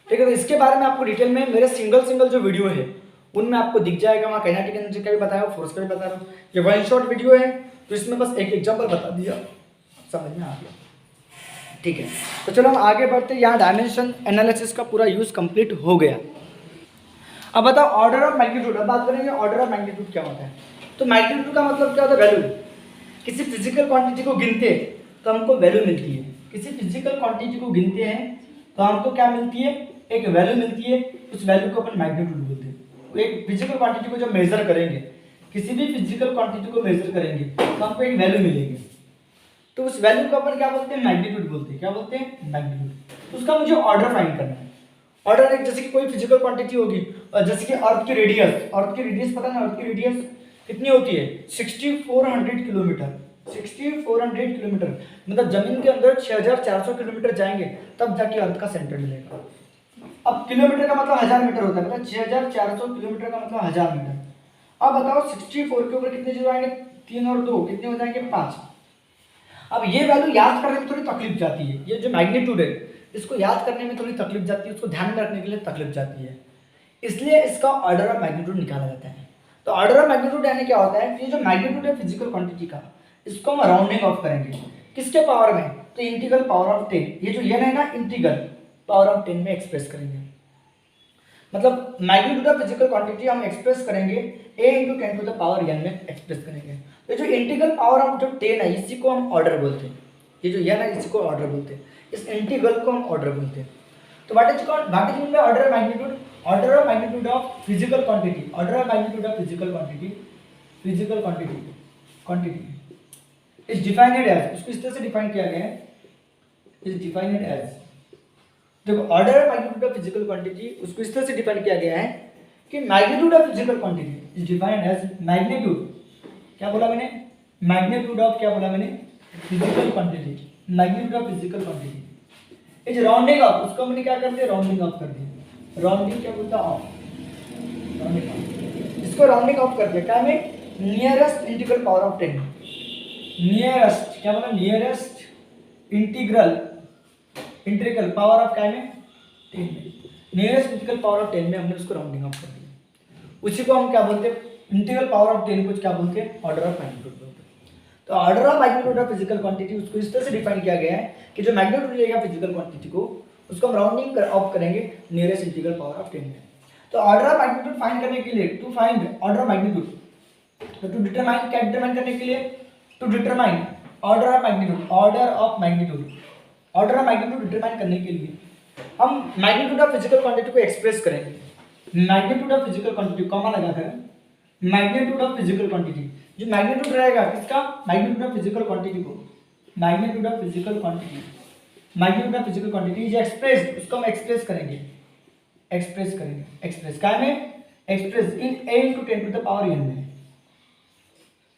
ठीक है, तो इसके बारे में आपको डिटेल में मेरे सिंगल जो वीडियो है उनमें आपको दिख जाएगा, वहाँ काइनेटिक एनर्जी का भी बताया, फोर्स का भी बता रहा हूँ। ये वन शॉट वीडियो है तो इसमें बस एक एग्जाम्पल बता दिया, समझ में आ गया। ठीक है, तो चलो हम आगे बढ़ते हैं। यहाँ डायमेंशन एनालिसिस का पूरा यूज कंप्लीट हो गया। अब बताओ ऑर्डर ऑफ मैग्नीट्यूड, अब बात करेंगे ऑर्डर ऑफ मैग्नीट्यूड क्या होता है। तो मैग्नीट्यूड का मतलब क्या होता है, वैल्यू। किसी फिजिकल क्वांटिटी को गिनते हैं तो हमको वैल्यू मिलती है, किसी फिजिकल क्वांटिटी को गिनते हैं तो हमको क्या मिलती है, एक वैल्यू मिलती है, उस वैल्यू को अपन मैग्नीट्यूड बोलते हैं। तो एक फिजिकल क्वांटिटी को जब मेजर करेंगे, किसी भी फिजिकल क्वांटिटी को मेजर करेंगे तो हमको एक वैल्यू मिलेगी, तो उस वैल्यू को अपन क्या बोलते हैं मैग्नीट्यूड बोलते हैं। क्या बोलते हैं मैग्नीट्यूड। तो उसका मुझे ऑर्डर फाइंड करना है। ऑर्डर एक जैसे कि कोई फिजिकल क्वांटिटी होगी, जैसे कि अर्थ की रेडियस, अर्थ की रेडियस पता है, अर्थ की रेडियस कितनी होती है 6400 किलोमीटर, 6400 किलोमीटर, मतलब जमीन के अंदर 6400 किलोमीटर जाएंगे तब जाके अर्थ का सेंटर मिलेगा। अब किलोमीटर का मतलब 1000 मीटर होता है, मतलब 6400 किलोमीटर का मतलब 1000 मीटर। अब बताओ 64 के ऊपर कितने जीरो आएंगे, 3 और 2 कितने हो जाएंगे 5। अब ये वैल्यू याद करने में थोड़ी तकलीफ जाती है, ये जो मैग्नीट्यूड है इसको याद करने में थोड़ी तकलीफ जाती है, उसको ध्यान में रखने के लिए तकलीफ जाती है, इसलिए इसका ऑर्डर ऑफ मैग्नीट्यूड निकाला जाता है। तो ऑर्डर ऑफ मैग्नीट्यूड यानी क्या होता है, ये जो मैग्नीट्यूड है फिजिकल क्वांटिटी का, इसको हम राउंडिंग ऑफ करेंगे किसके पावर में, तो इंटीग्रल पावर ऑफ 10, ये जो n है ना इंटीग्रल पावर ऑफ 10 में एक्सप्रेस करेंगे। मतलब मैग्नीट्यूड ऑफ फिजिकल क्वांटिटी हम एक्सप्रेस करेंगे a × 10 to the power n में एक्सप्रेस करेंगे। तो जो इंटीग्रल पावर ऑफ जो 10 है इसी को हम ऑर्डर बोलते हैं, ये जो n है इसी को ऑर्डर बोलते हैं, इस इंटीग्रल को हम ऑर्डर बोलते हैं। तो what is mean by order of magnitude, order of magnitude of physical quantity, order of magnitude of physical quantity, physical quantity is defined as, उसको इस तरह से डिफाइन किया गया है, इज डिफाइंड एज, देखो order of magnitude of physical quantity उसको इस तरह से डिफाइन किया गया है कि magnitude of physical quantity is defined as magnitude, क्या बोला मैंने, मैग्नीट्यूड ऑफ क्या बोला मैंने physical quantity, magnitude of physical quantity is rounding off, उसको हमने क्या कर दिया, राउंडिंग ऑफ कर दिया। राउंडिंग क्या बोलता है, ऑफ, राउंडिंग ऑफ, इसको राउंडिंग ऑफ कर दिया क्या में, nearest integral power of 10, nearest क्या बोला, नियरेस्ट इंटीग्रल पावर ऑफ क्या में 10 में, नियरेस्ट इंटीग्रल पावर ऑफ 10 में हमने उसको राउंडिंग ऑफ कर दिया। उसी को हम क्या बोलते हैं, इंटीग्रल पावर ऑफ 10 को क्या बोलते हैं, ऑर्डर ऑफ मैग्नीट्यूड बोलते हैं। तो order of magnitude of physical quantity उसको इस तरह से डिफाइन किया गया है कि जो मैग्नीट्यूड रहेगा फिजिकल क्वांटिटी को, उसको हम राउंडिंग ऑफ करेंगे नियरेस्ट इंटीग्रल पावर ऑफ 10 में। तो ऑर्डर ऑफ मैग्नीट्यूड फाइंड करने के लिए, to find order of magnitude, तो टू डिटरमाइन, क्या डिटरमाइन करने के लिए, to determine order of magnitude, order of magnitude, order of magnitude determine करने के लिए हम मैग्नीट्यूड ऑफ फिजिकल क्वांटिटी को एक्सप्रेस करेंगे। Magnitude of physical quantity comma लगाकर, मैग्नीट्यूड ऑफ फिजिकल क्वांटिटी, जो मैग्नीट्यूड रहेगा किसका, मैग्नीट्यूड ऑफ फिजिकल क्वांटिटी को, magnitude of physical quantity, magnitude of physical quantity जो एक्सप्रेस, उसको हम एक्सप्रेस करेंगे, एक्सप्रेस करेंगे, एक्सप्रेस क्या में, express in a into 10 to the power n में,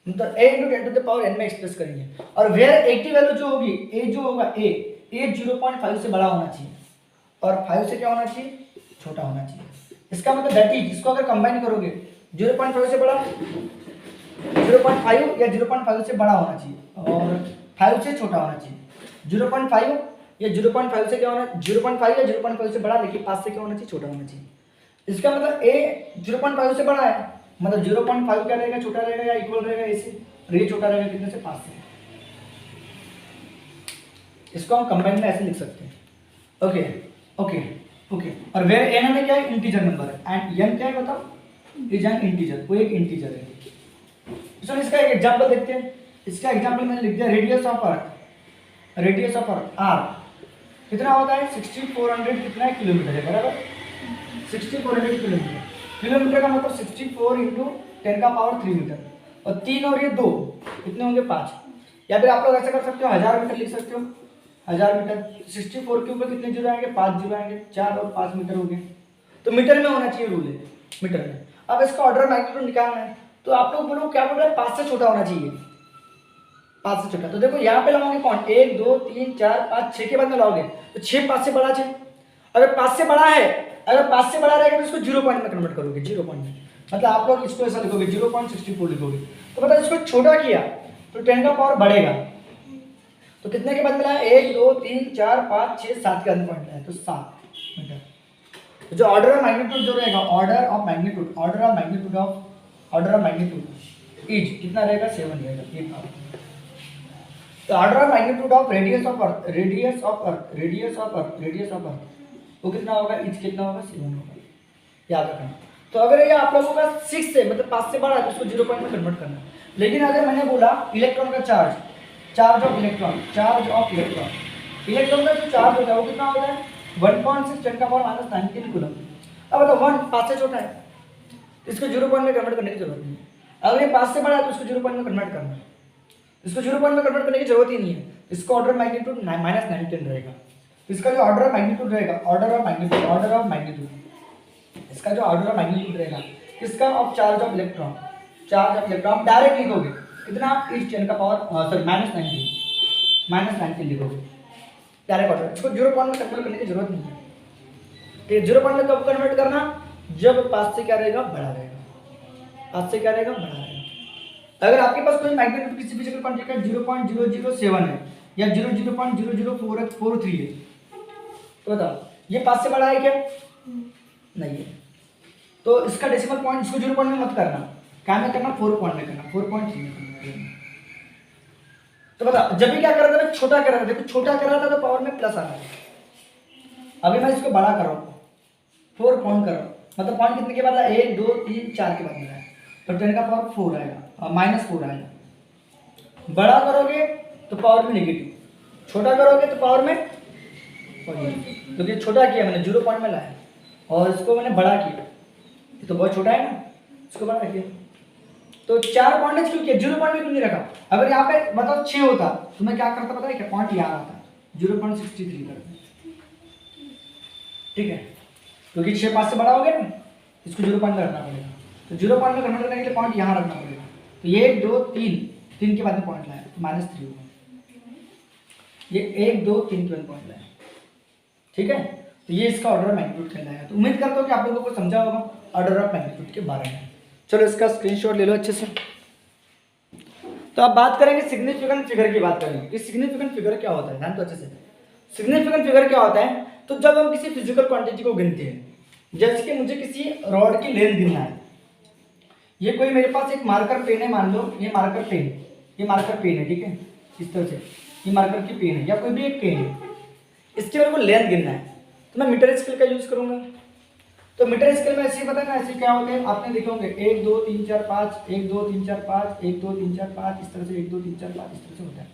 मतलब a into 10 to the power n में एक्सप्रेस करेंगे। और वेयर a की वैल्यू जो होगी, a जो होगा a 0.5 से बड़ा होना चाहिए और 5 से क्या होना चाहिए, छोटा होना चाहिए। इसका मतलब दैट इज, इसको अगर कंबाइन करोगे 0.5 से बड़ा, 0.5 या 0.5 से बड़ा होना चाहिए और 5 से छोटा होना चाहिए। 0.5 या 0.5 से क्या होना, 0.5 या 0.5 से बड़ा, लेकिन 5 से क्या होना चाहिए, छोटा होना चाहिए। इसका मतलब a 0.5 से बड़ा है, मतलब 0.5 क्या रहेगा, छोटा रहेगा या इक्वल रहेगा a से, और ये छोटा रहेगा कितने से, 5 से। इसको हम कंबाइन में ऐसे लिख सकते हैं, ओके ओके ओके। और वेयर n हमें क्या है, इंटीजर नंबर है, एंड n क्या है बताओ, इज एन इंटीजर, वो एक इंटीजर है। चलो इसका एक एग्जांपल देखते हैं। इसका एग्जांपल मैंने लिख दिया, radius of earth, radius of earth R कितना होता है, 6400 कितना है, किलोमीटर है, बराबर 6400 किलोमीटर। किलोमीटर का मतलब 64 इंटू 10 का पावर 3 मीटर, और 3 और ये 2 कितने होंगे, 5। या फिर आप लोग ऐसा कर सकते हो, 1000 मीटर लिख सकते हो, 1000 मीटर। 64 के ऊपर कितने जीरो आएंगे, 5 जीरो आएंगे, 4 और 5 मीटर हो गए। तो मीटर में होना चाहिए, रूल है मीटर में। अब इसका ऑर्डर मैग्नीट्यूड निकालना है, तो आप लोग बोलो क्या बोल रहे हैं, 5 से छोटा होना चाहिए, 5 से छोटा। तो देखो यहाँ पे लगाओगे कौन, 1 2 3 4 5 6 के बाद में लाओगे तो 6 5 से बड़ा चाहिए। अगर 5 से बड़ा है, अगर 5 से बड़ा रहेगा तो इसको 0 पॉइंट में कन्वर्ट करोगे, 0 पॉइंट में, मतलब आप लोग इसको ऐसा लिखोगे 0.64 लिखोगे। तो मतलब इसको छोटा किया तो 10 का पावर बढ़ेगा, तो कितने के बाद मिला है, 1 2 3 4 5 6 7 के अंदर पॉइंट है, तो 7 मीटर। तो जो ऑर्डर ऑफ मैग्नीट्यूड जो रहेगा, order of magnitude, order of magnitude of, order of magnitude is कितना रहेगा, 7 रहेगा, ये था। तो order of magnitude of radius of earth, radius of earth, radius of earth, radius of अर्थ वो कितना होगा, इज कितना होगा, 7 होगा, याद रखना। तो अगर ये आप लोगों का 6 से मतलब 5 से बड़ा है तो उसको 0 पॉइंट में कन्वर्ट करना है। लेकिन अगर मैंने बोला इलेक्ट्रॉन का charge, charge of electron, charge of electron, electron का जो चार्ज होता है वो कितना होता है, 1.6 10 का पावर -19 कूलम। अब बताओ 1 5 से छोटा है, इसको 0 पॉइंट में कन्वर्ट करने की जरूरत नहीं है। अगर ये 5 से बड़ा है तो उसको 0 पॉइंट में कन्वर्ट करना है, इसको 0 पॉइंट में कन्वर्ट करने की जरूरत ही नहीं है। इसका ऑर्डर मैग्नीट्यूड -19 रहेगा। इसका जो ऑर्डर ऑफ मैग्नीट्यूड रहेगा, order of magnitude, order of magnitude, इसका जो ऑर्डर ऑफ मैग्नीट्यूड रहेगा किसका, of charge of electron, charge of electron direct लिखोगे कितना, इज 10 का पावर सॉरी -19 लिखोगे डायरेक्ट ऑर्डर। इसको 0 पॉइंट में कन्वर्ट करने की जरूरत नहीं है। तो 0 पॉइंट में कब कन्वर्ट करना, जब 5 से क्या रहेगा, बड़ा रहेगा, 5 से क्या रहेगा, बड़ा रहेगा। अगर आपके पास कोई मैग्नीट्यूड किसी फिजिकल क्वांटिटी का 0.007 है या 0.00443 है, तो बताओ ये 5 से बड़ा है क्या, नहीं है। तो इसका डेसिमल पॉइंट, इसको 0 पॉइंट में मत करना, क्या में करना, 4 पॉइंट में करना, 4.3 में करना। तो बता जब भी क्या कर रहा था, मैं छोटा कर रहा था, देखो छोटा कर रहा था तो पावर में प्लस आ रहा है। अभी मैं इसको बड़ा कर रहा हूँ, 4 पॉइंट कर रहा हूँ, मतलब पॉइंट कितने के बाद है, 1 2 3 4 के बाद मिला है, तो 10 का पावर 4 आएगा और -4 आएगा। बड़ा करोगे तो पावर में नेगेटिव, छोटा करोगे तो पावर में पॉजिटिव। क्योंकि छोटा किया मैंने, 0 पॉइंट में लाया, और इसको मैंने बड़ा किया, तो बहुत छोटा है ना, इसको बड़ा किया। तो 4 पॉइंट क्यों किया, 0 पॉइंट में क्यों नहीं रखा। अगर यहाँ पे बताओ 6 होता तो मैं क्या करता पता है क्या, पॉइंट यहाँ आता, 0.63 करता, ठीक है, क्योंकि 6 5 से बड़ा हो गया ना, इसको 0 पॉइंट में रखना पड़ेगा। तो 0 पॉइंट में कन्वर्ट करने के लिए पॉइंट यहाँ रखना पड़ेगा। तो ये 1 2 3 के बाद में पॉइंट लाया तो -3 होगा, ये 1 2 3 के बाद पॉइंट लाया ठीक है, तो ये इसका ऑर्डर ऑफ मैग्नीट्यूड कहलाएगा। तो उम्मीद करता हूँ कि आप लोगों को समझा होगा ऑर्डर ऑफ मैग्नीट्यूड के बारे में। चलो इसका स्क्रीनशॉट ले लो अच्छे से। तो आप बात करेंगे सिग्निफिकेंट फिगर की बात करेंगे कि सिग्निफिकेंट फिगर क्या होता है, ध्यान तो अच्छे से। सिग्निफिकेंट फिगर क्या होता है, तो जब हम किसी फिजिकल क्वांटिटी को गिनते हैं, जैसे कि मुझे किसी रॉड की लेंथ गिनना है, ये कोई मेरे पास एक मार्कर पेन है, मान लो ये मार्कर पेन, ये मार्कर पेन है, ठीक है, इस तरह से ये मार्कर की पेन है या कोई भी एक पेन है, इसकी मेरे को लेंथ गिनना है, तो मैं मीटर स्केल का यूज करूंगा। तो मीटर स्केल में ऐसे पता है ना, ऐसे क्या होते हैं आपने देखे होंगे 1 2 3 4 5 1 2 3 4 5 1 2 3 4 5 इस तरह से 1 2 3 4 5 इस तरह से होता है।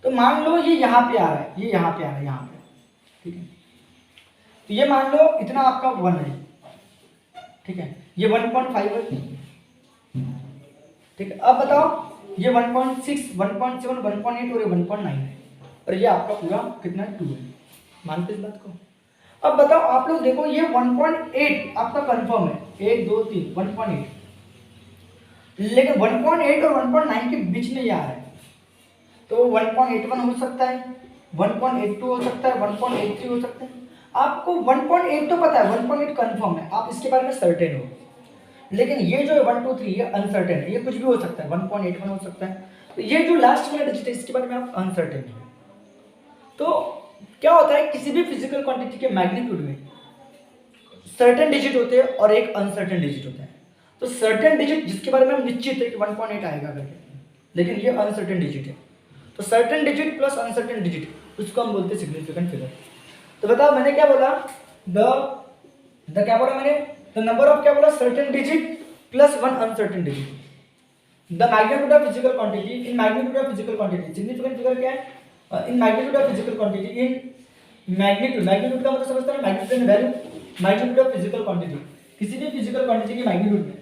तो मान लो ये यहाँ पे आ रहा है, ये यहाँ पे आ रहा है, यहाँ पे, ठीक है, तो ये मान लो इतना आपका 1 है, ठीक है, ये 1.5 है, ठीक है। अब बताओ ये 1.6 1.7 1.8 और ये 1.9 है, और ये आपका पूरा कितना 2 है, मानते इस बात को। अब बताओ आप लोग देखो ये 1.8 आपका कंफर्म है, 1 2 3 1.8, लेकिन 1.8 और 1.9 के बीच में ये आ रहा है, तो 1.81 हो सकता है, 1.82 हो सकता है, 1.83 हो सकता है। आपको 1.8 तो पता है, 1.8 कंफर्म है, आप इसके बारे में सर्टेन हो, लेकिन ये जो 1 2 3 ये अनसर्टेन है, ये कुछ भी हो सकता है, 1.81 हो सकता है, तो ये जो लास्ट वाला डिजिट है इसके बारे में आप अनसर्टेन है। तो क्या होता है, किसी भी फिजिकल क्वांटिटी के मैग्नीट्यूड में सर्टेन डिजिट होते हैं और एक अनसर्टेन डिजिट होता है। तो सर्टेन डिजिट जिसके बारे में हम निश्चित है कि 1.8 आएगा करके, लेकिन ये अनसर्टेन डिजिट है, तो certain digit plus uncertain digit उसको हम बोलते हैं सिग्निफिकेंट फिगर। तो बताओ मैंने क्या बोला, द क्या बोला मैंने, द नंबर ऑफ क्या बोला, certain digit plus 1 uncertain digit, the magnitude of physical quantity in magnitude of physical quantity. Significant figure क्या है, in magnitude of physical quantity, in magnitude, magnitude का मतलब समझते हैं, magnitude value, magnitude of physical quantity, किसी भी physical quantity की magnitude में,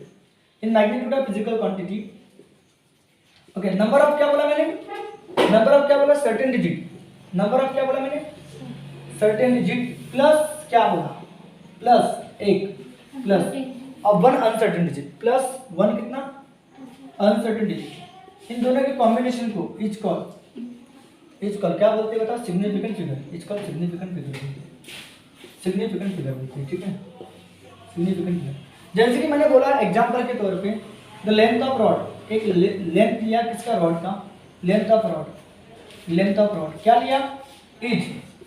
in magnitude of physical quantity, okay. Number of क्या बोला मैंने, नंबर ऑफ क्या बोला, सर्टेन डिजिट, नंबर ऑफ क्या बोला मैंने, सर्टेन डिजिट प्लस क्या बोला, प्लस 1 प्लस अब 1 अनसर्टेन डिजिट प्लस 1 कितना अनसर्टेन डिजिट, इन दोनों के कॉम्बिनेशन को इज कॉल क्या बोलते हैं बताओ, significant figure, is call significant figure, significant figure बोलते हैं, ठीक है, सिग्निफिकेंट फिगर। जैसे कि मैंने बोला एग्जांपल के तौर पे, द लेंथ ऑफ रॉड, एक लेंथ लिया किसका, रॉड का, length of rod, length of rod क्या लिया, इज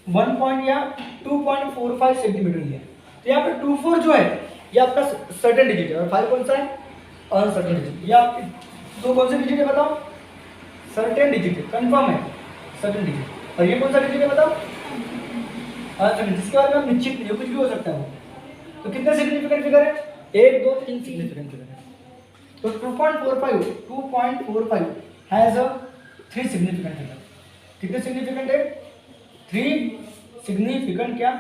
1 पॉइंट या 2.45 सेंटीमीटर लिया। तो यहाँ पे 24 जो है ये आपका सर्टेन डिजिट है और 5 कौन सा है, अनसर्टेन डिजिट। ये आप दो कौन से डिजिट है बताओ, सर्टेन डिजिट है, कंफर्म है सर्टेन डिजिट, और ये कौन सा डिजिट है बताओ, अनसर्टेन, जिसके बारे में हम निश्चित नहीं, कुछ भी हो सकता है वो। तो कितने सिग्निफिकेंट फिगर है, 1 2 3 सिग्निफिकेंट फिगर है। तो 2.45 हैज अ 3 सिग्निफिकेंट फिगर, कितने सिग्निफिकेंट है, 3 सिग्निफिकेंट क्या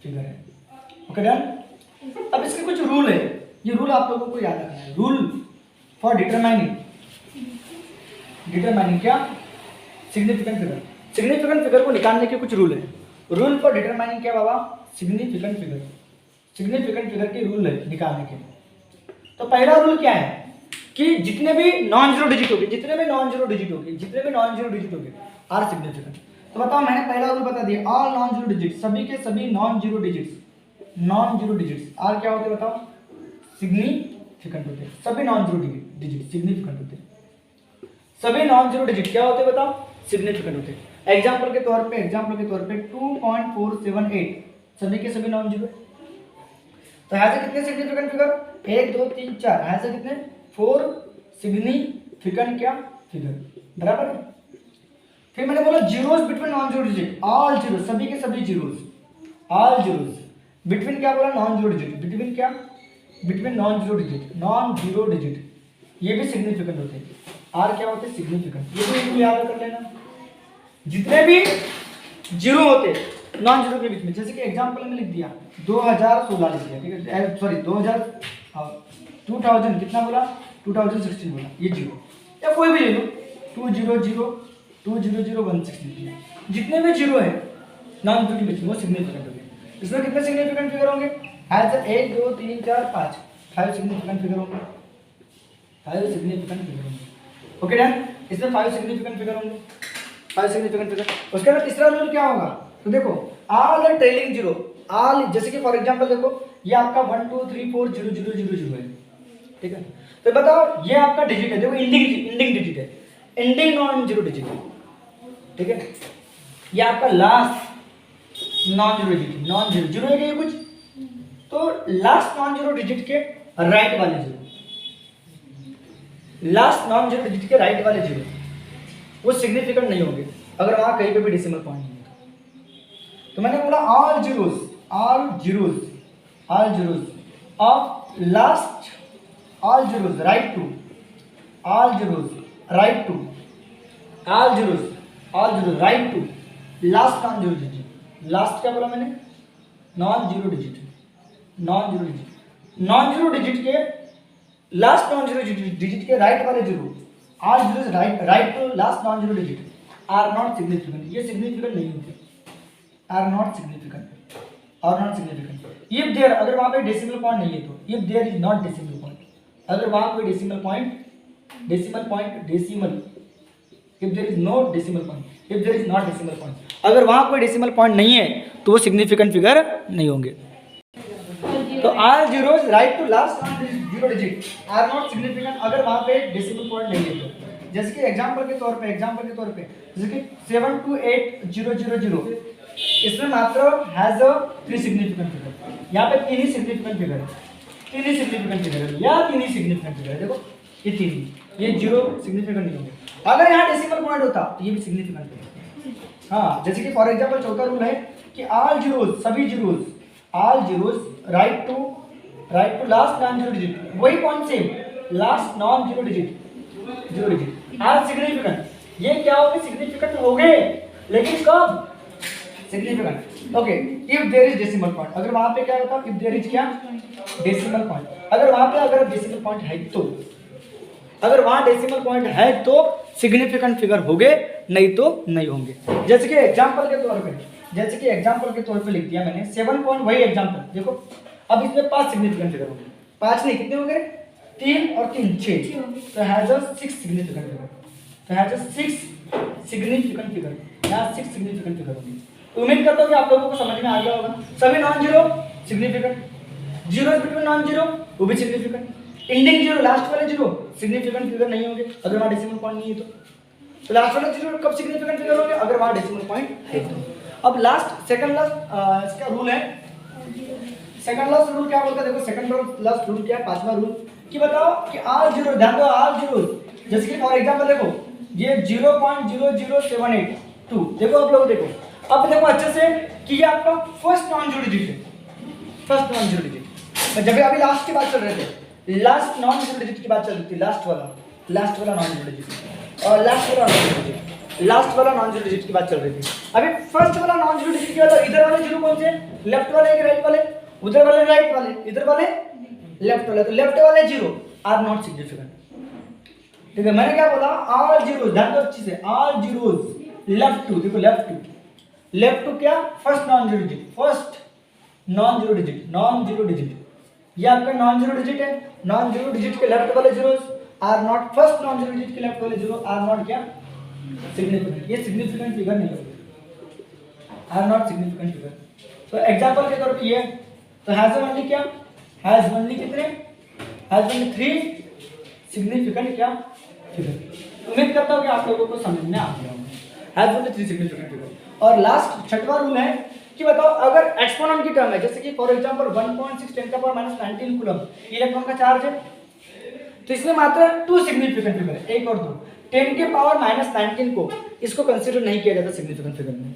फिगर है, ओके डन। अब इसके कुछ रूल है, ये रूल आप लोगों को याद रखना है, रूल फॉर डिटरमाइनिंग क्या, सिग्निफिकेंट फिगर, सिग्निफिकेंट फिगर को निकालने के कुछ रूल है। रूल फॉर डिटरमाइनिंग क्या बाबा, सिग्निफिकेंट फिगर, सिग्निफिकेंट फिगर के रूल है निकालने के। तो पहला रूल क्या है कि जितने भी नॉन जीरो डिजिट होंगे, जितने भी नॉन जीरो डिजिट होंगे आर सिग्निफिकेंट। तो बताओ मैंने पहला रूल बता दिया, ऑल नॉन जीरो डिजिट, सभी के सभी नॉन जीरो डिजिट्स आर क्या होते हैं बताओ, सिग्निफिकेंट होते हैं, सभी नॉन जीरो डिजिट सिग्निफिकेंट होते हैं, सभी नॉन जीरो डिजिट क्या होते हैं बताओ, सिग्निफिकेंट होते हैं। एग्जांपल के तौर पे 2.478 सभी के सभी नॉन जीरो, तो यहाँ से कितने सिग्निफिकेंट फिगर, 1 2 3 4, यहाँ से कितने 4 सिग्निफिकेंट क्या फिगर, बराबर है। फिर मैंने बोला zeros between non zero digit, all zero, सभी के सभी जीरोस, ऑल जीरोस बिटवीन क्या बोला, नॉन जीरो डिजिट, बिटवीन क्या, बिटवीन नॉन जीरो डिजिट, ये भी सिग्निफिकेंट होते हैं। आर क्या होते हैं, सिग्निफिकेंट, ये भी याद कर लेना। जितने भी जीरो होते नॉन जीरो के बीच में, जैसे कि एग्जांपल में लिख दिया 2016 लिख दिया, ठीक है, सॉरी 2000 कितना बोला, 2016 बोला, ये जीरो या कोई भी ले लो, 200 लिख दिया। जितने भी जीरो है नॉन जीरो के बीच में वो सिग्निफिकेंट होंगे। इसमें कितने सिग्निफिकेंट फिगर होंगे, 1 2 3 4 5 5 सिग्निफिकेंट फिगर होंगे, 5 सिग्निफिकेंट फिगर होंगे, ओके डन। इसमें 5 सिग्निफिकेंट फिगर होंगे, 5 सिग्निफिकेंट फिगर। उसके बाद तीसरा रूल क्या होगा, तो देखो ऑल ट्रेलिंग जीरो, ऑल जैसे कि फॉर एग्जांपल देखो ये आपका 1 2 3 4 0 0 0 0 है, ठीक है। तो बताओ ये आपका डिजिट है, देखो इंडिंग डिजिट है, इंडिंग नॉन जीरो डिजिट है, ठीक है। ये आपका last non zero digit, non zero zero है क्या कुछ, तो लास्ट नॉन जीरो डिजिट के राइट वाले zero, last non zero digit के राइट वाले जीरो वो सिग्निफिकेंट नहीं होंगे अगर वहां कहीं पे भी डेसिमल पॉइंट नहीं है। तो मैंने बोला all zeros of last, all zeros right to, all zeros right to, all zeros right to last non zero digit. Last क्या बोला मैंने, non zero digit, non zero digit के लास्ट नॉन जीरो डिजिट के right वाले zero, all zeros right to last non zero digit are not significant, ये significant नहीं होते, are not significant. If there, अगर वहां पे डेसिमल पॉइंट नहीं है तो, if there is not decimal point, अगर वहां कोई decimal point if there is no decimal point, if there is not decimal point, अगर वहां कोई डेसिमल पॉइंट नहीं है तो वो सिग्निफिकेंट फिगर नहीं होंगे। तो all zeros right to last zero digit are not significant अगर वहां पे डेसिमल पॉइंट नहीं है तो। जैसे कि एग्जांपल के तौर पे जैसे कि 728,000 इसमें मात्र हैज अ 3 सिग्निफिकेंट फिगर, यहाँ पे 3 ही सिग्निफिकेंट फिगर है, 3 ही सिग्निफिकेंट फिगर है या 3 ही सिग्निफिकेंट फिगर है, देखो ये 3 ही, ये जीरो सिग्निफिकेंट नहीं होंगे। अगर यहाँ डेसिमल पॉइंट होता तो ये भी सिग्निफिकेंट है। हाँ, जैसे कि फॉर एग्जांपल चौथा रूल है कि ऑल जीरोस, सभी zeros, all zeros right to last non zero digit, वही point same, last non zero digit are significant. ये क्या हो गए, सिग्निफिकेंट हो गए, लेकिन कब significant, okay. If there is decimal point, अगर वहां पे क्या होता, इफ देयर इज क्या डेसिमल पॉइंट, अगर वहां पे अगर डेसिमल पॉइंट है तो, अगर वहां डेसिमल पॉइंट है तो सिग्निफिकेंट फिगर होंगे, नहीं तो नहीं होंगे। जैसे कि एग्जांपल के तौर पे लिख दिया मैंने 7 पॉइंट, वही एग्जांपल देखो, अब इसमें 5 सिग्निफिकेंट फिगर होंगे, 5 नहीं कितने होंगे, 3 और 3 6, तो हैज अ 6 सिग्निफिकेंट फिगर, तो हैज अ 6 सिग्निफिकेंट फिगर, यहाँ 6 सिग्निफिकेंट फिगर होंगे। तो उम्मीद करता हूँ कि आप लोगों को समझ में आ गया होगा। सभी non zero significant, zero between non zero वो भी सिग्निफिकेंट, इंडिंग जीरो लास्ट वाले जीरो सिग्निफिकेंट फिगर नहीं होंगे अगर वहाँ डेसिमल पॉइंट नहीं है तो लास्ट वाले जीरो कब सिग्निफिकेंट फिगर होंगे, अगर वहाँ डेसिमल पॉइंट है तो। अब सेकंड लास्ट इसका रूल है, सेकंड लास्ट रूल क्या बोलता है, देखो सेकंड लास्ट रूल क्या है, 5वां रूल कि बताओ कि ऑल जीरो, ध्यान दो ऑल जीरो, जैसे कि फॉर एग्जांपल देखो ये 0.00782, देखो आप लोग देखो, अब देखो अच्छे से कि ये आपका फर्स्ट नॉन जीरो डिजिट है, फर्स्ट नॉन जीरो डिजिट। जब अभी लास्ट की बात चल रहे थे, लास्ट नॉन जीरो डिजिट की बात चल रही थी, लास्ट वाला नॉन जीरो डिजिट, और लास्ट वाला नॉन जीरो डिजिट की बात चल रही थी। अभी फर्स्ट वाला नॉन जीरो डिजिट की बात, इधर वाले जीरो कौन से, लेफ्ट वाले कि राइट वाले, उधर वाले राइट वाले, इधर वाले लेफ्ट वाले, तो लेफ्ट वाले जीरो आर नॉट सिग्निफिकेंट, ठीक है। मैंने क्या बोला, ऑल जीरो, ध्यान दो अच्छे से, ऑल जीरोस लेफ्ट टू, देखो लेफ्ट टू क्या, first non zero digit, first non zero digit, ये आपका नॉन जीरो डिजिट है, नॉन जीरो डिजिट के लेफ्ट वाले zeros are not, first non zero digit के लेफ्ट वाले जीरो आर नॉट क्या सिग्निफिकेंट, ये सिग्निफिकेंट फिगर नहीं होगी, आर नॉट सिग्निफिकेंट फिगर। तो एग्जांपल के तौर पे ये, तो हैज ओनली क्या, हैज ओनली कितने, हैज ओनली 3 सिग्निफिकेंट क्या फिगर। उम्मीद करता हूँ कि आप लोगों को समझ में आ गया होगा, हैज ओनली 3 सिग्निफिकेंट फिगर। और लास्ट छठवां रूल है कि बताओ अगर एक्सपोनेंट की टर्म है, जैसे कि फॉर एग्जांपल 1.6 10 का पावर -19 कूलम इलेक्ट्रॉन का चार्ज है, तो इसमें मात्र 2 सिग्निफिकेंट फिगर है, 1 और 2, 10 के पावर -19 को इसको कंसीडर नहीं किया जाता सिग्निफिकेंट फिगर में,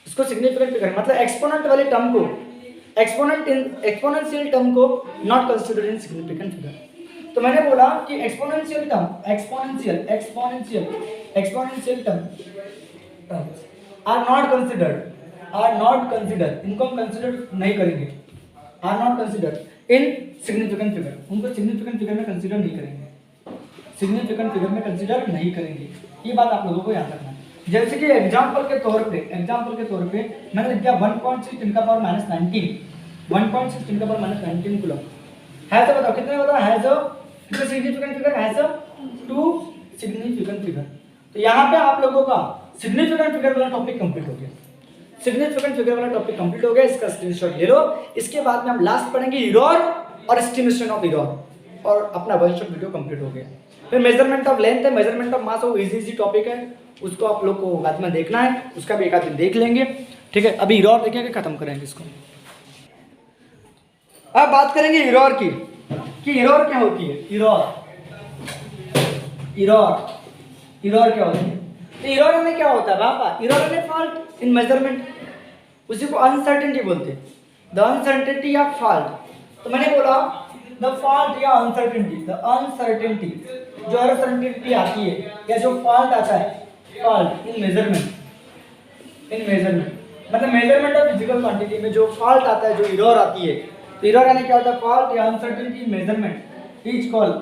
इसको सिग्निफिकेंट फिगर मतलब एक्सपोनेंट वाले टर्म को, एक्सपोनेंशियल टर्म को not consider in significant figure. तो मैंने बोला कि exponential term, exponential term are not considered, इनको हम कंसिडर नहीं करेंगे, are not considered in significant figure, उनको सिग्निफिकेंट फिगर में कंसिडर नहीं करेंगे, सिग्निफिकेंट फिगर में कंसिडर नहीं करेंगे, ये बात आप लोगों को याद रखना है। जैसे कि एग्जांपल के तौर पे मैंने लिख दिया 1.6 10 का पावर -19, 1.6 10 का पावर -19 कूलम, हैज बताओ कितने बताओ, हैज कितने significant figure, has 2 significant figure. तो यहाँ पे आप लोगों का सिग्निफिकेंट फिगर वाला टॉपिक कंप्लीट हो गया। सिग्निफिकेंट फिगर वाला टॉपिक कंप्लीट हो गया, इसका स्क्रीनशॉट ले लो। इसके बाद में हम लास्ट पढ़ेंगे इरर और एस्टिमेशन ऑफ इरर, और अपना वन शॉट वीडियो कंप्लीट हो गया। फिर मेजरमेंट ऑफ लेंथ है, मेजरमेंट ऑफ मास, वो इजी टॉपिक है, उसको आप लोग को बाद में देखना है, उसका भी एक आध दिन देख लेंगे, ठीक है। अभी इरर देखेंगे, खत्म करेंगे इसको। अब बात करेंगे इरर की, कि इरर क्या होती है। इरर क्या होती है? तो इरर में क्या होता है पापा? इरर में फॉल्ट इन मेजरमेंट, उसी को अनसर्टेनिटी बोलते हैं, द अनसर्टेनिटी या फॉल्ट। तो मैंने बोला द फॉल्ट या अनसर्टेनिटी, द अनसर्टेनिटी जो अनसर्टेनिटी आती है या जो फॉल्ट आता है, फॉल्ट इन मेजरमेंट, मतलब मेजरमेंट ऑफ फिजिकल क्वांटिटी में जो फॉल्ट आता है, जो इरर आती है, तो इरर यानी क्या होता है? फॉल्ट या uncertainty in measurement, is called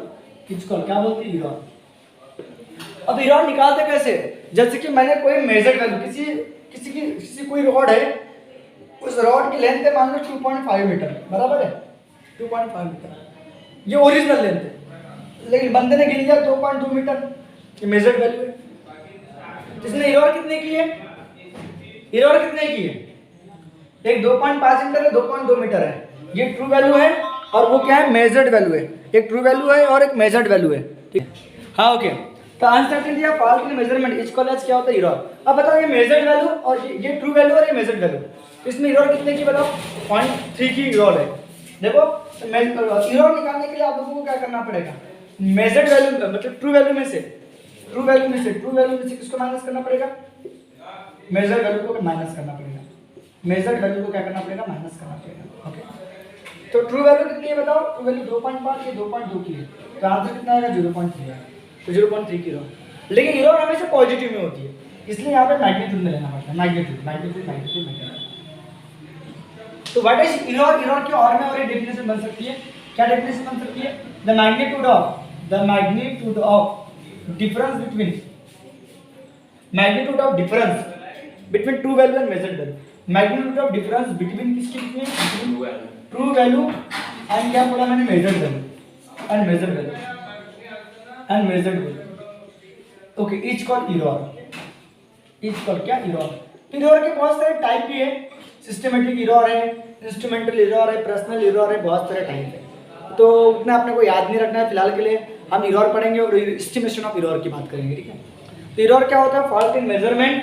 क्या बोलते हैं? इरर। अब इरर निकालते कैसे? जैसे कि मैंने कोई मेजर वैल्यू, किसी कोई रॉड है, उस रॉड की लेंथ है मान लो 2.5 मीटर, बराबर है 2.5 मीटर, ये ओरिजिनल लेंथ है, लेकिन बंदे ने गिन लिया 2.2 मीटर, ये मेजर्ड वैल्यू है। इसने इरर कितने की है? एक 2.5 मीटर है, 2.2 मीटर है, ये ट्रू वैल्यू है, और वो क्या है? मेजर्ड वैल्यू है। एक ट्रू वैल्यू है और एक मेजर्ड वैल्यू है, ठीक। हाँ ओके। तो अनसर्टेनिटी या fault in measurement is called as क्या होता है? इरर। अब बताओ ये मेजर्ड वैल्यू और ये ट्रू वैल्यू और ये मेजर्ड वैल्यू, इसमें इरर कितने की बताओ? 0.3 की इरर है। देखो इरर निकालने के लिए आप लोगों को क्या करना पड़ेगा? मेजर्ड वैल्यू मतलब ट्रू वैल्यू में से किसको माइनस करना पड़ेगा? मेजर्ड वैल्यू को माइनस करना पड़ेगा, मेजर्ड वैल्यू को क्या करना पड़ेगा? माइनस करना पड़ेगा, ओके। तो ट्रू वैल्यू कितनी है बताओ? ट्रू वैल्यू 2.5 की 2.2 की है, तो आंसर कितना आएगा? 0.3 है, तो 0.3 की इरर। लेकिन इरर हमेशा पॉजिटिव में होती है, इसलिए यहाँ पे मैग्नीट्यूड में लेना पड़ता है, मैग्नीट्यूड। तो व्हाट इज इरर? इरर की और में और एक डेफिनेशन बन सकती है। क्या डेफिनेशन बन सकती है? The magnitude of difference between true value and measured value. Magnitude of difference between किसके बीच में? ट्रू वैल्यू एंड क्या बोला मैंने? Measured value and measured value, okay. Is called क्या? इरर। इरर के बहुत सारे टाइप भी है, सिस्टमेटिक इरर है, इंस्ट्रूमेंटल इरर है, पर्सनल इरर है, बहुत सारे टाइप है। तो उतना अपने को याद नहीं रखना है फिलहाल के लिए। हम इरर पढ़ेंगे और एस्टिमेशन ऑफ इरर की बात करेंगे, ठीक है। तो इरर क्या होता है? फॉल्ट इन मेजरमेंट,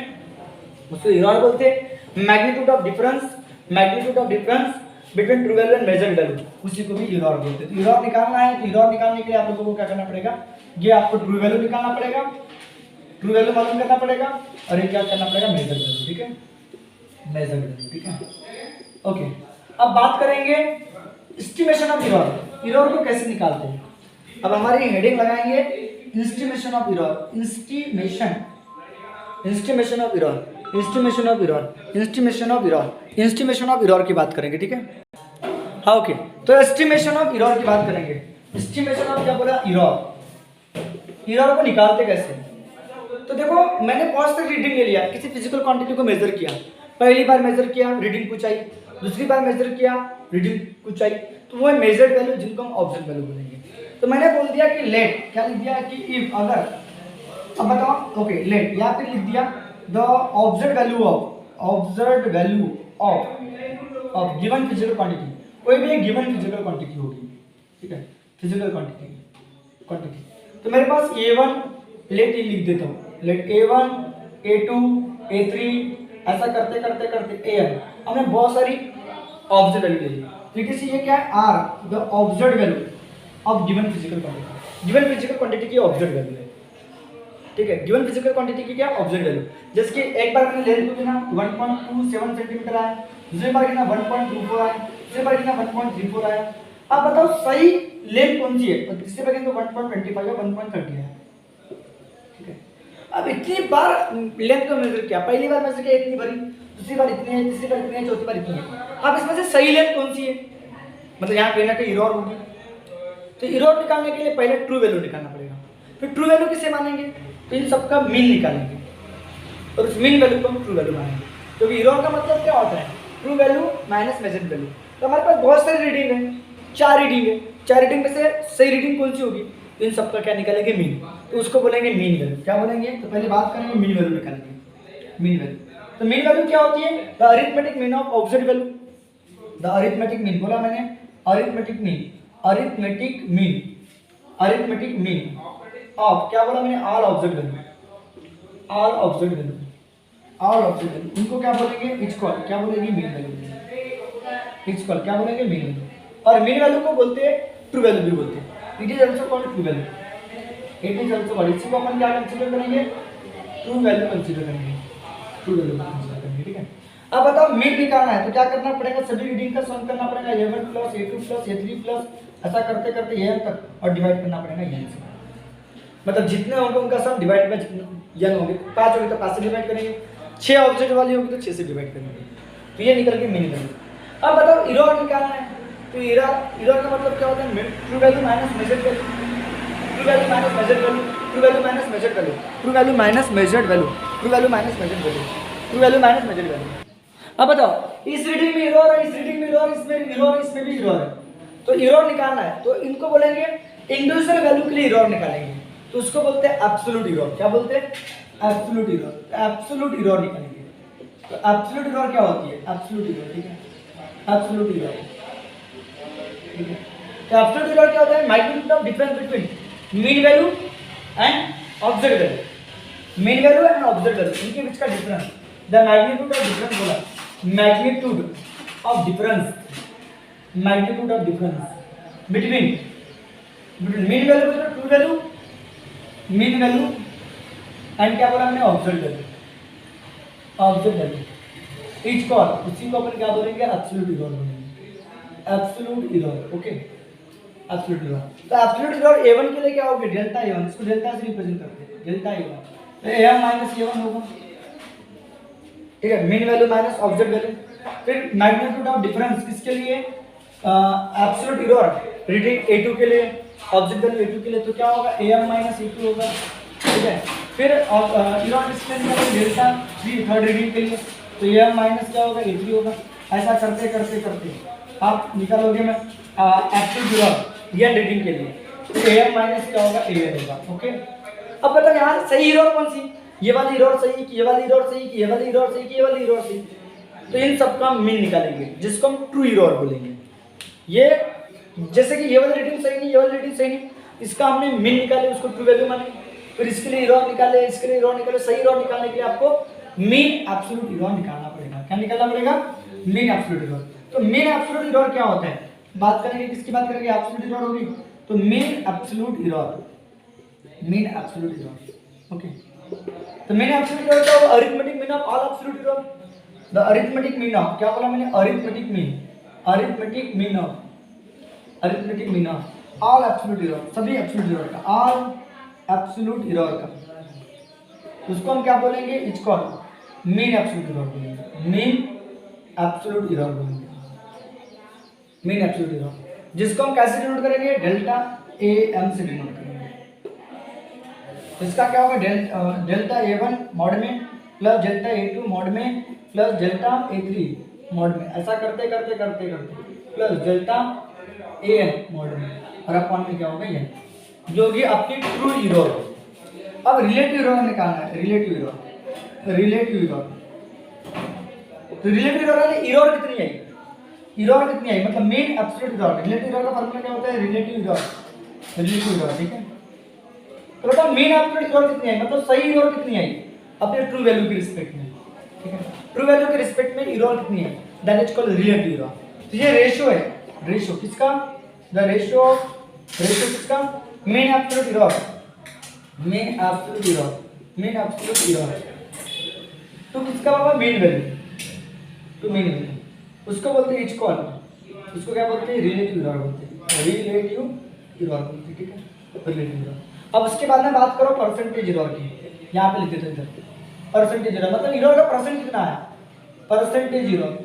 उसको इरर बोलते हैं। Magnitude of difference between true value and measured value, उसी को भी इरर बोलते हैं। तो इरर निकालना है, तो इरर निकालने के लिए आप लोगों को क्या करना पड़ेगा? ये आपको ट्रू वैल्यू निकालना पड़ेगा, ट्रू वैल्यू मालूम करना पड़ेगा, और ये क्या करना पड़ेगा? मेजर्ड वैल्यू, ठीक है, मेजर्ड वैल्यू, ठीक है, ओके। अब बात करेंगे एस्टिमेशन ऑफ इरर। इरर को कैसे निकालते हैं? अब हमारी हेडिंग लगाएंगे estimation of error, estimation of error की बात करेंगे, ठीक है। हाँ ओके। तो एस्टिमेशन ऑफ इरर की बात करेंगे। एस्टिमेशन ऑफ क्या बोला? इरर को निकालते कैसे? तो देखो मैंने बहुत सारी रीडिंग ले लिया, किसी फिजिकल क्वांटिटी को मेजर किया, पहली बार मेजर किया, रीडिंग कुछ आई, दूसरी बार मेजर किया, रीडिंग कुछ आई, तो वो है मेजर्ड वैल्यू, जिनको हम ऑब्जर्व वैल्यू बोलेंगे। तो मैंने बोल दिया कि लेट, क्या लिख दिया कि इफ, अगर, अब बताओ, ओके, लेट यहाँ पे लिख दिया the observe value of given physical quantity, कोई भी एक गिवन फिजिकल क्वांटिटी होगी, ठीक है, फिजिकल क्वांटिटी। तो मेरे पास A1 लेट ये लिख देता हूँ, लेट A1, A2, A3 ऐसा करते AN, हमने बहुत सारी ऑब्जर्व वैल्यू ले ली। देखिए सी ये क्या है? R, the observe value of given physical quantity. Given physical quantity की ऑब्जर्व वैल्यू है, ठीक है। गिवन फिजिकल क्वांटिटी की क्या? Observe value. जैसे कि एक बार मैंने लेंथ को गिना 1.27 सेंटीमीटर आया, दूसरी बार गिना 1.24 आया, तीसरी बार गिना 1.34 आया। अब बताओ सही लेंथ कौन सी है? तो तीसरी बार गिना 1.25 या 1.30 है, ठीक है। अब इतनी बार लेंथ को मेजर किया, पहली बार मेजर किया इतनी भरी, दूसरी बार इतनी है, तीसरी बार इतनी है, चौथी बार इतनी है। अब इसमें से सही लेंथ कौन सी है? मतलब यहाँ कहीं ना कहीं इरर होगी। तो इरर निकालने के लिए पहले ट्रू वैल्यू निकालना पड़ेगा। फिर ट्रू वैल्यू किसे मानेंगे? तो इन सबका मीन निकालेंगे और उस मीन वैल्यू को हम ट्रू वैल्यू मानेंगे। क्योंकि इरर का मतलब क्या होता है? True value minus measured value. तो हमारे पास बहुत सारी रीडिंग है, 4 रीडिंग है, 4 रीडिंग में से सही रीडिंग कौन सी होगी? तो इन सबका क्या निकालेंगे? मीन। तो उसको बोलेंगे मीन वैल्यू। क्या बोलेंगे? तो पहले बात करेंगे मीन वैल्यू निकालेंगे, मीन वैल्यू। तो मीन वैल्यू क्या होती है? The arithmetic mean of observe value, the arithmetic mean बोला मैंने, arithmetic mean, arithmetic mean, arithmetic mean of क्या बोला मैंने? All observe value, all observe value, all observe value, इनको क्या बोलेंगे? इक्वल, क्या बोलेंगे? मीन वैल्यू, इक्वल क्या बोलेंगे? Mean value. और मीन वैल्यू को बोलते हैं ट्रू वैल्यू भी बोलते हैं, it is also called true value, it is also called, इसी को अपन क्या कंसीडर करेंगे? ट्रू वैल्यू कंसीडर करेंगे, ट्रू वैल्यू कंसीडर करेंगे, ठीक है। अब बताओ मीन निकालना है तो क्या करना पड़ेगा? सभी रीडिंग का सम करना पड़ेगा, a1 plus a2 plus a3 plus ऐसा करते करते an तक और डिवाइड करना पड़ेगा n से, मतलब जितने होंगे उनका सम डिवाइड बाय जितने n होंगे, 5 होंगे तो 5 से डिवाइड करेंगे, 6 ऑब्जेक्ट वाली होगी तो 6 से डिवाइड करेंगे, तो ये निकल के मीन वैल्यू। अब बताओ इरर निकालना है तो इरर का मतलब क्या होता है? True value minus measured value, true value minus measured value, true value minus measured value, true value minus measured value, true value minus measured value, true value minus measured value. अब बताओ इस reading में error है, इस reading में error, इसमें error, इसमें भी इरर है, तो इरर निकालना है तो इनको बोलेंगे इंडिविजुअल वैल्यू के लिए इरर निकालेंगे, तो उसको बोलते हैं एब्सोल्यूट इरर। क्या बोलते हैं? एब्सोल्यूट इरर, एब्सोल्यूट इरर निकालेंगे। तो एब्सोल्यूट इरर क्या होती है? एब्सोल्यूट इरर, ठीक है, एब्सोल्यूट इरर, ठीक है। तो एब्सोल्यूट इरर क्या होता है? Magnitude of difference between mean value and observe value, mean value and observe value, इनके बीच का difference, the magnitude of difference बोला, magnitude of difference, magnitude of difference between mean value बोला, true value, mean value and क्या बोला हमने? Observe value, observe value each call, उसी को अपन क्या बोलेंगे? एब्सोल्यूट इरर बोलेंगे, absolute error, okay, absolute error. तो एब्सोल्यूट इरर a1 के लिए क्या होगा? डेल्टा a1, इसको डेल्टा से रिप्रेजेंट करते हैं, डेल्टा a1, तो a1 माइनस a1 होगा, ठीक है, mean value minus observe value. फिर मैग्नीट्यूड ऑफ डिफरेंस किसके लिए? एब्सोल्यूट इरर रीडिंग a2 के लिए, ऑब्जर्व वैल्यू a2 के लिए, तो क्या होगा? am माइनस a2 होगा, ठीक है। फिर इरर किसके लिए? डेल्टा 3 थर्ड रीडिंग के लिए, तो am माइनस क्या होगा? a3 होगा। ऐसा करते करते करते आप निकालोगे मैं एब्सोल्यूट इरर ये रीडिंग के लिए, तो am माइनस क्या होगा? an होगा, ओके। अब बताओ यहाँ सही इरर कौन सी? ये वाली इरर सही कि ये वाली इरर सही कि ये वाली इरर सही कि ये वाली इरर सही? तो इन सब का मीन निकालेंगे जिसको हम ट्रू इरर बोलेंगे। ये जैसे कि ये वाली रीडिंग सही नहीं, ये वाली रीडिंग सही नहीं, इसका हमने मीन निकाले, उसको ट्रू वैल्यू माने, फिर इसके लिए इरर निकाले, इसके लिए इरर निकाले। सही इरर निकालने के लिए आपको मीन एब्सोल्यूट इरर निकालना पड़ेगा। क्या निकालना पड़ेगा? Mean absolute error. तो मीन एब्सोल्यूट इरर क्या होता है? बात करेंगे किसकी बात करेंगे? एब्सोल्यूट इरर होगी, तो mean absolute error, mean absolute error, okay. तो मीन एब्सोल्यूट इरर क्या होगा? Arithmetic mean of all absolute error, the arithmetic mean of, क्या बोला मैंने? Arithmetic mean, arithmetic mean of, arithmetic mean of all absolute error, सभी absolute error का, all absolute error का, उसको हम क्या बोलेंगे? It's called mean absolute error बोलेंगे, मीन एब्सोल्यूट इरर बोलेंगे, मीन एब्सोल्यूट इरर, जिसको हम कैसे डिनोट करेंगे? डेल्टा am से डिनोट करेंगे। इसका क्या होगा? डेल्टा a1 मॉड में प्लस डेल्टा a2 मॉड में प्लस डेल्टा a3 मॉड में, ऐसा करते करते करते करते प्लस डेल्टा an मॉड में, और अपॉन में क्या होगा? ये जो कि आपकी ट्रू इरर। अब रिलेटिव इरर निकालना है, रिलेटिव इरर, रिलेटिव इरर, तो रिलेटिव इरर वाले इरर कितनी आई? इरर कितनी आई मतलब mean absolute error. Relative error का फॉर्मूला क्या होता है? रिलेटिव इरर, रिलेटिव इरर, ठीक है। तो बेटा मीन एब्सोल्यूट इरर कितनी आई मतलब सही इरर कितनी आई अपने ट्रू वैल्यू के रिस्पेक्ट में, ठीक है। ट्रू वैल्यू के रिस्पेक्ट में इरर कितनी है? That is called relative error. तो ये रेशियो है, रेशियो किसका? द रेशियो, रेशियो किसका? Mean absolute error, mean absolute error, mean absolute error तो किसका होगा? मीन वैल्यू, तो मीन वैल्यू उसको बोलते हैं इच कॉल, उसको क्या बोलते हैं? रिलेटिव इरर बोलते हैं, रिलेटिव इरर बोलते हैं, ठीक है, रिलेटिव इरर। अब उसके बाद में बात करो परसेंटेज इरर की, यहाँ पे लिख देते हैं इधर परसेंटेज इरर, मतलब इरर का परसेंट कितना है? परसेंटेज इरर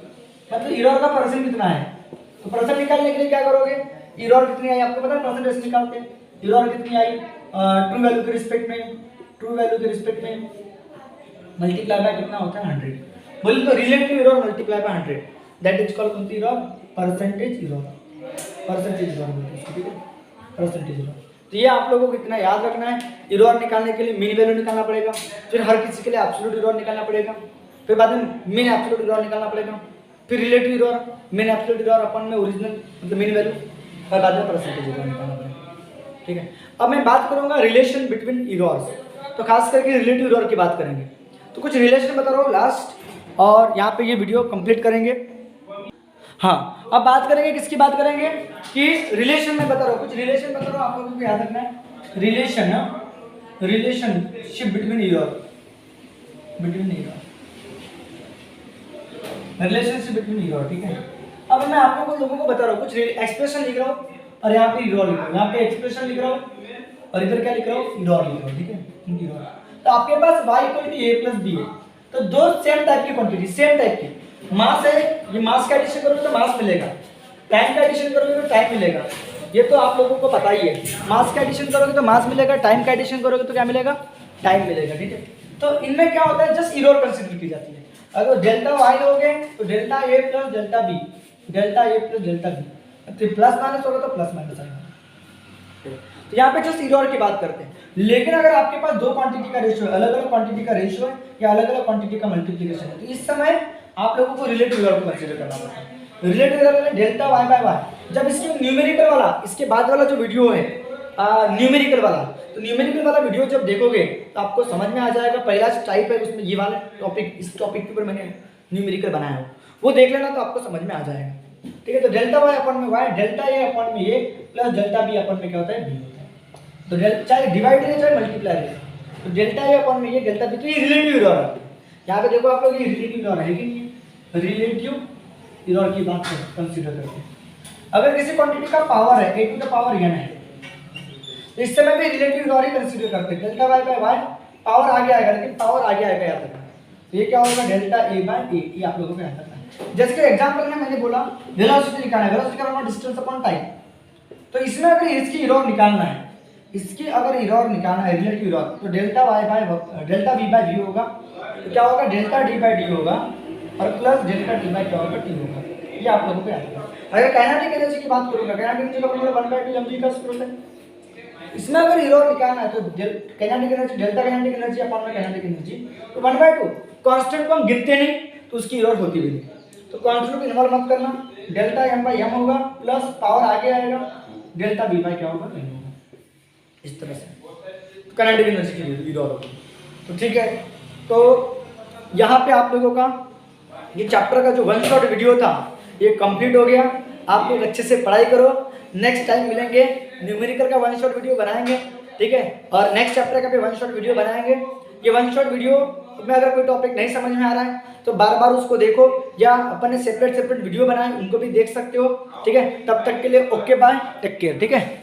मतलब इरर का परसेंट कितना है? तो परसेंट निकालने के लिए क्या करोगे? इरर कितनी आई आपको पता है? परसेंटेज निकालते हैं। इरर कितनी आई ट्रू वैल्यू के रिस्पेक्ट में, ट्रू वैल्यू के रिस्पेक्ट में मल्टीप्लाई बाय कितना होता है? 100। बोलिए तो relative error multiply by 100, that is called कौन सी इरर? परसेंटेज इरर, परसेंटेज इरर बोलते हैं, ठीक है, परसेंटेज इरर। तो ये आप लोगों को कितना याद रखना है, इरर निकालने के लिए मीन वैल्यू निकालना पड़ेगा, फिर हर किसी के लिए एब्सोल्यूट इरर निकालना पड़ेगा, फिर बाद में मीन एब्सोल्यूट इरर निकालना पड़ेगा, फिर relative error, mean absolute error अपन में ओरिजिनल मतलब मीन वैल्यू, और बाद में परसेंटेज इरर निकालना पड़ेगा। ठीक है, अब मैं बात करूंगा रिलेशन बिटवीन इरर्स, तो खास करके रिलेटिव इरर की बात करेंगे। तो कुछ रिलेशन बता रहा हूँ लास्ट, और यहाँ पे ये वीडियो कंप्लीट करेंगे। हाँ, अब बात करेंगे किसकी बात करेंगे कि रिलेशन में बता रहा हूँ, कुछ रिलेशन बता रहा हूँ, आप लोगों को याद रखना है। Relation, relationship between error, relationship between error. ठीक है, अब मैं आप लोगों को बता रहा हूँ, कुछ एक्सप्रेशन लिख रहा हूँ और यहाँ पे इरर लिख रहा हूँ, यहाँ पे एक्सप्रेशन लिख रहा हूँ और इधर क्या लिख रहा हूँ, इरर लिख रहा हूँ। ठीक है, इरर। तो आपके पास y equal to a plus b है, तो दो सेम टाइप की क्वांटिटी, सेम टाइप की मास है, ये मास का एडिशन करोगे तो मास मिलेगा, टाइम का एडिशन करोगे तो टाइम मिलेगा, ये तो आप लोगों को पता ही है। मास का एडिशन करोगे तो मास मिलेगा, टाइम का एडिशन करोगे तो क्या मिलेगा, टाइम मिलेगा। ठीक है, तो इनमें क्या होता है, जस्ट इरर कंसीडर की जाती है। अगर डेल्टा y लोगे तो delta a plus delta b, delta a plus delta b, तो प्लस माइनस होगा तो प्लस माइनस आएगा। तो यहाँ पे जस्ट इरर की बात करते हैं। लेकिन अगर आपके पास दो क्वांटिटी का रेशियो है, अलग अलग क्वांटिटी का रेशियो है या अलग अलग क्वांटिटी का मल्टीप्लिकेशन है, तो इस समय आप लोगों को रिलेटिव इरर को कंसीडर करना पड़ता है। रिलेटिव इरर में डेल्टा y बाय y, जब इसके न्यूमेरिकल वाला, इसके बाद वाला जो वीडियो है न्यूमेरिकल वाला, तो न्यूमेरिकल वाला वीडियो जब देखोगे तो आपको समझ में आ जाएगा। पहला टाइप है उसमें ये वाला टॉपिक, इस टॉपिक के ऊपर मैंने न्यूमेरिकल बनाया है, वो देख लेना तो आपको समझ में आ जाएगा। ठीक है, तो डेल्टा y अपन में y, डेल्टा a अपन में a प्लस डेल्टा b अपन में क्या होता है, b होता है। तो चाहे डिवाइड है चाहे मल्टीप्लाई है, तो डेल्टा a अपन में ये डेल्टा b, तो ये रिलेटिव इरर है। यहाँ पे देखो आप लोग, ये रिलेटिव इरर है कि नहीं है, रिलेटिव इरर की बात कंसीडर करते हैं। अगर किसी क्वांटिटी का पावर है a to the power n है, तो इस समय भी रिलेटिव इरर ही कंसीडर करते हैं। Delta y by y power आगे आएगा, लेकिन पावर आगे आएगा याद रखना। तो ये क्या होगा, डेल्टा a बाय a, ये आप लोगों को याद रखना है। जैसे कि एग्जांपल में मैंने बोला वेलोसिटी निकालना है, वेलोसिटी का डिस्टेंस अपॉन टाइम, तो इसमें अगर इसकी इरर निकालना है, इसकी अगर इरर निकालना है रिलेटिव इरर, तो delta y by delta v by v होगा, तो क्या होगा, डेल्टा d बाय d होगा, और प्लस डेल्टा t बाय क्या होगा, t होगा। ये आप लोगों को याद रखना है। अगर काइनेटिक एनर्जी की बात करूंगा, काइनेटिक एनर्जी का फॉर्मूला 1/2 mg का स्क्वायर है। इसमें अगर इरर निकालना है तो kinetic energy, delta kinetic energy upon में काइनेटिक एनर्जी, तो 1/2, कांस्टेंट को हम गिनते नहीं तो उसकी इरर होती भी नहीं, तो कांस्टेंट को इन्वॉल्व मत करना। डेल्टा m बाय m होगा, प्लस पावर आगे आएगा, डेल्टा v बाय क्या होगा, n होगा। इस तरह से काइनेटिक एनर्जी की इरर होगी। तो ठीक है, तो यहाँ पे आप लोगों का ये चैप्टर का जो वन शॉट वीडियो था ये कंप्लीट हो गया। आप लोग अच्छे से पढ़ाई करो, नेक्स्ट टाइम मिलेंगे, न्यूमेरिकल का वन शॉट वीडियो बनाएंगे। ठीक है, और नेक्स्ट चैप्टर का भी वन शॉट वीडियो बनाएंगे। ये वन शॉट वीडियो में अगर कोई टॉपिक नहीं समझ में आ रहा है तो बार बार उसको देखो, या अपन ने सेपरेट वीडियो बनाए उनको भी देख सकते हो। ठीक है, तब तक के लिए ओके बाय, टेक केयर। ठीक है।